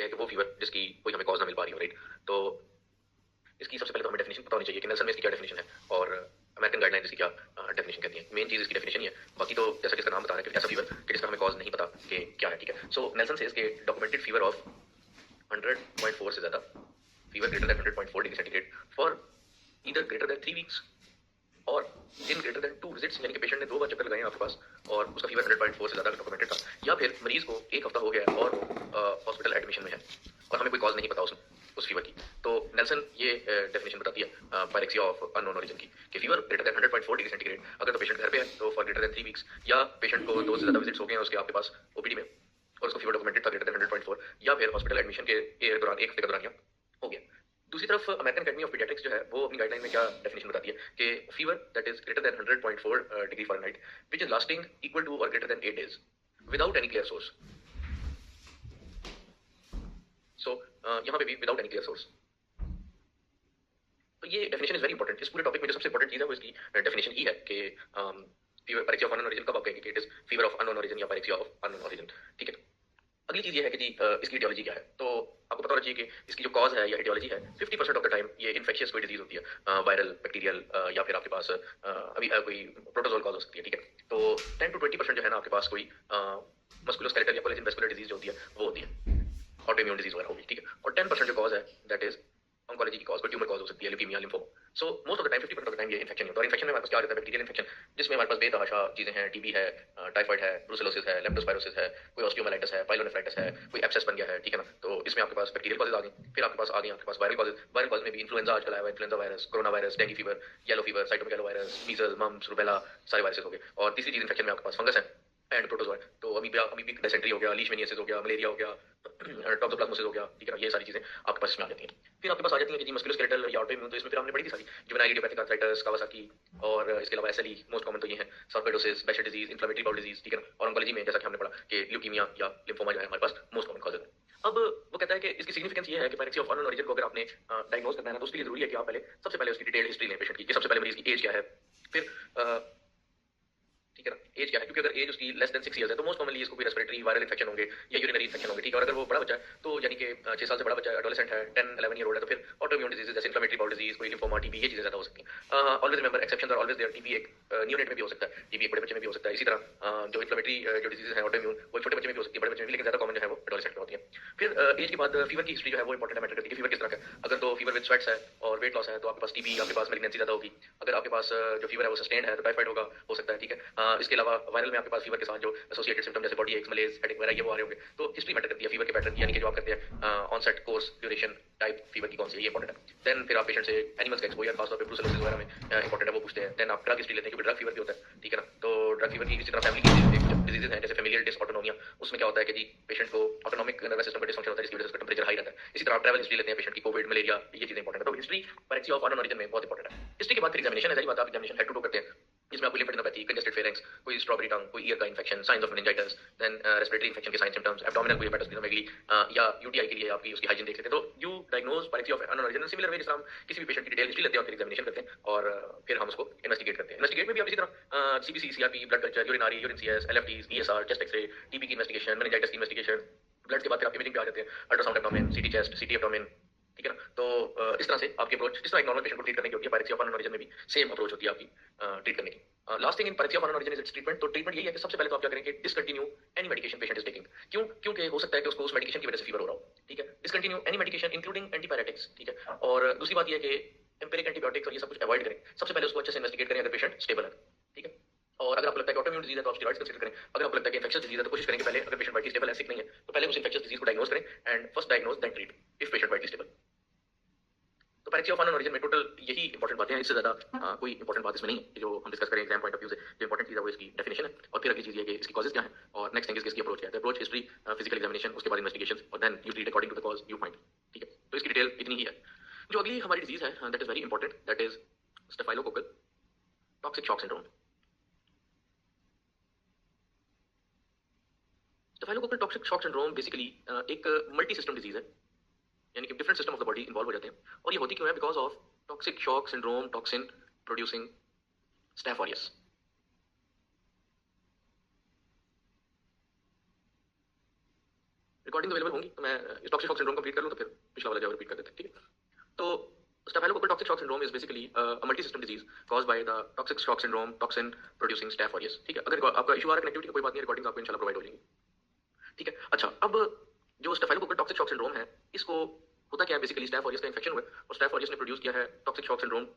है कि वो फीवर जिसकी कोई हमें कॉज ना मिल पा रही हो, राइट? तो इसकी सबसे पहले तो हमें डेफिनेशन पता होनी चाहिए कि नेल्सन में इसकी क्या डेफिनेशन है और अमेरिकन गाइडलाइंस इसकी क्या डेफिनेशन कहती है। मेन चीज इसकी डेफिनेशन ही है, बाकी तो जैसा कि इसका नाम बता रहा है कि ऐसा फीवर कि जिसका हमें कॉज नहीं पता कि क्या है, ठीक है। सो नेल्सन से इसके डॉक्यूमेंटेड फीवर ऑफ 100.4 से ज्यादा, fever greater than 100.4 degree centigrade for either greater than 3 weeks और इन ग्रेटर देन 2 विजिट्स, यानी कि पेशेंट ने 2 बार चक्कर लगाए आपके पास और उसका फीवर 100.4 से ज्यादा डॉक्यूमेंटेड था, या फिर मरीज को 1 हफ्ता हो गया है और हॉस्पिटल एडमिशन में है और हमें कोई कॉज नहीं पता उस फीवर की। तो नेल्सन ये डेफिनेशन बताती है पायरेक्सिया ऑफ अननोन ओरिजिन की कि fever greater than 100.4 degree centigrade अगर तो पेशेंट घर पे है तो फॉर ग्रेटर देन 3 वीक्स, या पेशेंट को 2 से ज्यादा विजिट्स हो गए हैं उसके आपके पास ओपीडी में और उसका फीवर डॉक्यूमेंटेड था ग्रेटर देन 100.4, या फिर हॉस्पिटल एडमिशन के दौरान 1 हफ्ते के दौरान हो गया। दूसरी तरफ अमेरिकन अकेडमी ऑफ पीडियाट्रिक्स जो है वो अपनी गाइडलाइन में क्या डेफिनेशन बताती है कि fever that is greater than 100.4 degree Fahrenheit which is lasting equal to or greater than 8 days without any clear source. So यहाँ पे भी विदाउट एनी क्लियर सोर्स। तो ये डेफिनेशन इज वेरी इंपॉर्टेंट। इस पूरे टॉपिक में जो सबसे इंपॉर्टेंट चीज है वो इसकी डेफिनेशन ही है कि fever pyrexia of unknown origin कब आप कहेंगे कि it is fever of unknown origin या पायरेक्सिया ऑफ अननोन ओरिजिन, ठीक है। अगली चीज ये है कि जी इसकी इटियोलॉजी क्या है। तो आपको पता होना चाहिए कि इसकी जो कॉज है या इटियोलॉजी है 50% ऑफ द टाइम ये इन्फेक्शियस कोई डिजीज होती है, वायरल, बैक्टीरियल, या फिर आपके पास अभी कोई प्रोटोजोल कॉज हो सकती है, ठीक है। तो 10 to 20% जो है ना आपके पास कोई मस्कुलोस्केलेटल या कोलेजन वेस्कुलर डिजीज जो होती है वो होती है, ऑटोइम्यून डिजीज वगैरह होगी, ठीक है। और 10% जो कॉज है दैट इज ऑन्कोलॉजी की कॉज, कोई ट्यूमर कॉज हो सकती है, leukaemia, lymphoma. So most of the time 50% of the time ये इन्फेक्शन होता है। और इन्फेक्शन में हमारे पास क्या रहता है, बैक्टीरियल इन्फेक्शन, जिसमें हमारे पास बेतहाशा चीजें हैं, टीबी है, टाइफाइड है, ब्रूसेलोसिस है, लेप्टोस्पायरोसिस है, कोई ऑस्टियोमाइलिटिस है, पाइलोनेफ्राइटिस है, कोई एब्सेस बन गया है, ठीक है ना। तो इसमें आपके पास बैक्टीरियल कॉजेज आ गई, फिर आपके पास आ गई आपके पास वायरल कॉजेज। वायरल कॉज में भी इन्फ्लुएंजा आजकल आया हुआ है, influenza virus, coronavirus, dengue fever, yellow fever, cytomegalovirus, measles, mumps, rubella, सारे वायरसेस हो गए। और तीसरी चीज इन्फेक्शन में आपके पास फंगस है एंड प्रोटोजोआ। तो अमीबी डिसेंट्री हो गया, लीशमैनियासिस हो गया, मलेरिया हो गया, टॉक्सोप्लाज्मोसिस हो गया, ठीक है ना। ये सारी चीजें आपके पास इसमें आ जाती हैं। फिर आपके पास आ जाती है कि जी मस्कुलोस्केलेटल या ऑटोइम्यून, तो इसमें फिर हमने पढ़ी थी सारी, जुवेनाइल इडियोपैथिक आर्थराइटिस, कावासाकी, और इसके अलावा एसएलई, मोस्ट कॉमन तो ये है, sarcoidosis, Behcet disease, inflammatory bowel disease, ठीक है ना। और ऑन्कोलॉजी में जैसा कि हमने पढ़ा कि ल्यूकीमिया या लिम्फोमा जो है हमारे पास मोस्ट कॉमन कॉज है। अब वो कहता है कि इसकी सिग्निफिकेंस ये है कि पायरेक्सिया ऑफ अननोन ओरिजिन को अगर आपने डायग्नोज करना है तो उसके लिए जरूरी है कि आप पहले सबसे पहले उसकी डिटेल हिस्ट्री लें पेशेंट की, कि सबसे पहले मरीज की एज क्या है, फिर ठीक है ना, एज क्या है, क्योंकि अगर एज उसकी लेस देन 6 इयर्स है तो मोस्ट कॉमनली इसको कोई रेस्पिरेटरी वायरल इन्फेक्शन होंगे या यूरिनरी इन्फेक्शन होंगे, ठीक है। और अगर वो बड़ा बच्चा है तो यानी कि 6 साल से बड़ा बच्चा है, एडोलेसेंट है, 10-11 ईयर ओल्ड है, तो फिर ऑटोइम्यून डिजीज जैसे इन्फ्लेमेटरी बाउल डिजीज, कोई लिम्फोमा, टीबी, ये चीजें ज्यादा हो सकती हैं। Always remember exceptions are always there. TB एक न्यूनेट में भी हो सकता है, टीबी एक बड़े बच्चे में भी हो सकता है। इसी तरह जो इन्फ्लेमेटरी जो डिजीज है ऑटोइम्यून वो छोटे बच्चे में भी हो सकती है, बड़े बच्चे में भी, लेकिन ज्यादा कॉमन जो है वो एडोलेसेंट में होती है। फिर एज के बाद फीवर की हिस्ट्री जो है वो इंपॉर्टेंट मैटर करती है। फीवर किस तरह का है, अगर तो फीवर विद स्वेट्स है और वेट लॉस है तो आपके पास टीबी, आपके पास मैलिग्नेंसी ज्यादा होगी। अगर आपके पास जो फीवर है वो सस्टेन्ड है तो टाइफाइड होगा, हो सकता है, ठीक है। इसके अलावा वायरल में आपके पास फीवर के साथ जो एसोसिएटेड सिम्टम जैसे बॉडी एक्स, मलेज, हेडेक वगैरह ये वो आ रहे होंगे। तो हिस्ट्री मैटर करती है फीवर के पैटर्न की, यानी कि जो आप करते हैं onset, course, duration, type fever की कौन सी है, ये इंपॉर्टेंट है। देन फिर आप पेशेंट से एनिमल्स का एक्सपोजर, खासतौर पे ब्रूसेलोसिस वगैरह में इंपॉर्टेंट है, वो पूछते हैं। देन आप ड्रग हिस्ट्री लेते हैं क्योंकि ड्रग फीवर भी होता है, ठीक है ना। तो ड्रग फीवर की इसी तरह फैमिली की डिजीजेज हैं जैसे फेमिलियल डिसऑटोनोमिया, उसमें क्या होता है कि जी पेशेंट को ऑटोनॉमिक नर्वस सिस्टम का डिसफंक्शन होता है जिसकी वजह से उसका टेंपरेचर हाई रहता है। इसी तरह आप ट्रैवल हिस्ट्री लेते हैं पेशेंट की, कोविड, मलेरिया, ये चीजें इंपॉर्टेंट है। तो history pyrexia of unknown origin में बहुत इंपॉर्टेंट है। हिस्ट्री के बाद फिर एग्जामिनेशन है, बात आप एग्जामिनेशन हेड टू टू करते हैं, जिसमें आपको लिम्फेडेनोपैथी, कंजेस्टेड फेरेंक्स, कोई स्ट्रॉबेरी टंग, कोई ईयर का infection, signs of meningitis, then respiratory infection के साइन सिम्टम्स, एब्डोमिनल कोई हेपेटोस्प्लीनोमेगली, या यूटीआई के लिए आपकी उसकी हाइजीन देख लेते हैं। तो you diagnose pyrexia of unknown origin similar way जैसे हम किसी भी पेशेंट की डिटेल हिस्ट्री लेते हैं और फिर एग्जामिनेशन करते हैं और फिर हम उसको इन्वेस्टिगेट करते हैं। इन्वेस्टिगेट में भी आप इसी तरह CBC, CRP, blood culture, urinary, urine CS, LFTs, ESR, chest x-ray, TB की इन्वेस्टिगेशन, मेनिंजाइटिस की इन्वेस्टिगेशन, ब्लड के बाद फिर आप इमेजिंग पे आ जाते हैं, ultrasound abdomen, CT chest, CT abdomen, ठीक है ना। तो इस तरह से आपकी अप्रोच जिस तरह एक नॉर्मल पेशेंट को ट्रीट करने की होती है पायरेक्सिया ऑफ अननोन ओरिजिन में भी सेम अप्रोच होती है आपकी ट्रीट करने की। Last thing in pyrexia of unknown origin is it's treatment. तो ट्रीटमेंट यही है कि सबसे पहले तो आप क्या करेंगे, discontinue any medication patient is taking. क्यों? क्योंकि हो सकता है कि उसको उस मेडिकेशन की वजह से फीवर हो रहा हो, ठीक है। Discontinue any medication including antipyretics, ठीक है। और दूसरी बात यह है कि एम्पिरिक एंटीबायोटिक्स और ये सब कुछ अवॉइड करें। सबसे पहले उसको अच्छे से इन्वेस्टिगेट करें अगर पेशेंट स्टेबल है, ठीक है। और अगर आपको लगता है कि ऑटोइम्यून डिजीज है तो आप स्टेरॉइड्स कंसीडर करें। अगर आपको लगता है कि इन्फेक्शियस डिजीज है तो कोशिश करें कि पहले, अगर पेशेंट वाइटली स्टेबल है, सिक नहीं है, तो पहले उस इन्फेक्शियस डिजीज को डायग्नोज करें and first diagnose then treat if patient vitally stable. तो पायरेक्सिया ऑफ अननोन ओरिजिन में टोटल यही इंपॉर्टेंट बातें हैं, इससे ज्यादा कोई इंपॉर्टेंट बात इसमें नहीं है जो हम डिस्कस करें एग्जाम पॉइंट ऑफ व्यू से। जो इंपॉर्टेंट चीज है वो इसकी डेफिनेशन है और फिर अगली चीज ये कि इसकी कॉजेज क्या है और नेक्स्ट थिंग इसकी अप्रोच क्या है। अप्रोच हिस्ट्री, फिजिकल एग्जामिनेशन, उसके बाद इन्वेस्टिगेशन और then you treat according to the cause you find, ठीक है। तो इसकी डिटेल इतनी ही है। जो अगली हमारी डिजीज है that is very important, that is staphylococcal toxic shock syndrome. Staphylococcal toxic shock syndrome basically एक मल्टी सिस्टम डिजीज है, यानी कि different system of the body involve हो जाते हैं। और ये होती क्यों है? Because of toxic shock syndrome toxin producing staph aureus. Recording available होंगी तो मैं टॉक्सिक शॉक सिंड्रोम कंप्लीट कर लूँ तो फिर पिछला वाला जो रिपीट कर देते हैं, ठीक है। तो Staphylococcus toxic shock syndrome is basically a multi-system disease caused by the toxic shock syndrome toxin producing Staph aureus, ठीक है। अगर आपका इशू आ रहा है कनेक्टिविटी का, कोई बात नहीं, रिकॉर्डिंग आपको इंशाल्लाह प्रोवाइड हो जाएंगी, ठीक है। अच्छा, अब जो Staphylococcus toxic shock syndrome है, इसको होता क्या है, बेसिकली Staph aureus का इन्फेक्शन हुआ और Staph aureus ने प्रोड्यूस किया है टॉक्सिक शॉक सिंड्रोम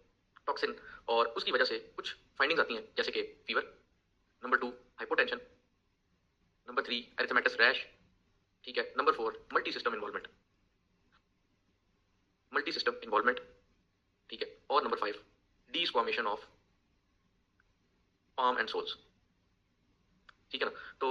टॉक्सिन, और उसकी वजह से कुछ फाइंडिंग्स आती हैं, जैसे कि fever, number 2 hypotension, number 3 erythematous rash, ठीक है, नंबर 4 मल्टी सिस्टम इन्वॉल्वमेंट, ठीक है, और number 5 desquamation of palm and soles, ठीक है ना। तो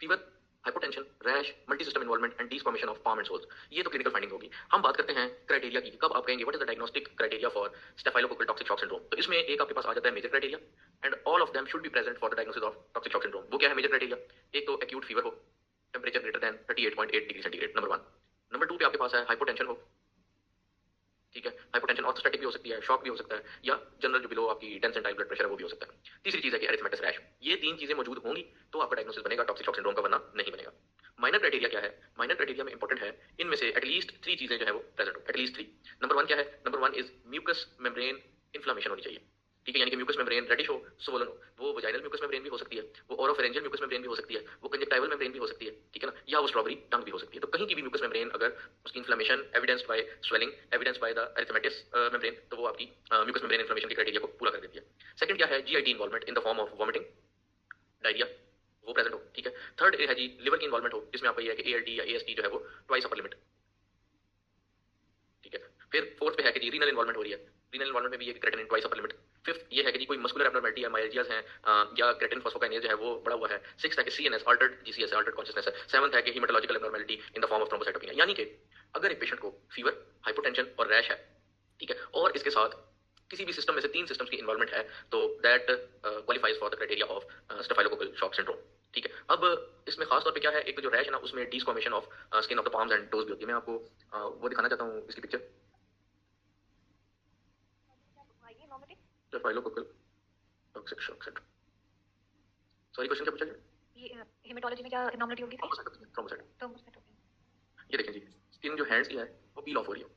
fever, hypotension, rash, multi system involvement and desquamation of palm and soles, ये तो क्लिनिकल फाइंडिंग होगी। हम बात करते हैं क्राइटेरिया की, कब आप कहेंगे what is the diagnostic criteria for staphylococcal toxic shock syndrome. तो इसमें एक आपके पास आ जाता है major criteria, and all of them should be present for the diagnosis of toxic shock syndrome. वो क्या है मेजर क्राइटेरिया? एक तो एक्यूट फीवर हो, temperature greater than 38.8 degree centigrade, number 1। Number 2 पे आपके पास है हाइपोटेंशन हो, ठीक है, हाइपोटेंशन ऑर्थोस्टैटिक भी हो सकती है, शॉक भी हो सकता है, या जनरल जो बिलो आपकी 10 सेंटाइल ब्लड प्रेशर है वो भी हो सकता है। तीसरी चीज है कि एरिथमेटस रैश। ये 3 चीजें मौजूद होंगी तो आपका डायग्नोसिस बनेगा टॉक्सिक शॉक सिंड्रोम का, वरना नहीं बनेगा। माइनर क्राइटेरिया क्या है? माइनर क्राइटेरिया में इंपॉर्टेंट है, इनमें से एटलीस्ट 3 चीजें जो है वो प्रेजेंट हो, एटलीस्ट 3। नंबर 1 क्या है? Number 1 is mucous membrane inflammation होनी चाहिए, ठीक है, यानी कि म्यूकस मेम्ब्रेन रेडिश हो, स्वोलन हो। वो वजाइनल म्यूकस मेम्ब्रेन भी हो सकती है, वो ओरोफेरेंजियल म्यूकस मेम्ब्रेन भी हो सकती है, वो कंजक्टाइवल मेम्ब्रेन भी हो सकती है, ठीक है ना, या वो स्ट्रॉबेरी टंग भी हो सकती है। तो कहीं की भी म्यूकस मेम्ब्रेन अगर उसकी inflammation evidenced by swelling, evidenced by the erythematous membrane, तो वो आपकी म्यूकस मेम्ब्रेन इन्फ्लेमेशन के क्राइटेरिया को पूरा कर देती है। सेकंड क्या है? GIT involvement in the form of vomiting, diarrhoea, वो प्रेजेंट हो, ठीक है। थर्ड है जी लिवर की इन्वॉल्वमेंट हो, जिसमें आपका ये है कि एएलटी या एएसटी जो है वो ट्वाइस अपर लिमिट, ठीक है। फिर फोर्थ पे है कि जी रीनल इन्वॉल्वमेंट हो रही है, रीनल इन्वॉल्वमेंट में भी ये creatinine twice upper limit. Fifth ये है कि जी कोई मस्कुलर एब्नॉर्मलिटी या माइल्जियाज हैं, या क्रेटिन फॉस्फोकाइनेज जो है वो बढ़ा हुआ है। सिक्स्थ है कि CNS Altered GCS Altered consciousness है। सेवंथ है कि haematological abnormality in the form of thrombocytopenia, यानी कि अगर एक पेशेंट को फीवर, हाइपोटेंशन और रैश है, ठीक है, और इसके साथ किसी भी सिस्टम में से 3 सिस्टम्स की इन्वॉल्वमेंट है, तो that qualifies for the criteria of staphylococcal shock syndrome, ठीक है। अब इसमें खास तौर पे क्या है, एक तो जो रैश है ना, उसमें desquamation of skin of the palms and toes भी होती है। मैं आपको वो दिखाना चाहता हूँ, इसकी picture, staphylococcal toxic shock syndrome. Sorry, question क्या पूछा गया? ये हेमेटोलॉजी में क्या एब्नॉर्मलिटी होगी? थ्रोम्बोसाइटोपेनिया। ये देखें जी, स्किन जो हैंड्स की है वो पील ऑफ हो रही है,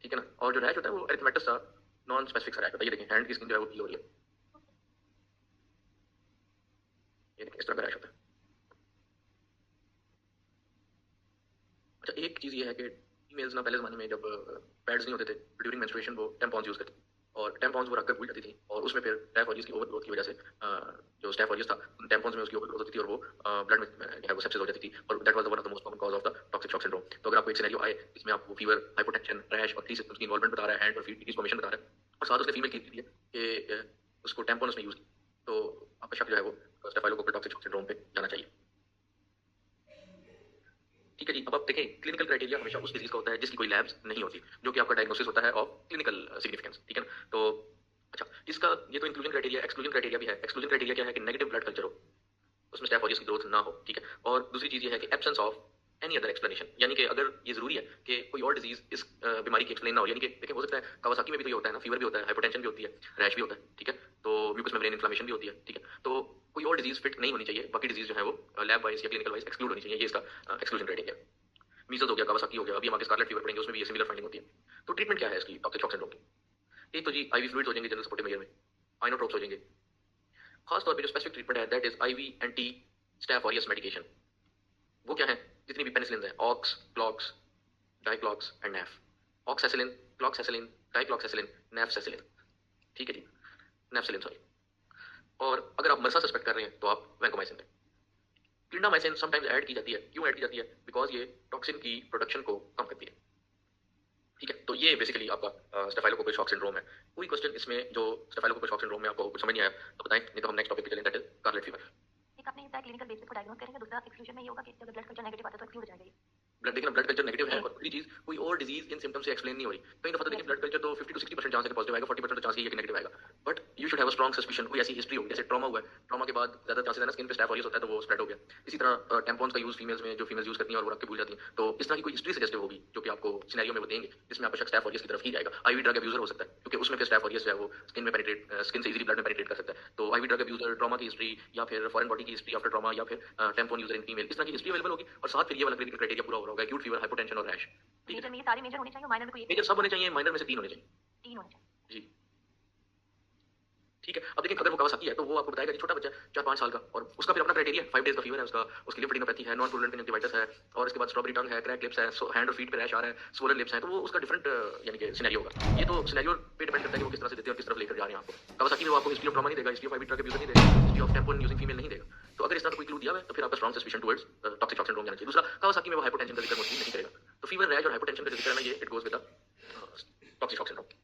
ठीक है ना, और जो रैश होता है वो एरिथमेटस सा नॉन स्पेसिफिक सा रैश होता है। ये देखें हैंड की स्किन जो है वो पील हो रही है, ये देखें इस तरह का रैश होता है। अच्छा, एक चीज ये है कि फीमेल्स ना पहले जमाने में जब पैड्स नहीं होते थे, ड्यूरिंग मेंस्ट्रुएशन वो टैम्पॉन्स यूज करती, और टैम्पॉन्स वो रखकर भूल जाती थी, और उसमें फिर स्टैफ ऑरियस की ओवरग्रोथ की वजह से जो स्टैफ ऑरियस था उन टैम्पॉन्स में उसकी ओवरग्रोथ होती थी, और वो ब्लड में जो है वो सेप्सिस हो जाती थी, और that was the one of the most common cause of the toxic shock syndrome. तो अगर आपको एक सिनेरियो आए जिसमें आपको फीवर, हाइपोटेंशन, रैश और 3 सिस्टम्स की इन्वॉल्वमेंट बता रहा है, हैंड और फीट की डिस्फॉर्मेशन बता रहा है, और साथ उसने फीमेल की दी है कि उसको टैम्पॉन उसने यूज की, तो आपका शक जो है वो स्टेफाइलोकोकल टॉक्सिक शॉक सिंड्रोम पे जाना चाहिए, ठीक है जी। अब आप देखें, क्लिनिकल क्राइटेरिया हमेशा उस डिजीज का होता है जिसकी कोई लैब्स नहीं होती, जो कि आपका डायग्नोसिस होता है ऑफ क्लिनिकल सिग्निफिकेंस, ठीक है ना। तो अच्छा, इसका ये तो इंक्लूजन क्राइटेरिया, एक्सक्लूजन क्राइटेरिया भी है। एक्सक्लूजन क्राइटेरिया क्या है कि नेगेटिव ब्लड कल्चर हो, उसमें स्टेफ ऑरियस की ग्रोथ ना हो, ठीक है। और दूसरी चीज ये है कि absence of any other explanation, यानी कि अगर ये जरूरी है कि कोई और डिजीज इस बीमारी की एक्सप्लेन ना हो, यानी कि देखिए हो सकता है कावासाकी में भी तो ये होता है ना, फीवर भी होता है, हाइपोटेंशन भी होती है, रैश भी होता है, ठीक है, तो म्यूकस मेम्ब्रेन इन्फ्लेमेशन भी होती है, ठीक है। तो कोई और डिजीज फिट नहीं होनी चाहिए, बाकी डिजीज जो है वो लैब वाइज या क्लिनिकल वाइज एक्सक्लूड होनी चाहिए, ये इसका एक्सक्लूजन क्राइटेरिया। मीजल्स हो गया, कावासाकी हो गया, अभी हम आगे स्कारलेट फीवर पढ़ेंगे, उसमें भी ये सिमिलर फाइंडिंग होती है। तो ट्रीटमेंट क्या है इसकी टॉक्सिक शॉक सिंड्रोम की? एक तो जी आईवी फ्लूइड्स हो जाएंगे जनरल सपोर्टिव मेजर में, आइनोट्रोप्स हो जाएंगे। खास तौर पे जो स्पेसिफिक ट्रीटमेंट है that is IV anti staph aureus medication. वो क्या है? जितनी भी पेनिसिलिन है, ox, clox, diclox and naf. Oxacillin, cloxacillin, dicloxacillin, nafcillin, ठीक है जी, नैफसेलिन सॉरी। और अगर आप मरसा सस्पेक्ट कर रहे हैं तो आप वैंकोमाइसिन दें। क्लिंडामाइसिन समटाइम्स ऐड की जाती है, क्यों ऐड की जाती है? बिकॉज ये टॉक्सिन की प्रोडक्शन को कम करती है, ठीक है। तो ये बेसिकली आपका स्टेफाइलोकोकल शॉक सिंड्रोम है। कोई क्वेश्चन इसमें जो स्टेफाइलोकोकल शॉक सिंड्रोम में आपको कुछ समझ नहीं आया तो बताएं, नहीं तो हम नेक्स्ट टॉपिक पे चलें, दैट इज स्कारलेट फीवर। एक आपने बताया क्लिनिकल बेसिस को डायग्नोस करेंगे, दूसरा एक्सक्लूजन में ये होगा कि अगर ब्लड कल्चर नेगेटिव आता है तो एक्सक्लूड हो जाएगा ये। ब्लड, देखिए ना, ब्लड कल्चर नेगेटिव है और दूसरी चीज कोई और डिजीज इन सिम्टम्स से एक्सप्लेन नहीं हो रही। कई दफा तो देखिए ब्लड कल्चर तो 50 to 60% चांस है कि पॉजिटिव आएगा, 40% तो चांस है कि नेगेटिव आएगा, but you should have a strong suspicion कोई ऐसी हिस्ट्री होगी, जैसे ट्रॉमा हुआ है, ट्रॉमा के बाद ज्यादा चांसेस है ना स्किन पे स्टैफ ऑरियस होता है तो वो स्प्रेड हो गया। इसी तरह टेम्पॉन्स का यूज फीमेल्स में जो फीमेल्स यूज करती हैं और वो रख के भूल जाती हैं, तो इस तरह की कोई हिस्ट्री सजेस्टिव होगी जो कि आपको सिनेरियो में वो देंगे जिसमें आपका शक स्टैफ ऑरियस की तरफ ही जाएगा। आईवी ड्रग अब्यूजर हो सकता है क्योंकि उसमें फिर स्टैफ ऑरियस जो है वो स्किन में पेनिट्रेट, स्किन से इजीली ब्लड में पेनिट्रेट कर सकता है। तो आईवी ड्रग अब्यूजर, ट्रॉमा की हिस्ट्री या फिर फॉरेन बॉडी की हिस्ट्री आफ्टर ट्रॉमा या फिर टेम्पोन यूजर इन फीमेल, इस तरह की हिस्ट्री अवेलेबल होगी और साथ फिर ये वाला क्लिनिकल क्राइटेरिया पूरा हो रहा होगा, एक्यूट फीवर, हाइपोटेंशन और रैश। ठीक मेजर है, में ये सारे मेजर होने चाहिए और माइनर में कोई एक मेजर सब होने चाहिए, माइनर में से 3 होने चाहिए। 3 होने चाहिए। जी ठीक है। अब देखिए अगर वो कावासाकी है तो वो आपको बताएगा कि छोटा बच्चा है 4-5 साल का और उसका फिर अपना क्राइटेरिया 5 डेज का फीवर है उसका, उसकी लिम्फेडिनोपैथी है, नॉन पुरुलेंट कंजक्टिवाइटिस है और इसके बाद स्ट्रॉबेरी टंग है, क्रैक लिप्स है, हैंड और फीट पे रैश आ रहा है, स्वोलन लिप्स है, तो वो उसका डिफरेंट यानी कि सिनेरियो होगा। ये तो सिनेरियो पे डिपेंड करता है कि वो किस तरह से देते हैं और किस तरफ लेकर जा रहे हैं आपको। कावासाकी में वो आपको हिस्ट्री ऑफ ट्रॉमा नहीं देगा, history of IV drug abuser नहीं देगा, हिस्ट्री ऑफ टेम्पोन यूजिंग फीमेल नहीं देगा। तो अगर इस तरह का कोई क्लू दिया हुआ है तो फिर आपका strong suspicion towards toxic shock syndrome जाना चाहिए। दूसरा, कावासाकी में वो हाइपोटेंशन का जिक्र मोस्टली नहीं करेगा, तो फीवर, रैश और हाइपोटेंशन का जो जिक्र है ना, ये it goes with the toxic shock syndrome.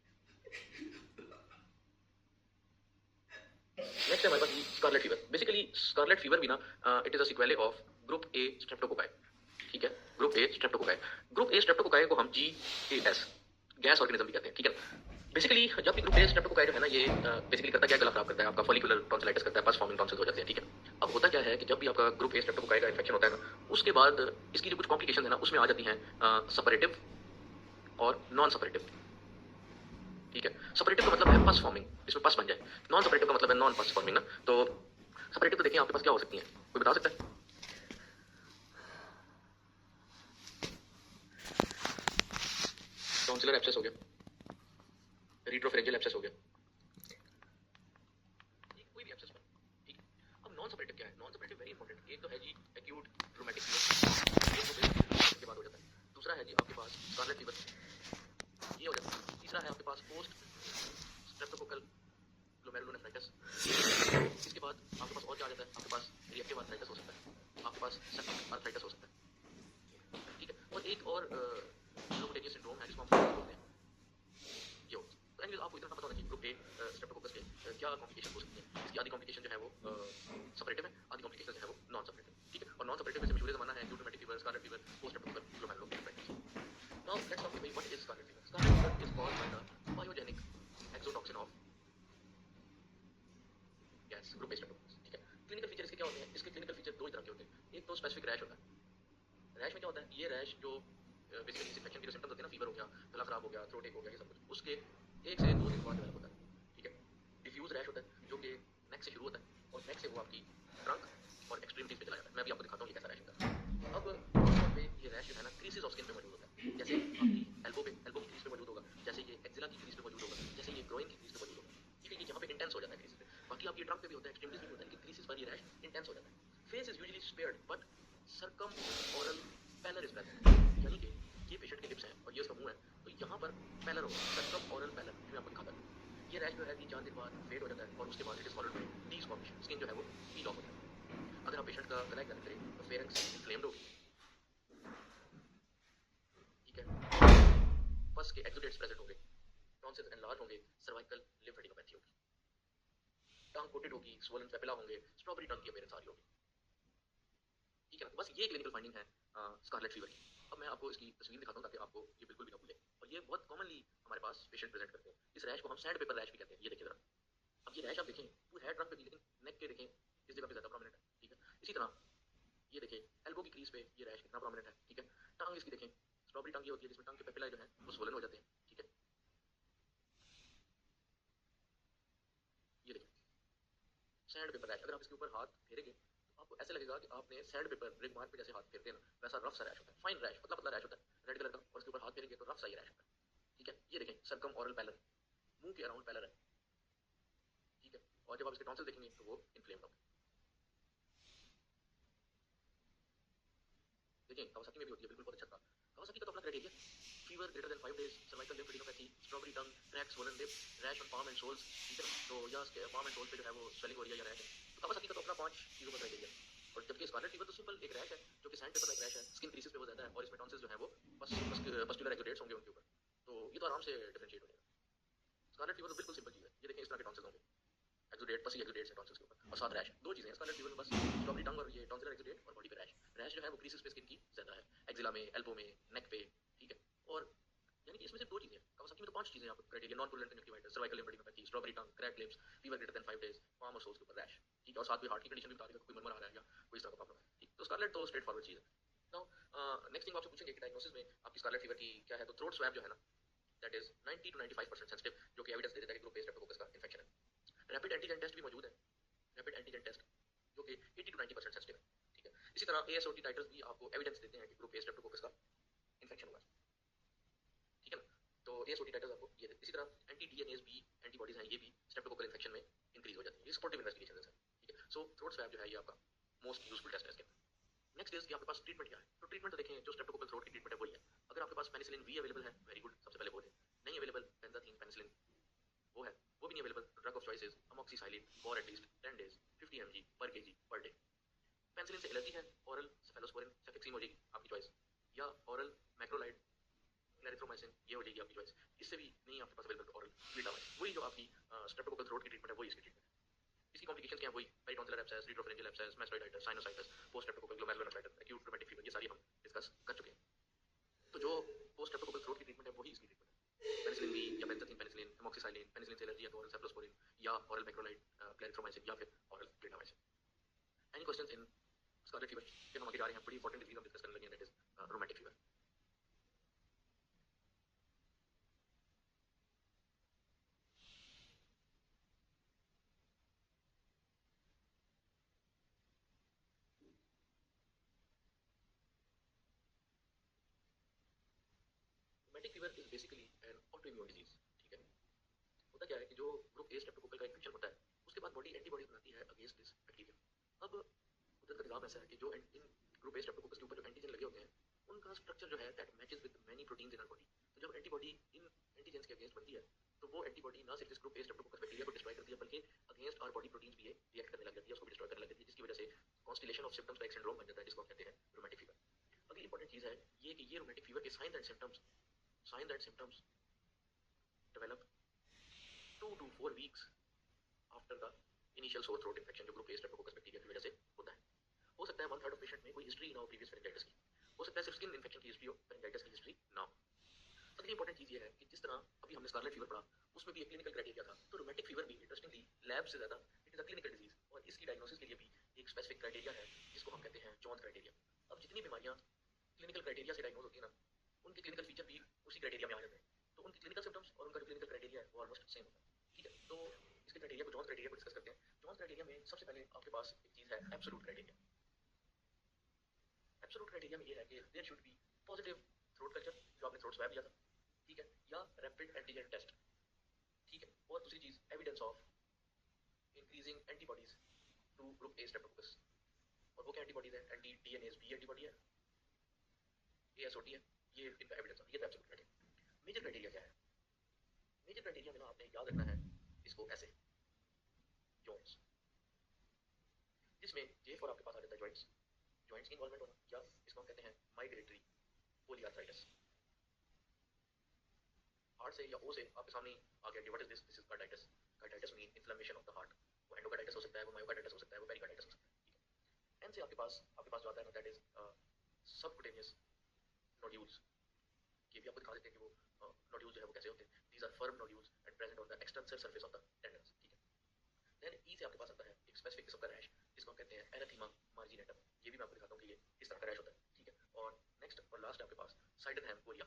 Next है हमारे पास scarlet fever. Basically scarlet fever भी ना it is a sequelae of group A streptococci. ठीक है, group A streptococci, group A streptococci को हम GAS गैस ऑर्गेनिज्म भी कहते हैं। ठीक है, बेसिकली जब भी ग्रुप ए स्ट्रेप्टोकोकाई जो है ना ये बेसिकली करता क्या, गला खराब करता है, आपका फॉलिकुलर टॉन्सिलाइटिस करता है, पस फॉर्मिंग टॉन्सिल्स हो जाते हैं। ठीक है, अब होता क्या है कि जब भी आपका ग्रुप ए स्ट्रेप्टोकोकाई का इन्फेक्शन होता है ना, उसके बाद इसकी जो कुछ कॉम्प्लिकेशन है ना उसमें आ जाती हैं सपरेटिव और नॉन सपरेटिव। ठीक है, सपरेटिव का मतलब है पस फॉर्मिंग, इसमें पस बन जाए, नॉन सपरेटिव का मतलब है नॉन पस फॉर्मिंग ना। तो सपरेटिव तो देखिए आपके पास क्या हो सकती है, कोई बता सकता है? टॉन्सिलर एब्सेस हो गया, रेट्रोफेरेंजियल एब्सेस हो गया, कोई भी एब्सेस बन। ठीक है, अब नॉन सपरेटिव क्या है? नॉन सपरेटिव वेरी इंपॉर्टेंट, एक तो है जी एक्यूट रूमेटिक फीवर, ये तो बेसिकली के बाद हो जाता है। दूसरा है जी आपके पास स्कारलेट फीवर, ये हो जाता है। तीसरा है आपके पास पोस्ट स्ट्रेप्टोकोकल ग्लोमेरुलोनेफ्राइटिस, इसके बाद आपके पास और क्या आ जाता है, आपके पास रिएक्टिव आर्थराइटिस हो सकता है, आपके पास सेप्टिक आर्थराइटिस हो सकता है। ठीक है, और एक और ग्लूकोडेनियस सिंड्रोम है जिसको हम बोलते हैं ये हो। तो एनीवेज आपको इतना पता होना चाहिए ग्रुप ए स्ट्रेप्टोकोकस के क्या कॉम्प्लिकेशन हो सकती है। इसकी आधी कॉम्प्लिकेशन जो है वो सपरेटिव है, आधी कॉम्प्लिकेशन जो है वो नॉन सपरेटिव। ठीक है, और नॉन सपरेटिव में से मशहूर जमाना है acute rheumatic fever, scarlet fever, post streptococcal glomerulonephritis. Now let's talk about what is scarlet fever. Scarlet fever is caused by the biogenic exotoxin of gas group A Streptococcus. ठीक है, clinical feature इसके क्या होते हैं? इसके clinical feature दो ही तरह के होते हैं। एक तो स्पेसिफिक रैश होता है। रैश में क्या होता है, ये रैश जो बेसिकली इस इन्फेक्शन के जो सिम्टम्स होते हैं ना, फीवर हो गया, गला खराब हो गया, थ्रोट एक हो गया, ये सब कुछ उसके 1 से 2 दिन बाद डेवलप होता है। ठीक है, डिफ्यूज रैश होता है जो कि नेक से शुरू होता है और नेक से वो आपकी ट्रंक और एक्सट्रीमिटीज पे चला जाता है। मैं भी आपको दिखाता हूँ ये कैसा रैश होता है। अब आमतौर पे ये रैश जो है ना क्रीसेस ऑफ स्किन पे मौजूद होता है, जैसे आपकी एल्बो पे, एल्बो की क्रीज पे मौजूद होगा, जैसे ये एक्जिला की क्रीज पे मौजूद होगा, जैसे ये ग्रोइन की क्रीज पे मौजूद होगा। ठीक है, ये यहाँ पे इंटेंस हो जाता है क्रीज पे। बाकी आपकी ट्रंक पे भी होता है, एक्सट्रीमिटीज पे भी होता है, लेकिन क्रीसेस पर ये रैश इंटेंस हो जाता है। Face is usually spared but circumoral pallor is present, यानी कि ये पेशेंट के लिप्स हैं और ये उसका मुंह है, तो यहाँ पर पैलर होगा, सर्कम ओरल पैलर, मैं आपको दिखाता हूँ। ये रैश जो है 3-4 दिन बाद फेड हो जाता है और उसके बाद it is followed by desquamation, skin जो है वो पील ऑफ हो जाता है। अगर आप पेशेंट का गला एग्जामिन करें तो फेरेंक्स इन्फ्लेम्ड होगी। ठीक है, पस के एक्सुडेट्स प्रेजेंट होंगे, टॉन्सिल्स एनलार्ज होंगे, सर्वाइकल लिम्फेडिनोपैथी होगी, टंग कोटेड होगी, स्वोलन पेपिला होंगे, स्ट्रॉबेरी टंग की अपीयरेंस आ रही होगी। ठीक है ना, बस ये क्लिनिकल फाइंडिंग है स्कारलेट फीवर की। अब मैं आपको इसकी तस्वीर दिखाता हूँ ताकि आपको ये बिल्कुल भी ना भूले, और ये बहुत कॉमनली हमारे पास पेशेंट प्रेजेंट करते हैं। इस रैश को हम सैंड पेपर रैश भी कहते हैं। ये देखिए जरा, अब ये रैश आप देखें वो है ट्रंक पे भी, लेकिन नेक के देखें इस जगह पे ज्यादा प्रोमिनेंट है। ठीक है, इसी तरह ये देखें एल्बो की क्रीज पे ये रैश कितना प्रोमिनेंट है। ठीक है, टंग इसकी देखें, स्ट्रॉबेरी टंग ये होती है जिसमें टंग के पेपिला जो है वो स्वोलन हो जाते हैं। ठीक है, ये देखें सैंड पेपर रैश। अगर आप इसके ऊपर हाथ फेरेंगे तो आपको ऐसे लगेगा कि आपने सैंड पेपर रिग मार्क पे जैसे हाथ फेरते हैं ना, वैसा रफ सा रैश होता है, फाइन रैश, पतला पतला रैश होता है रेड कलर का, और इसके ऊपर हाथ फेरेंगे तो रफ सा ही रैश होता है। ठीक है, ये देखें सर्कम ओरल पैलर, मुंह के अराउंड पैलर है। ठीक है, और जब आप इसके टॉन्सिल देखेंगे तो वो इन्फ्लेम्ड होंगे। देखिए कावासाकी में भी होती है, बिल्कुल बहुत अच्छा था। कावासाकी का तो अपना criteria, fever greater than 5 days, cervical lymphadenopathy, strawberry tongue, crack, swollen lip, rash on palm and soles. ठीक है, तो या पाम एंड शोल्स पे जो है वो स्वेलिंग हो रही है या रैश है, तो कावासाकी का तो अपना 5 चीजों का क्राइटेरिया। और जबकि स्कारलेट फीवर तो सिंपल एक रैश है जो कि सैंड पेपर लाइक रैश है, स्किन क्रीसेस पे हो जाता है और इसमें टॉन्सिल्स जो है वो पस्टुलर एक्सुडेट्स होंगे उनके ऊपर, तो ये तो आराम से डिफरेंशिएट हो जाएगा। स्कारलेट फीवर तो बिल्कुल सिंपल चीज है, ये देखें इस तरह के टॉन्सिल्स होंगे, एक्सुडेट, पसी एक्सुडेट्स है टॉन्सिल्स के ऊपर, और साथ रैश। दो चीजें हैं स्कारलेट फीवर में बस, स्ट्रॉबेरी टंग और ये टॉन्सिलर एक्सुडेट, और बॉडी पे रैश। रैश जो है वो क्रीसेस पे स्किन की ज्यादा है, एक्जिला में, एल्बो में, नेक पे, ठीक है। और यानी कि इसमें सिर्फ दो चीजें हैं, कावासाकी में तो 5 चीजें आपको criteria, non purulent conjunctivitis, cervical lymphadenopathy, strawberry tongue, cracked lips, fever greater than 5 days, palm और सोल्स के ऊपर रैश, ठीक है। और साथ में हार्ट की कंडीशन भी बता देगा, कोई मरमर आ रहा है या कोई इस तरह का प्रॉब्लम है, ठीक। तो स्कारलेट तो स्ट्रेट फॉरवर्ड चीज है। नाउ नेक्स्ट थिंग आपसे पूछेंगे कि डायग्नोसिस में आपकी स्कारलेट फीवर की क्या है, तो थ्रोट स्वैब जो है ना, दैट इज 90 to 95% सेंसिटिव, जो कि एविडेंस दे देता है कि ग्रुप ए स्ट्रेप्टोकोकस का इन्फेक्शन है। रैपिड एंटीजन टेस्ट भी मौजूद है, रैपिड एंटीजन टेस्ट जो कि 80 to 90% सेंसिटिव है, ठीक है। इसी तरह एएसओटी टाइटर्स भी आपको एविडेंस देते हैं कि ग्रुप ए स्ट्रेप्टोकोकस का इन्फेक्शन हुआ है, ठीक है ना। तो एएसओटी टाइटर्स आपको ये देते हैं। इसी तरह एंटी डीएनएस बी एंटीबॉडीज हैं, ये भी स्ट्रेप्टोकोकल इन्फेक्शन में इंक्रीज हो जाती है। ये सपोर्टिव इन्वेस्टिगेशन है, ठीक है। सो थ्रोट स्वैब जो है ये आपका मोस्ट यूजफुल टेस्ट है इसके अंदर। नेक्स्ट इज कि आपके पास ट्रीटमेंट क्या है, तो ट्रीटमेंट तो देखें जो स्ट्रेप्टोकोकल थ्रोट की ट्रीटमेंट है वही है। अगर आपके पास पेनिसिलिन वी अवेलेबल है, वेरी गुड, सबसे पहले वो दें। नहीं अवेलेबल, बेंजाथीन पेनिसिलिन वो है, वो भी नहीं available, drug of choice is amoxicillin for at least 10 days, 50 mg पर केजी पर डे। पेनिसिलिन से एलर्जी है, ओरल सेफेलोस्पोरिन सेफेक्सिम हो जाएगी आपकी चॉइस, या ओरल मैक्रोलाइड क्लैरिथ्रोमाइसिन ये हो जाएगी आपकी चॉइस। इससे भी नहीं आपके पास अवेलेबल तो ओरल ग्लिटामाइसिन, वही जो आपकी स्ट्रेप्टोकोकल थ्रोट की ट्रीटमेंट है वही इसकी ट्रीटमेंट है। इसकी कॉम्प्लिकेशंस क्या है, वही peritonsillar abscess, retropharyngeal abscess, mastoiditis, sinusitis, post streptococcal glomerulonephritis, acute rheumatic fever, ये सारी हम डिस्कस कर चुके हैं। तो जो पोस्ट स्ट्रेप्टोकोकल थ्रोट की ट्रीटमेंट है वही इसकी ट्रीटमेंट है। पेनिसिलिन बी या बेंजाथीन पेनिसिलिन, अमॉक्सिसिलिन, पेनिसिलिन से एलर्जी है तो ओरल सेफलोस्पोरिन या ओरल मैक्रोलाइड क्लैरिथ्रोमाइसिन या फिर oral clindamycin. Any questions in scarlet fever? फिर हम आगे जा रहे हैं, बड़ी इंपॉर्टेंट डिजीज हम डिस्कस करने लगे हैं, that is rheumatic fever. Rheumatic fever is basically an autoimmune disease, ठीक है। होता क्या है कि जो ग्रुप ए स्ट्रेप्टोकोकल का इन्फेक्शन होता है उसके बाद बॉडी एंटीबॉडीज बनाती है अगेंस्ट दिस बैक्टीरिया। अब कुदरत का निजाम ऐसा है कि जो इन ग्रुप ए स्ट्रेप्टोकोकस के ऊपर जो एंटीजन लगे होते हैं उनका स्ट्रक्चर जो है that matches with many proteins in our body. तो जब एंटीबॉडी इन एंटीजेंस के अगेंस्ट बनती है तो वो एंटीबॉडी ना सिर्फ इस ग्रुप ए स्ट्रेप्टोकोकस बैक्टीरिया को डिस्ट्रॉय करती है बल्कि अगेंस्ट आवर बॉडी प्रोटीन्स भी ये रिएक्ट करने लग जाती है, उसको भी डिस्ट्रॉय करने लग जाती है, जिसकी वजह से कॉन्स्टिलेशन ऑफ सिम्पटम्स का एक सिंड्रोम बन जाता है जिसको हम कहते हैं रोमैटिक फीवर। अगली इंपॉर्टेंट चीज है ये कि ये रोमैटिक फीवर के science and symptoms develop 2 to 4 weeks after the initial sore throat infection जो ग्रुप ए स्ट्रेप्टोकोकस बैक्टीरिया की वजह से होता है। हो सकता है 1/3 ऑफ पेशेंट में कोई हिस्ट्री ना हो प्रीवियस फेरिंजाइटिस की, हो सकता है सिर्फ स्किन इन्फेक्शन की हिस्ट्री हो, फेरिंजाइटिस की हिस्ट्री ना हो। अगली इंपॉर्टेंट चीज ये है कि जिस तरह अभी हमने स्कारलेट फीवर पढ़ा उसमें भी एक क्लिनिकल क्राइटेरिया था, तो रोमैटिक फीवर भी इंटरेस्टिंगली लैब से ज्यादा it is a clinical disease और इसकी डायग्नोसिस के लिए भी एक स्पेसिफिक क्राइटेरिया है जिसको हम कहते हैं जॉन्स क्राइटेरिया। अब जितनी बीमारियां क्लिनिकल क्राइटेरिया से डायग्नोज होती है ना उनके क्लिनिकल फीचर भी उसी क्राइटेरिया में आ जाते हैं, तो उनकी क्लिनिकल सिम्टम्स और उनका जो क्लिनिकल क्राइटेरिया है वो ऑलमोस्ट सेम होता है, ठीक है। तो इसके क्राइटेरिया को जॉन्स क्राइटेरिया को डिस्कस करते हैं। जॉन्स क्राइटेरिया में सबसे पहले आपके पास एक चीज है एब्सोल्यूट क्राइटेरिया। एब्सोल्यूट क्राइटेरिया में ये है कि there should be positive throat culture जो आपने थ्रोट स्वैब लिया था, ठीक है, या रैपिड एंटीजन टेस्ट, ठीक है। और दूसरी चीज evidence of increasing antibodies to group A streptococcus, और वो क्या एंटीबॉडीज है, एंटी डीएनएस बी एंटीबॉडी है, एएसओटी है, ये इनका एविडेंस है, ये तो एब्सोल्यूट क्राइटेरिया। मेजर क्राइटेरिया क्या है? मेजर क्राइटेरिया में ना आपने याद रखना है इसको ऐसे, जॉइंट्स, जिसमें जे फॉर आपके पास आ जाता है जॉइंट्स, जॉइंट्स की इन्वॉल्वमेंट होना, या इसको हम कहते हैं माइग्रेटरी पोलीआर्थराइटिस। हार्ट से या ओ से आपके सामने आ गया कि what is this, this is carditis. Carditis mean inflammation of the heart, वो एंडोकार्डाइटिस हो सकता है, वो मायोकार्डाइटिस हो सकता है, वो पेरिकार्डाइटिस हो सकता है, ठीक है। एन से आपके पास जो आता है ना दैट इज सबकुटेनियस नोड्यूल्स। ये भी आपको दिखा देते हैं कि वो नोड्यूल्स जो है वो कैसे होते हैं, these are firm nodules and present on the external surface of the tendons, ठीक है। देन ई से आपके पास आता है एक स्पेसिफिक किस्म का रैश जिसको हम कहते हैं एरिथीमा मार्जिनेटम। ये भी मैं आपको दिखाता हूँ कि ये किस तरह का रैश होता है, ठीक है। और नेक्स्ट और लास्ट आपके पास साइडनहैम कोरिया,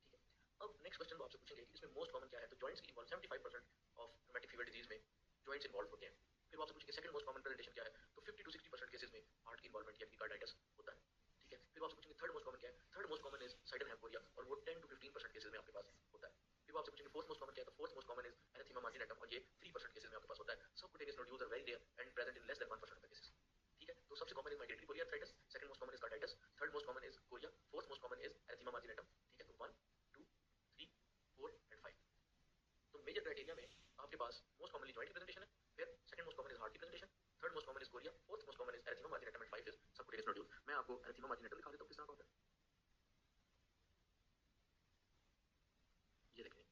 ठीक है। अब नेक्स्ट क्वेश्चन वो आपसे पूछेंगे कि इसमें मोस्ट कॉमन क्या है, तो जॉइंट्स की involve 75% of rheumatic fever disease में जॉइंट्स इन्वॉल्व होते हैं। फिर वो आपसे पूछेंगे सेकंड मोस्ट कॉमन प्रेजेंटेशन क्या है, तो 50 to 60% केसेस में हार्ट की इन्वॉल्वमेंट यानी कि कार्डाइटिस होता है, ठीक है। फिर वो आपसे पूछेंगे थर्ड मोस्ट कॉमन क्या है, third most common is Sydenham chorea और वो 10 to 15% केसेस में आपके पास होता है। फिर वो आपसे पूछेंगे फोर्थ मोस्ट कॉमन क्या है, तो fourth most common is erythema marginatum और ये 3% केसेस में आपके पास होता है। Subcutaneous nodules are very rare and present in less than 1% of the cases, ठीक है। तो सबसे common is migratory polyarthritis, second most common is carditis, third most common is chorea, fourth most common is erythema marginatum, ठीक है। तो 1 2 3 4 and 5। तो major criteria में आपके पास मोस्ट कॉमनली जॉइंट की प्रेजेंटेशन है, फिर second most common is heart की presentation, third most common is chorea, fourth most common is erythema marginatum and 5 is subcutaneous nodule. मैं आपको एरिथीमा मार्जिनेटम दिखा देता हूं किस तरह का होता है, ये देखिए,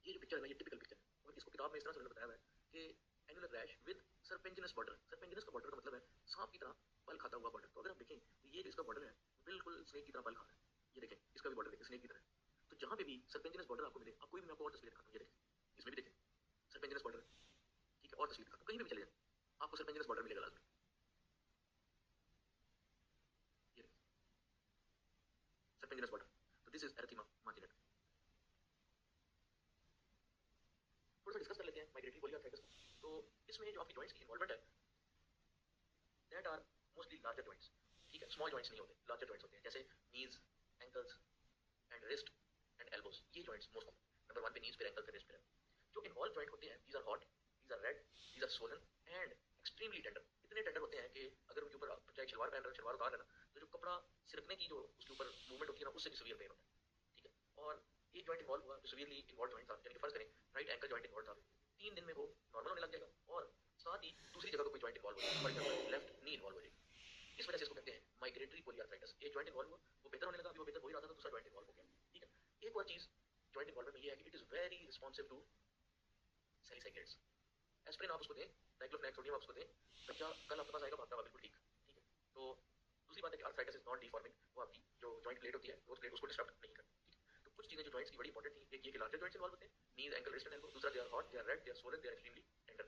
ये जो पिक्चर है ना ये टिपिकल पिक्चर है, और इसको किताब में इस तरह से उन्होंने बताया हुआ है कि एनुलर रैश विद सर्पेंजिनस बॉर्डर। सर्पेंजिनस का बॉर्डर का मतलब है सांप की तरह बल खाता हुआ बॉर्डर। तो अगर आप देखें तो ये जो इसका बॉर्डर है बिल्कुल स्नेक की तरह बल खा रहा है। ये देखें इसका भी बॉर्डर देखें स्नेक की तरह। तो जहां पे भी सर्पेंजिनस बॉर्डर आपको मिले, आपको भी मैं आपको और तस्वीर दिखाता हूं, ये देखें इसमें भी देखें सर्पेंजिनस बॉर्डर, ठीक है, और तस्वीर दिखाता हूं, कहीं पे भी चले जाए आपको सर्पेंजिनस बॉर्डर मिलेगा लाजमी। ये देखें सर्पेंजिनस बॉर्डर। तो दिस इज एरिथेमा मार्जिनेटा। थोड़ा सा डिस्कस कर लेते हैं माइग्रेटरी पॉलीआर्थराइटिस को। तो इसमें जो आपकी जॉइंट्स की इन्वॉल्वमेंट है that are mostly larger joints, ठीक है, स्मॉल जॉइंट्स नहीं होते, लार्जर जॉइंट्स होते हैं, जैसे knees, ankles and wrist and elbows. ये जॉइंट्स मोस्ट कॉमन, नंबर 1 पे नीज, फिर एंकल, फिर रिस्ट, फिर जो इन्वॉल्व जॉइंट होते हैं these are hot, these are red, these are swollen and extremely tender. इतने टेंडर होते हैं कि अगर उनके ऊपर आप चाहे शलवार पहन रहे हो, शलवार उतार लेना, तो जो कपड़ा सिरकने की जो उसके ऊपर मूवमेंट होती है ना, उससे भी सीवियर पेन होता है, ठीक है। और एक जॉइंट इन्वॉल्व हुआ जो सीवियरली इन्वॉल्व जॉइंट था, यानी कि फर्ज करें राइट एंकल जॉइंट इन्वॉल्व था, 3 दिन में वो नॉर्मल होने लग जाएगा और साथ ही दूसरी जगह को कोई जॉइंट इन्वॉल्व हो जाएगा, for example left knee involve हो जाएगी। इस वजह से इसको कहते हैं माइग्रेटरी पॉलीआर्थराइटिस। एक जॉइंट इन्वॉल्व हुआ, वो बेहतर होने लगा, अभी वो बेहतर हो ही रहा था तो दूसरा जॉइंट इन्वॉल्व हो गया, ठीक है। एक और चीज जॉइंट इन्वॉल्वमेंट में ये है कि it is very responsive to salicylates. Aspirin आप उसको दें, डाइक्लोफेनाक सोडियम आप उसको दें, बच्चा कल आपके पास आएगा भागता हुआ बिल्कुल ठीक, ठीक है। तो दूसरी बात है कि आर्थराइटिस इज नॉट डिफॉर्मिंग, वो आपकी जो जॉइंट प्लेट होती है वो प्लेट उसको डिस्टर्ब नहीं करती, ठीक है। तो कुछ चीजें जो जॉइंट्स की बड़ी इंपॉर्टेंट थी, एक ये कि लार्जर जॉइंट्स इन्वॉल्व होते हैं, knees, ankle, wrist and elbow. दूसरा they are hot, they are red, they are swollen, they are extremely tender.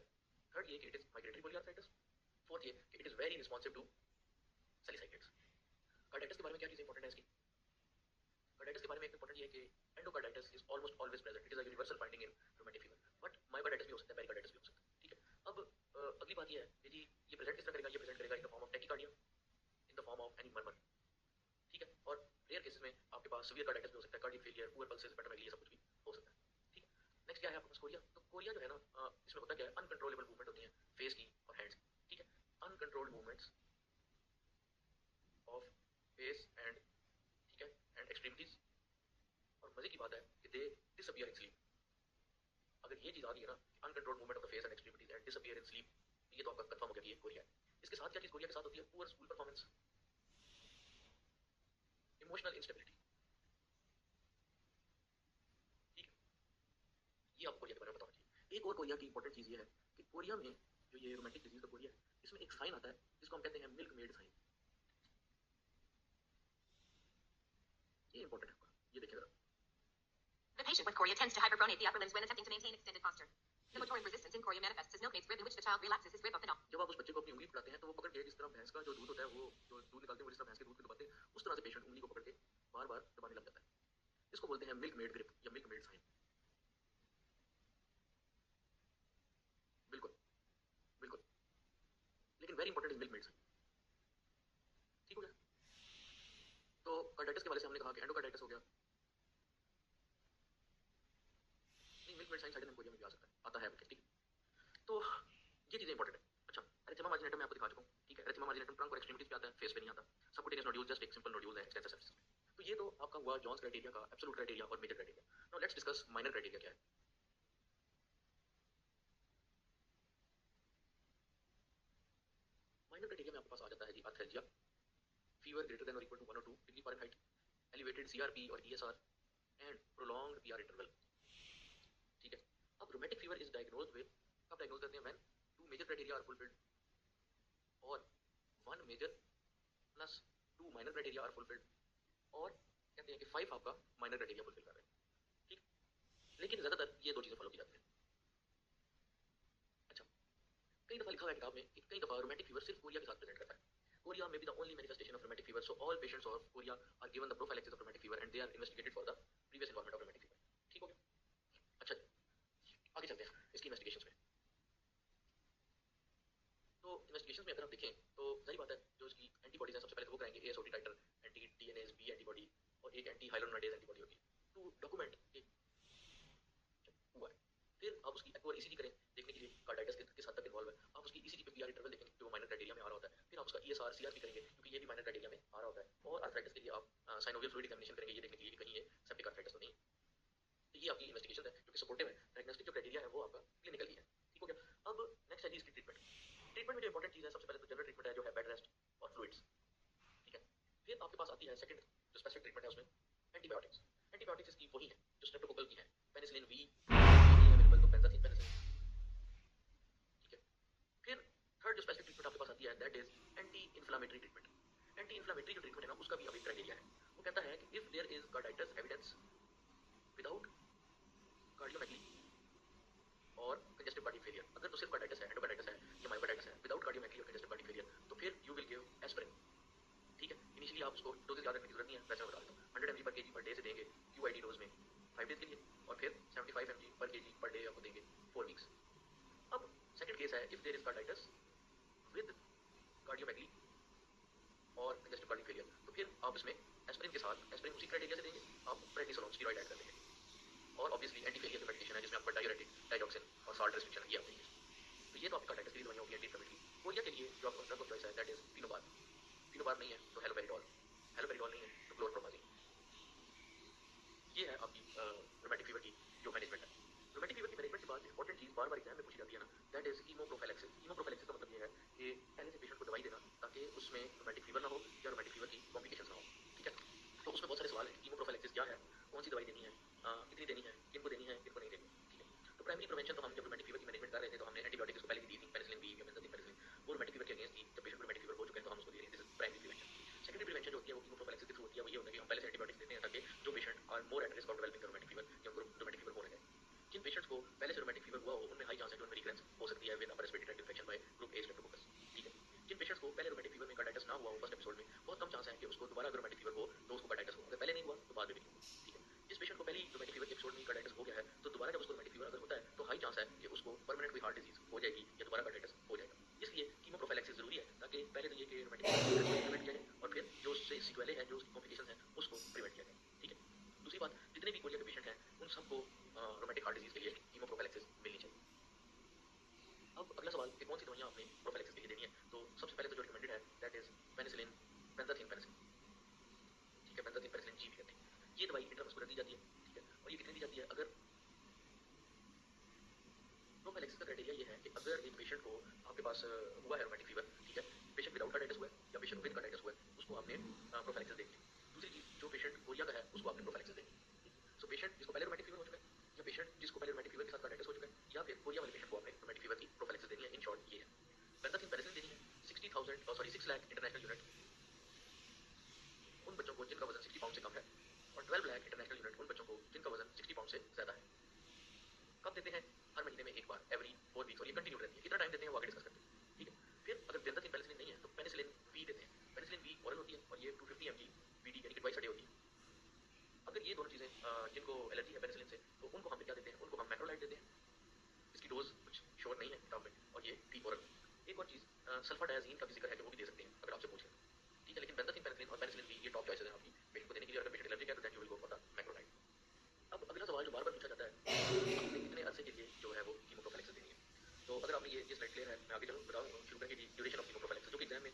Third ये कि it is migratory polyarthritis. Fourth ये कि it is very responsive to salicylates. Carditis के बारे में क्या चीज इंपॉर्टेंट है इसकी? कार्डाइटिस के बारे में एक इंपॉर्टेंट ये है कि endocarditis is almost always present, it is a universal finding in rheumatic fever, but myocarditis भी हो सकता है, पेरिकार्डाइटिस भी हो सकता है, ठीक है। अब अगली बात ये है कि जी ये प्रेजेंट किस तरह करेगा? ये प्रेजेंट करेगा इन the form of tachycardia, in the form of any murmur, ठीक है। और रेयर केसेस में आपके पास सीवियर कार्डाइटिस भी हो सकता है, कार्डियक फेलियर, पुअर पल्सेस, पेटामेगाली, ये सब कुछ भी हो सकता है, ठीक है। नेक्स्ट क्या है आपके पास? कोरिया। तो कोरिया जो है ना, इसमें होता क्या है, अनकंट्रोलेबल मूवमेंट होती है फेस की और हैंड्स की, ठीक है। Uncontrolled movements of face and, ठीक है, एंड एक्सट्रीमिटीज। और मजे की बात है कि दे डिसअपीयर इन स्लीप। अगर ये चीज आ गई है ना, uncontrolled movement of the face and extremities and disappear in sleep, ये तो आपका कंफर्म हो गया कि ये कोरिया है। इसके साथ क्या चीज कोरिया के साथ होती है? Poor school performance, emotional instability, ठीक है। ये आपको कोरिया के बारे में पता होना चाहिए। एक और कोरिया की इंपॉर्टेंट चीज ये है कि कोरिया में जो ये रोमांटिक डिजीज का कोरिया है, इसमें एक साइन आता है जिसको हम कहते हैं मिल्क मेड साइन। ये इंपॉर्टेंट है आपका, ये देखिए जरा। The patient with chorea tends to hyperbronate the upper limbs when attempting to maintain extended posture. The motoric resistance in chorea manifests as milkmaid's rib in which the child relaxes his grip of the knob. जब आप उस बच्चे को अपनी उंगली पकड़ाते हैं तो वो पकड़ के जिस तरह भैंस का जो दूध होता है, वो जो दूध निकालते हैं वो जिस तरह भैंस के दूध को दबाते हैं, उस तरह से पेशेंट उंगली को पकड़ के बार बार दबाने लग जाता है। इसको बोलते हैं मिल्क मेड ग्रिप या मिल्क मेड साइन। बिल्कुल बिल्कुल, लेकिन very important is milkmaid sign, ठीक हो गया। तो कार्डाइटिस के बारे से हमने कहा कि एंडोकार्डाइटिस हो गया, नहीं मिल्क मेड साइन साइड में कोरिया में भी आ सकता है, आता है, ठीक है। तो ये चीजें इंपॉर्टेंट है। अच्छा, एरिथेमा मार्जिनेटम मैं आपको दिखा चुका हूँ, ठीक है। एरिथेमा मार्जिनेटम ट्रंक और एक्सट्रीमिटीज पे आता है, फेस पे नहीं आता। सबक्यूटेनियस नोड्यूल जस्ट एक सिंपल नोड्यूल है एक्सटेंसिव सर्फेस में। तो ये तो आपका हुआ जॉन्स क्राइटेरिया का एब्सोल्यूट क्राइटेरिया और major criteria. Now let's discuss minor criteria क्या है। माइनर क्राइटेरिया में आपके पास आ जाता है जी आर्थेल्जिया, फीवर ग्रेटर देन और इक्वल टू 1 और 2 डिग्री फ़ारेनहाइट, एलिवेटेड सीआरपी और ESR and prolonged PR interval, ठीक है। अब rheumatic fever is diagnosed with, कब डायग्नोज करते हैं? When 2 major criteria are fulfilled और 1 major plus 2 minor criteria are fulfilled, और कहते हैं कि 5 आपका माइनर क्राइटेरिया फुलफिल कर रहे हैं, ठीक। लेकिन ज्यादातर ये दो चीजें फॉलो की जाती हैं। अच्छा, कई दफा लिखा हुआ है किताब में कि कई दफा रोमेटिक फीवर सिर्फ कोरिया के साथ प्रेजेंट करता है। कोरिया में be the only manifestation of rheumatic fever, so all patients of chorea are given the prophylaxis of rheumatic fever and they are investigated for the previous involvement of rheumatic fever, ठीक हो गया। अच्छा, आगे चलते हैं इसकी investigations में। तो इन्वेस्टिगेशंस में अगर आप देखें तो जाहिर बात है जो इसकी एंटीबॉडीज हैं, सबसे पहले तो वो कराएंगे एएसओटी टाइटर, एंटी डीएनएस बी एंटीबॉडी और एक एंटी हाइलोनेडेज एंटीबॉडी होगी टू डॉक्यूमेंट कि हुआ है। फिर आप उसकी एक बार ईसीजी करें देखने के लिए कार्डाइटिस किस हद तक इन्वॉल्व है। आप उसकी ईसीजी पे पीआर इंटरवल देखेंगे जो माइनर क्राइटेरिया में आ रहा होता है। फिर आप उसका ईएसआर सीआरपी करेंगे क्योंकि ये भी माइनर क्राइटेरिया में आ रहा होता है। और आर्थराइटिस के लिए आप साइनोवियल फ्लूइड एग्जामिनेशन करेंगे ये देखने के लिए कि कहीं ये सेप्टिक आर्थराइटिस तो नहीं। तो ये आपकी इन्वेस्टिगेशन है जो कि सपोर्टिव है। डायग्नोस्टिक जो क्राइटेरिया है वो आपका क्लिनिकल ही है, ठीक हो गया। अब नेक्स्ट है जी इसकी ट्रीटमेंट। ट्रीटमेंट में जो इंपॉर्टेंट चीज है सबसे पहले तो जनरल ट्रीटमेंट है जो है बेड रेस्ट और फ्लूइड्स, ठीक है। फिर आपके पास आती है सेकंड जो स्पेसिफिक ट्रीटमेंट है उसमें एंटीबायोटिक्स। एंटीबायोटिक्स इसकी वही है जो स्ट्रेप्टोकोकल की है, पेनिसिलिन वी, अवेलेबल तो बेंजाथीन पेनिसिलिन, ठीक है। फिर थर्ड जो स्पेसिफिक ट्रीटमेंट आपके पास आती है that is anti inflammatory treatment. Anti inflammatory जो ट्रीटमेंट है ना उसका भी अब एक क्राइटेरिया है। वो कहता है कि if there is carditis evidence without cardiomegaly or congestive cardiac failure, अगर तो सिर्फ कार्डाइटिस है, एंडोकार्डाइटिस है या मायोकार्डाइटिस है without cardiomegaly or congestive cardiac failure, तो फिर यू विल गिव एस्पिरिन, ठीक है। इनिशियली आप उसको डोजेज याद रखने की जरूरत नहीं है, वैसे मैं बता देता हूँ 100 mg पर केजी पर डे से देंगे क्यूआईडी डोज में 5 डेज के लिए, और फिर 75 mg पर केजी पर डे आपको देंगे 4 वीक्स। अब सेकंड केस है if there is carditis with cardiomegaly or congestive cardiac failure, तो फिर आप इसमें एस्पिरिन के साथ, एस्पिरिन उसी क्राइटेरिया से देंगे, आप प्रेडनिसोलोन स्टेरॉइड ऐड कर देंगे, और ऑब्वियसली एंटी फेलियर की मेडिकेशन है जिसमें आपका डायूरेटिक, डाइजॉक्सिन और साल्ट रेस्ट्रिक्शन ये आप देंगे। तो ये तो आपकी कार्डाइटिस के लिए दवाइयां होगी एंटी इन्फ्लेमेटरी। कोरिया के लिए जो आपका ड्रग ऑफ चॉइस है दैट इज फिनोबार। फिनोबार नहीं है तो हेलोपेरिडोल, हेलोपेरिडोल नहीं है तो क्लोरप्रोमाज़िन। ये है आपकी रोमैटिक फीवर की जो मैनेजमेंट है। रोमैटिक फीवर की मैनेजमेंट के बाद इंपॉर्टेंट चीज बार बार एग्जाम में पूछी जाती है ना, दैट इज कीमोप्रोफिलैक्सिस। कीमोप्रोफिलैक्सिस का मतलब ये है कि पहले से पेशेंट को दवाई देना ताकि उसमें रोमैटिक फीवर ना हो या रोमैटिक फीवर की कॉम्प्लिकेशंस ना हो, ठीक है। तो उसमें बहुत सारे सवाल हैं, कीमोप्रोफिलैक्सिस क्या है, कौन सी दवाई देनी है, कितनी देनी है, किनको देनी है, किनको नहीं देनी है, ठीक है। तो प्राइमरी प्रिवेंशन तो हम जब रोमैटिक फीवर की मैनेजमेंट कर रहे थे तो हमने एंटीबायोटिक्स को पहले ही दी थी, पेनिसिलिन बी या बेंजाथीन पेनिसिलिन, वो रोमैटिक फीवर के अगेंस्ट थी। जब पेशेंट को रोमैटिक फीवर हो चुका है तो हम उसको दे रहे हैं, this is primary prevention. Secondary prevention जो होती है वो कीमोप्रोफिलैक्सिस के थ्रू होती है, वो ये होता है कि हम पहले से एंटीबायोटिक्स देते हैं ताकि जो patient are more at risk of developing rheumatic fever या उनको रोमैटिक फीवर होने लगे। जिन पेशेंट्स को पहले से रोमैटिक फीवर हुआ हो उनमें हाई चांस है कि उनमें रिकरेंस हो सकती है with upper respiratory tract infection by group A Streptococcus, ठीक है। जिन पेशेंट्स को पहले रोमैटिक फीवर में कार्डाइटिस ना हुआ हो फर्स्ट एपिसोड में, बहुत कम चांस है कि उसको दोबारा अगर रोमैटिक फीवर हो तो उसको कार्डाइटिस हो, अगर पहले नहीं हुआ तो बाद में भी नहीं हुआ, ठीक है। जिस पेशेंट को पहले रोमैटिक फीवर के एपिसोड में कार्डाइटिस हो गया है तो दोबारा जब उसको रोमैटिक फीवर अगर होता है तो हाई चांस है कि उसको परमानेंट कोई हार्ट डिजीज हो जाएगी या दोबारा कार्डाइटिस हो जाएगा। इसलिए कीमोप्रोफिलैक्सिस जरूरी है ताकि पहले तो ये कि रोमैटिक फीवर को प्रिवेंट किया जाए और फिर जो उससे सिक्वेले हैं, जो उसकी कॉम्प्लिकेशंस हैं उसको प्रिवेंट किया जाए, ठीक है। दूसरी बात, जितने भी कोरिया के पेशेंट हैं उन सबको रोमैटिक हार्ट डिजीज के लिए कीमोप्रोफिलैक्सिस मिलनी चाहिए। अब अगला सवाल कि कौन सी दवाइयां आपने प्रोफिलैक्सिस के लिए देनी है, तो सबसे पहले तो जो रिकमेंडेड है दैट इज पेनिसिलिन, बेंजाथीन पेनिसिलिन, ठीक है। बेंजाथीन पेनिसिलिन जी भी कहते हैं। ये दवाई इंट्रामस्कुलर दी जाती है, ठीक है। और ये कितनी दी जाती है, अगर प्रोफिलैक्सिस का क्राइटेरिया ये है कि अगर एक पेशेंट को आपके पास हुआ है रोमैटिक फीवर, ठीक है, पेशेंट विदाउट कार्डाइटिस हुआ है या पेशेंट विद कार्डाइटिस हुआ है, उसको आपने प्रोफिलैक्सिस देनी है। दूसरी चीज, जो पेशेंट कोरिया का है उसको आपने प्रोफिलैक्सिस देनी है। सो पेशेंट जिसको पहले रोमैटिक फीवर हो चुका है या पेशेंट जिसको पहले रोमैटिक फीवर के साथ कार्डाइटिस हो चुका है या फिर कोरिया वाले पेशेंट को आपने रोमैटिक फीवर की प्रोफिलैक्सिस देनी है। इन शॉर्ट ये है। बेंजाथीन पेनिसिलिन देनी है 6 लाख इंटरनेशनल यूनिट उन बच्चों को जिनका वजन 60 पाउंड से कम है, और 12 लाख इंटरनेशनल यूनिट उन बच्चों को जिनका वजन 60 पाउंड से ज्यादा है। कब देते हैं, हर महीने में एक बार, एवरी 4 वीक्स, और ये कंटिन्यू रहती है। कितना टाइम देते हैं वो आगे डिस्कस करते हैं, ठीक है। फिर अगर बेंजाथीन पेनिसिलिन नहीं है तो पेनिसिलिन वी देते हैं। पेनिसिलिन वी ओरल होती है और ये 250 mg बीडी यानी कि ट्वाइस अ डे होती है। अगर ये दोनों चीजें जिनको एलर्जी है पेनिसिलिन से तो उनको हम क्या देते हैं, उनको हम मैक्रोलाइड देते हैं। इसकी डोज कुछ श्योर नहीं है किताब में, और ये वी ओरल। एक और चीज, सल्फाडायाजीन का भी जिक्र है कि वो भी दे सकते हैं अगर आपसे पूछे, ठीक है। लेकिन बेंजाथीन पेनिसिलिन और पेनिसिलिन वी ये टॉप चॉइसेस हैं आपकी पेशेंट को देने के लिए। अगर पेशेंट एलर्जी है तो then you will go for the macrolide. अब अगला सवाल जो बार बार पूछा जाता है, आपने कितने अरसे के लिए जो है वो कीमोप्रोफिलैक्सिस देनी है। तो अगर आपने ये स्लाइड क्लियर है, मैं आगे चलूँ बताऊँ शुरू करेंगे कि ड्यूरेशन ऑफ कीमोप्रोफिलैक्सिस, जो कि एग्जाम में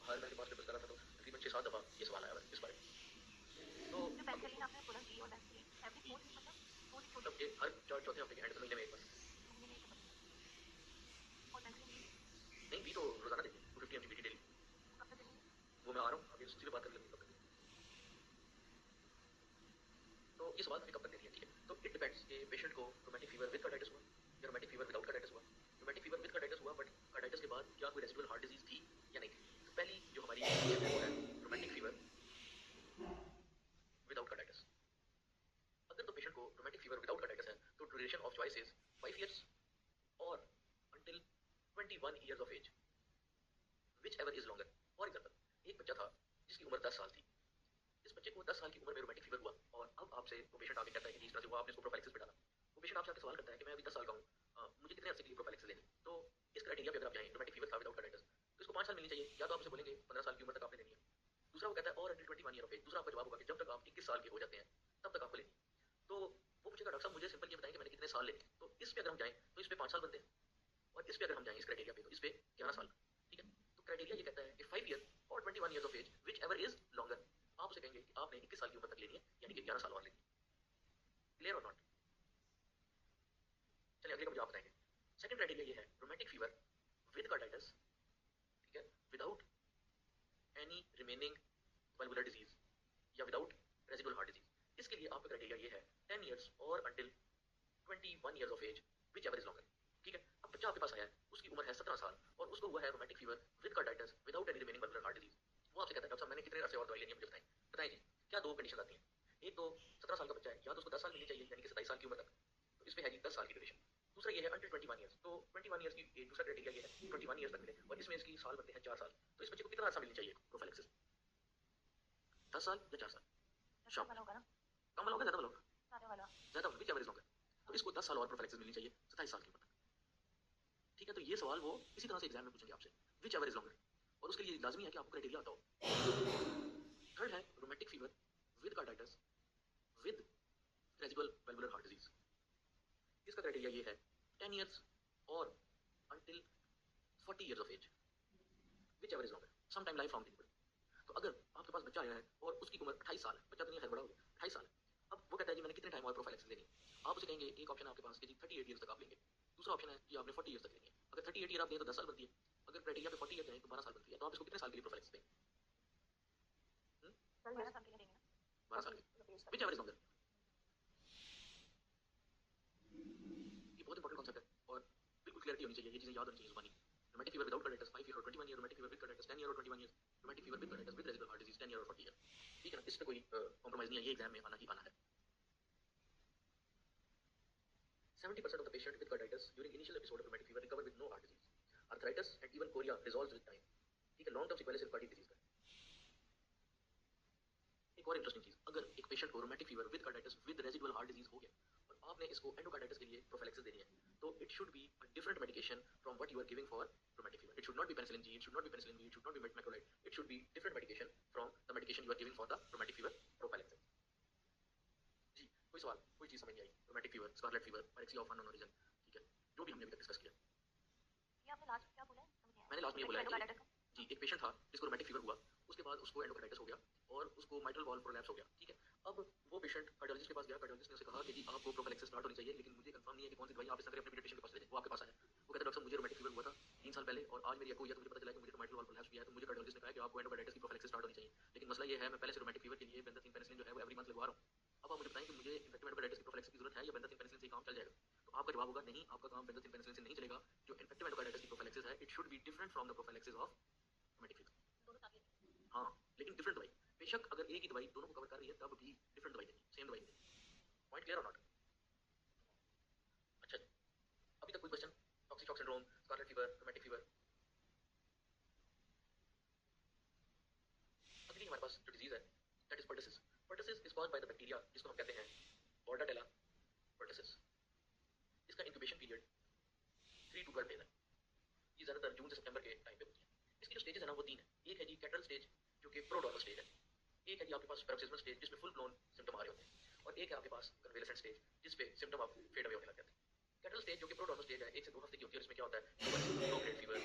हर मैंने पास पेपर्स करा था तो तकरीबन 6-7 दफा ये सवाल आया है इस बारे में। तो जो पेनिसिलिन आपने बोला वी और बेंसिलिन एवरी 4 वीक मतलब हर चौथे हफ्ते के एंड महीने में एक बार। महीने में एक बार और पेनिसिलिन वी नहीं, भी तो रोजाना देंगे 250 mg डेली। कब तक देंगे? वो मैं आ रहा हूँ अभी उसी पे बात कर लेंगे कब तक। तो ये सवाल हमें कब तक देनी है, ठीक है। तो इट डिपेंड्स कि पेशेंट को रोमैटिक फीवर विद कार्डाइटिस हुआ या रोमैटिक फीवर विदाउट कार्डाइटिस हुआ। रोमैटिक फीवर विद कार्डाइटिस हुआ बट कार्डाइटिस के बाद क्या कोई रेसिडुअल हार्ट डिजीज थी या नहीं थी। तो पहली जो हमारी कंडीशन है वो है रोमैटिक फीवर विदाउट कार्डाइटिस। अगर तो पेशेंट को रोमैटिक फीवर विदाउट कार्डाइटिस है तो duration of choice is 5 years और until 21 years of age, whichever is longer. For example, एक बच्चा था जिसकी उम्र 10 साल थी। इस बच्चे को 10 साल की उम्र में रोमैटिक फीवर हुआ और अब आपसे वो पेशेंट आके कहता है कि इस तरह से हुआ, आपने इसको प्रोफाइलिक्सिस पे डाला। वो पेशेंट आपसे आके सवाल करता है कि मैं अभी 10 साल का हूँ, मुझे कितने अर्से के लिए प्रोफाइलिक्सिस लेनी। तो इस क्राइटेरिया पे अगर आप जाएं, रोमैटिक फीवर था विदाउट कार्डाइटिस, तो इसको 5 साल मिलनी चाहिए। या तो आप उसे बोलेंगे 15 साल की उम्र तक आपने लेनी है। दूसरा वो कहता है और अंटिल 21 ईयर ऑफ एज। दूसरा आपका जवाब होगा कि जब तक आप 21 साल के हो जाते हैं तब तक आपको लेनी है। तो वो पूछेगा डॉक्टर साहब मुझे सिंपल ये बताएं कि मैंने कितने साल लेने। तो इस पे अगर हम जाएं तो इस पे 5 साल बनते हैं, और इस पे अगर हम जाएं इस क्राइटेरिया पे तो इस पे 11 साल, ठीक है। तो क्राइटेरिया ये कहता है कि 5 ईयर और 21 years of age, whichever is longer. आप उसे कहेंगे कि आपने 21 साल की उम्र तक लेनी है यानी कि 11 साल और लेनी है। Clear or not? चलिए अगले का मुझे आप बताएंगे। सेकंड क्राइटेरिया ये है रोमैटिक फीवर विद कार्डाइटिस, ठीक है, without any remaining valvular disease या विदाउट रेसिडुअल हार्ट डिजीज। इसके लिए आपका क्राइटेरिया ये है 10 इयर्स और until 21 years of age, whichever is longer. ठीक है, अब बच्चा आपके पास आया है, उसकी उम्र है 17 साल और उसको हुआ है rheumatic fever with carditis without any remaining बल्बुलर हार्ट डिजीज। वो आपसे कहता है डॉक्टर साहब मैंने कितने अरसे और दवाई लेनी है, मुझे बताएं। बताएं जी, क्या दो कंडीशन आती हैं। एक तो 17 साल का बच्चा है, या तो उसको 10 साल मिलनी चाहिए यानी कि 27 साल की उम्र तक, तो इस पे है जी 10 साल की ड्यूरेशन। दूसरा ये है अंटिल 21 ईयर्स, तो 21 ईयर्स की दूसरा क्राइटेरिया ये है 21 ईयर्स तक मिले और इसमें इसकी साल बनते हैं 4 साल। तो इस बच्चे को कितना अर्सा मिलनी चाहिए प्रोफाइलेक्सिस, 10 साल या 4 साल? शाम कम वाला होगा, ज्यादा वाला होगा? ज्यादा वाला, विच एवर इज लॉन्गर। तो इसको 10 साल और प्रोफाइलेक्सिस मिलनी चाहिए 27 साल की उम्र तक। ठीक है, तो ये सवाल वो इसी तरह से एग्जाम में पूछेंगे आपसे, विच एवर इज लॉन्गर, और उसके लिए लाजमी है कि आपको क्राइटेरिया आता हो। थर्ड है rheumatic fever with carditis with residual valvular heart disease. इसका क्राइटेरिया ये है 10 इयर्स और until 40 years of age, whichever is longer, some time lifelong. तो अगर आपके पास बच्चा आया है और उसकी उम्र 28 साल है, बच्चा तो नहीं है, बड़ा हो गया, 28 साल है, अब वो कहता है जी मैंने कितने टाइम और प्रोफाइलेक्सिस लेनी है। आप उसे कहेंगे, एक ऑप्शन है आपके पास कि जी 38 ईयर्स तक आप लेंगे, दूसरा ऑप्शन है कि आपने 40 ईयर्स तक लेंगे। अगर 38 ईयर आप लें तो 10 साल बनती है, अगर क्राइटेरिया पे 40 ईयर जाए तो 12 साल बनती है। तो आप इसको कितने साल के लिए प्रोफाइलेक्सिस देंगे? 12 साल के लिए, विच एवर इज लॉन्गर। ये बहुत इंपॉर्टेंट कॉन्सेप्ट है और बिल्कुल क्लियरिटी होनी चाहिए, ये चीजें याद होनी चाहिए जुबानी। Rheumatic fever without carditis 5 year और 21 year, rheumatic fever with carditis 10 year और 21 year, rheumatic fever with carditis with residual heart disease 10 year और 40 ईयर। ठीक है ना, इस पे कोई कॉम्प्रोमाइज नहीं है, ये एग्जाम में आना ही आना है। 70% of the patient with carditis during initial episode of rheumatic fever recover with no heart disease, arthritis and even chorea resolves with time। ठीक है, लॉन्ग टर्म सिक्वेल सिर्फ कार्डियक डिजीज का है। एक और इंटरेस्टिंग चीज, अगर एक पेशेंट को rheumatic fever with carditis with residual heart disease हो गया और आपने इसको एंडोकार्डाइटिस के लिए प्रोफिलैक्सिस देनी है, तो it should be a different medication from what you are giving for rheumatic fever. It should not be penicillin G, it should not be penicillin B, it should not be macrolide, it should be different medication from the medication you are giving for the rheumatic fever prophylaxis. जी, कोई सवाल, कोई चीज समझ नहीं आई? Rheumatic fever, scarlet fever, pyrexia of unknown origin, ठीक है, जो भी हमने अभी तक डिस्कस किया। मैंने लास्ट में ये बोला है कि जी एक पेशेंट था जिसको रोमैटिक फीवर हुआ, उसके बाद उसको एंडोकार्डाइटिस हो गया और उसको माइट्रल वॉल्व प्रोलैप्स हो गया। ठीक है, अब वो पेशेंट कार्डियोलॉजिस्ट के पास गया, कार्डियोलॉजिस्ट ने उसे कहा कि जी आपको प्रोफिलैक्सिस स्टार्ट होनी चाहिए, लेकिन मुझे कंफर्म नहीं है कि कौन सी दवाई, आप इस तरह अपने पीडियाट्रिशियन के पास ले जाएं। वो आपके पास आया, वो कहता है डॉक्टर साहब मुझे रोमैटिक फीवर हुआ था 3 साल पहले और आज मेरी एको हुई है, तो मुझे पता चला कि मुझे तो माइट्रल वॉल्व प्रोलैप्स भी है, तो मुझे कार्डियोलॉजिस्ट ने कहा कि आपको एंडोकार्डाइटिस की प्रोफिलैक्सिस स्टार्ट होनी चाहिए, लेकिन मसला ये है मैं पहले से रोमैटिक फीवर के लिए बेंजाथिन पेनिसिलिन जो है वो एवरी मंथ लगवा रहा हूं। अब आप मुझे बताएं कि मुझे इन्फेक्टिव एंडोकार्डाइटिस की प्रोफिलैक्सिस की जरूरत है या बेंजाथिन पेनिसिलिन से ही काम चल जाएगा? तो आपका जवाब होगा नहीं, आपका काम बेंजाथिन पेनिसिलिन से नहीं चलेगा। जो इन्फेक्टिव एंडोकार्डाइटिस की प्रोफिलैक्सिस है it should be different from the prophylaxis of rheumatic fever. हाँ, लेकिन डिफरेंट दवाई, बेशक अगर एक ही दवाई दोनों को कवर कर रही है तब भी डिफरेंट दवाई देनी, सेम दवाई देनी। Point clear or not? अच्छा, अभी तक कोई question? Toxic shock syndrome, scarlet fever, rheumatic fever. अगली हमारे पास जो डिजीज है that is pertussis. Pertussis is caused by the bacteria जिसको हम कहते हैं बॉर्डाटेला पर्टिसिस। इसका इंक्यूबेशन पीरियड 3 to 12 डेज है। ये ज्यादातर जून से सितंबर के टाइम पे होती है। इसकी जो स्टेजेस है ना वो 3 है। एक है जी कैटरल स्टेज जो कि प्रोड्रोमल स्टेज है, एक है जी आपके पास पैरोक्सिस्मल स्टेज जिसमें फुल ब्लोन सिम्टम आ रहे होते हैं, और एक है आपके पास कन्वेलेसेंट स्टेज जिस पे सिम्टम आप फेड अवे होने लग जाते हैं। कैटरल स्टेज जो कि प्रोड्रोमल स्टेज है 1 से 2 हफ्ते की होती है, इसमें क्या होता है low grade fever,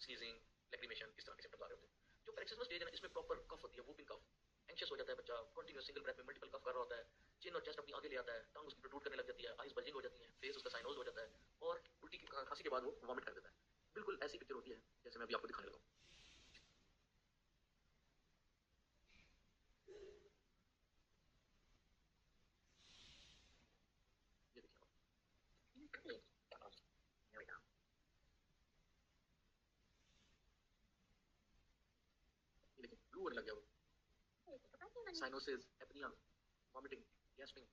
sneezing, lacrimation, इस तरह के सिम्टम्स आ रहे होते हैं। जो पैरोक्सिस्मल स्टेज है ना इसमें प्रॉपर कफ होती है, वूपिंग कफ, एंशियस हो जाता है बच्चा, कंटीन्यूअस सिंगल ब्रेथ में मल्टीपल कफ कर रहा होता है, चिन और चेस्ट अपनी आगे ले आता है, टंग उसकी प्रोट्रूड करने लग जाती है, आईज बल्जिंग हो जाती है, फेस उसका साइनोज हो जाता है और उल्टी खांसी के बाद वो वॉमिट कर देता है। बिल्कुल ऐसी पिक्चर होती है जैसे मैं अभी आपको दिखाने लगा हूं। ये देखिए आप, ये देखिए ब्लू होने लग गया वो, cyanosis, apnoea, vomiting, gasping,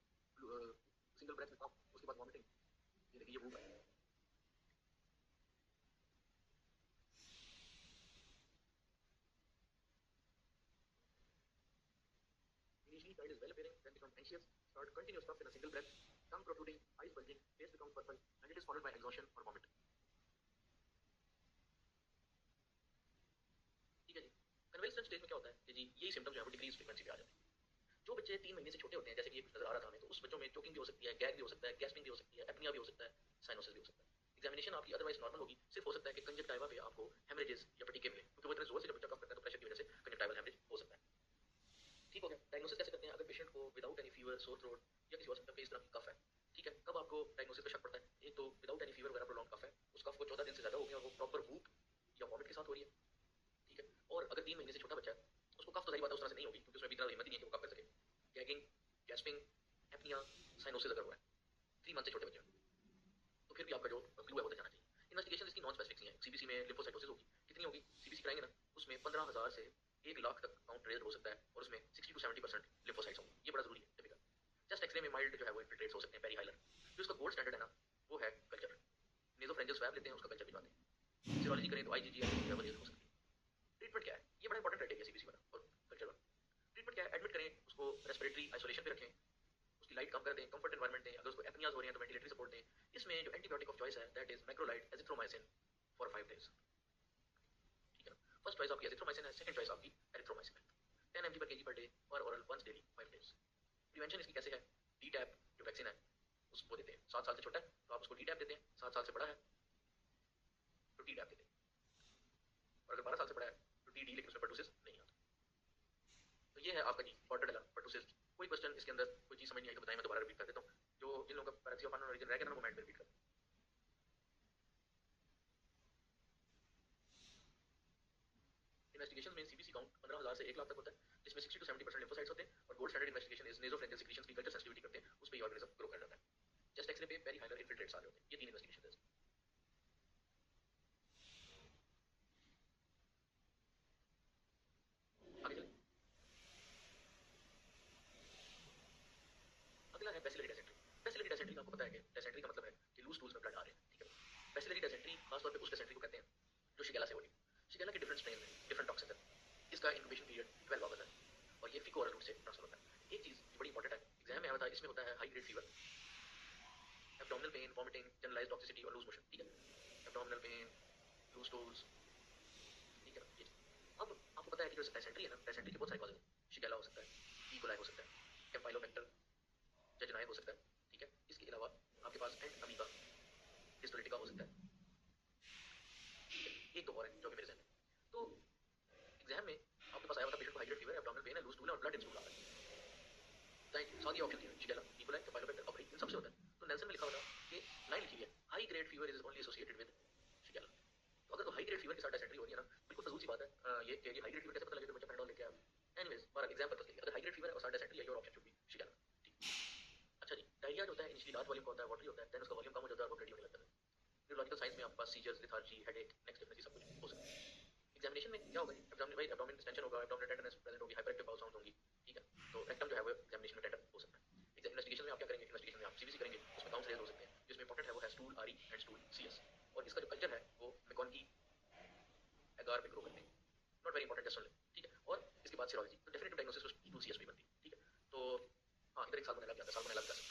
single breath में कफ, उसके बाद वॉमिटिंग। ये देखिए ये वो है। Initially, child is well appearing, then becomes anxious, start continuous cough in a single breath, tongue protruding, eyes bulging, face becomes purple, and it is followed by exhaustion or vomit। ठीक है जी। Convalescent stage में क्या होता है कि जी यही symptom जो है वो डिक्रीज फ्रीक्वेंसी पे आ जाते हैं। जो बच्चे 3 महीने से छोटे होते हैं, जैसे कि ये कुछ नजर आ रहा था हमें, तो उस बच्चों में चोकिंग भी हो सकती है, गैग भी हो सकता है, गैस्पिंग भी हो सकती है, एपनिया भी हो सकता है, साइनोसिस भी हो सकता है। एग्जामिनेशन आपकी अदरवाइज नॉर्मल होगी, सिर्फ हो सकता है कि कंजक्टिवा पे आपको हेमरेजेस या फटीके मिले, क्योंकि वो इतने जोर से जब बच्चा कफ करता है तो प्रेशर की वजह से कंजक्टिवल हेमरेज हो सकता है। ठीक हो गया। डायग्नोसिस कैसे करते हैं? अगर पेशेंट को without any fever, sore throat या किसी और सिम्टम के इस तरह की कफ है, ठीक है, कब आपको डायग्नोसिस पे शक पड़ता है? एक तो विदाउट एनी फीवर वगैरह प्रोलॉन्ग कफ है, उस कफ को 14 दिन से ज्यादा हो गया और वो प्रॉपर वूप या वॉमिट के साथ हो रही है, ठीक है, और अगर 3 महीने से छोटा बच्चा है उसको कफ तो सही बात है उस तरह से नहीं होगी क्योंकि उसमें भी इतना हिम्मत ही नहीं है कि वो कफ कर सके। गैगिंग, गैस्पिंग, एपनिया, साइनोसिस अगर हुआ है 3 मंथ से छोटे बच्चे में, तो फिर भी नॉन स्पेसिफिक सी हैं। सीबीसी में लिम्फोसाइटोसिस होगी, कितनी होगी? सीबीसी कराएंगे ना, उसमें 15,000 से 1 लाख तक काउंट रेज हो सकता है और उसमें 60 to 70% लिम्फोसाइट्स होंगे। ये बड़ा जरूरी है टिपिकल। चेस्ट एक्सरे में माइल्ड जो है वो इन्फिल्ट्रेट्स हो सकते हैं, पेरी हाइलर। जो इसका गोल्ड स्टैंडर्ड है ना, वो है कल्चर। नेसोफेरेंजियल स्वैब लेते हैं, उसका कल्चर भिजवाते हैं। सीरोलॉजी करें तो आईजीजीआर जो है वो रेज हो सकती है। ट्रीटमेंट क्या है? ये बड़ा इंपॉर्टेंट क्राइटेरिया सीबीसी वाला और कल्चर वाला। ट्रीटमेंट क्या है? एडमिट करें, उसको रेस्पिरेटरी आइसोलेशन पे रखें, उसकी लाइट कम कर दें, कंफर्ट एनवायरनमेंट दें, अगर उसको एपनियाज हो रही हैं तो वेंटिलेटरी सपोर्ट दें। इसमें जो एंटीबायोटिक ऑफ चॉइस है that is macrolide azithromycin for 5 days। ठीक है ना? फर्स्ट चॉइस आपकी एजिथ्रोमाइसिन है, सेकंड चॉइस आपकी एरिथ्रोमाइसिन है। 10 mg per kg per day पर oral once daily 5 days। Prevention इसकी कैसे है? डी टैप जो वैक्सीन है उसको देते हैं। 7 साल से छोटा है तो आप उसको डी टैप देते हैं, 7 साल से बड़ा है तो टी टैप देते हैं, और अगर 12 साल से बड़ा है तो टी डी, लेकिन उसमें पर्टूसिस नहीं आता। तो ये है आपका जी बॉर्डरडेला पर्टूसिस। कोई क्वेश्चन इसके अंदर कोई चीज समझ नहीं आई तो बताएं, मैं दोबारा रिपीट कर देता हूँ। जो जिन लोगों का पैरेक्सिया ऑफ अननोन ओरिजिन रह गया ना, वो मैंड में रिपीट कर। इन्वेस्टिगेशन में सीबीसी काउंट 15,000 से 1 लाख तक होता है, जिसमें 60 to 70% लिम्फोसाइट्स होते हैं, और gold standard investigation is nasopharyngeal secretions की कल्चर सेंसिटिविटी करते हैं, उस पे ये ऑर्गेनिज्म ग्रो कर जाता है। चेस्ट एक्सरे पे पेरी हाइलर इन्फिल्ट्रेट्स आ रहे होते हैं। ये 3 इन्वेस्टिगेशन है। आगे चलें। अगला है बेसिलरी डिसेंट्री। बेसिलरी डिसेंट्री आपको पता है कि डिसेंट्री का मतलब है कि लूज टूल्स में ब्लड आ रहे हैं, ठीक है। बेसिलरी डिसेंट्री खासतौर पे उस डिसेंट्री को कहते हैं जो शिगेला से हो रही है। शिगेला के डिफरेंट स्ट्रेन में डिफरेंट टॉक्सिन है। इसका इंक्यूबेशन पीरियड 12 आवर्स है और ये फीको ओरल रूट से ट्रांसफर होता है। एक चीज बड़ी इंपॉर्टेंट है, एग्जाम में आया था, इसमें होता है high grade fever, abdominal pain, vomiting, generalised toxicity और लूज मोशन, ठीक है। एब्डोमिनल पेन, लूज टूल्स, ठीक है ना, ये। अब आपको पता है कि जो डिसेंट्री है ना, डिसेंट्री के बहुत सारे कॉजेज हैं। शिगेला हो सकता है, ई कोलाई हो सकता है, कैम्पाइलोबैक्टर जजनाइल हो सकता है, ठीक है। इसके अलावा आपके पास एंड अमीबा हिस्टोलिटिका हो सकता है, ठीक है। एक दो और है जो कि मेरे जहन में। तो एग्जाम में आपके पास आया हुआ था पेशेंट को हाइड्रेट फीवर, एब्डोमिनल पेन है, लूज टूल है और ब्लड इन स्टूल आ रहा है। साथ ही ऑप्शन दिए शिगेला, ई कोलाई, कैम्पाइलोबैक्टर, अब इन सबसे होता है। तो नेल्सन में लिखा हुआ था कि लाइन लिखी है, high grade fever is only associated with Shigella. तो अगर तो हाई ग्रेड फीवर के साथ डिसेंट्री हो रही है ना, बिल्कुल फजूल सी बात है। ये कि हाई ग्रेड फीवर कैसे पता लगे, तो बच्चा पैराडोल लेके आया। एनीवेज, बहरहाल एग्जाम पर्पस के लिए अगर हाई ग्रेड फीवर है और साथ डिसेंट्री है, your option should be Shigella, ठीक। अच्छा जी, डायरिया जो होता है इनिशियली लार्ज वॉल्यूम का होता है, वाटरी होता है, देन उसका वॉल्यूम कम हो जाता है और वो ब्लडी होने लगता है। न्यूरोलॉजिकल साइंस में आपके पास seizures, lethargy, headache, next definitely सब कुछ हो सकता है। एग्जामिनेशन में क्या होगा? एग्जामिनेशन भाई एब्डोमेन डिस्टेंशन होगा, एब्डोमिनल टेंडरनेस प्रेजेंट होगी, हाइपरएक्टिव बाउल साउंड होंगी, ठीक है। तो रेक्टम जो है वो एग्जामिनेशन में टेंडर हो सकता है। इन्वेस्टिगेशन में आप क्या करेंगे? इन्वेस्टिगेशन में आप सीबीसी करेंगे, उसमें काउंट्स रेज हो सकते हैं। जिसमें इंपॉर्टेंट है वो है stool R E and stool CS, और इसका जो कल्चर है वो मेकॉनकी एगार में ग्रो करते हैं। नॉट वेरी इंपॉर्टेंट, जस्ट सुन लें, ठीक है। और इसके बाद सीरोलॉजी, तो डेफिनेटिव डायग्नोसिस स्टूल सीएस भी बनती है, ठीक है। तो हाँ, इधर एक साल लग जाता है, साल लग जाता है।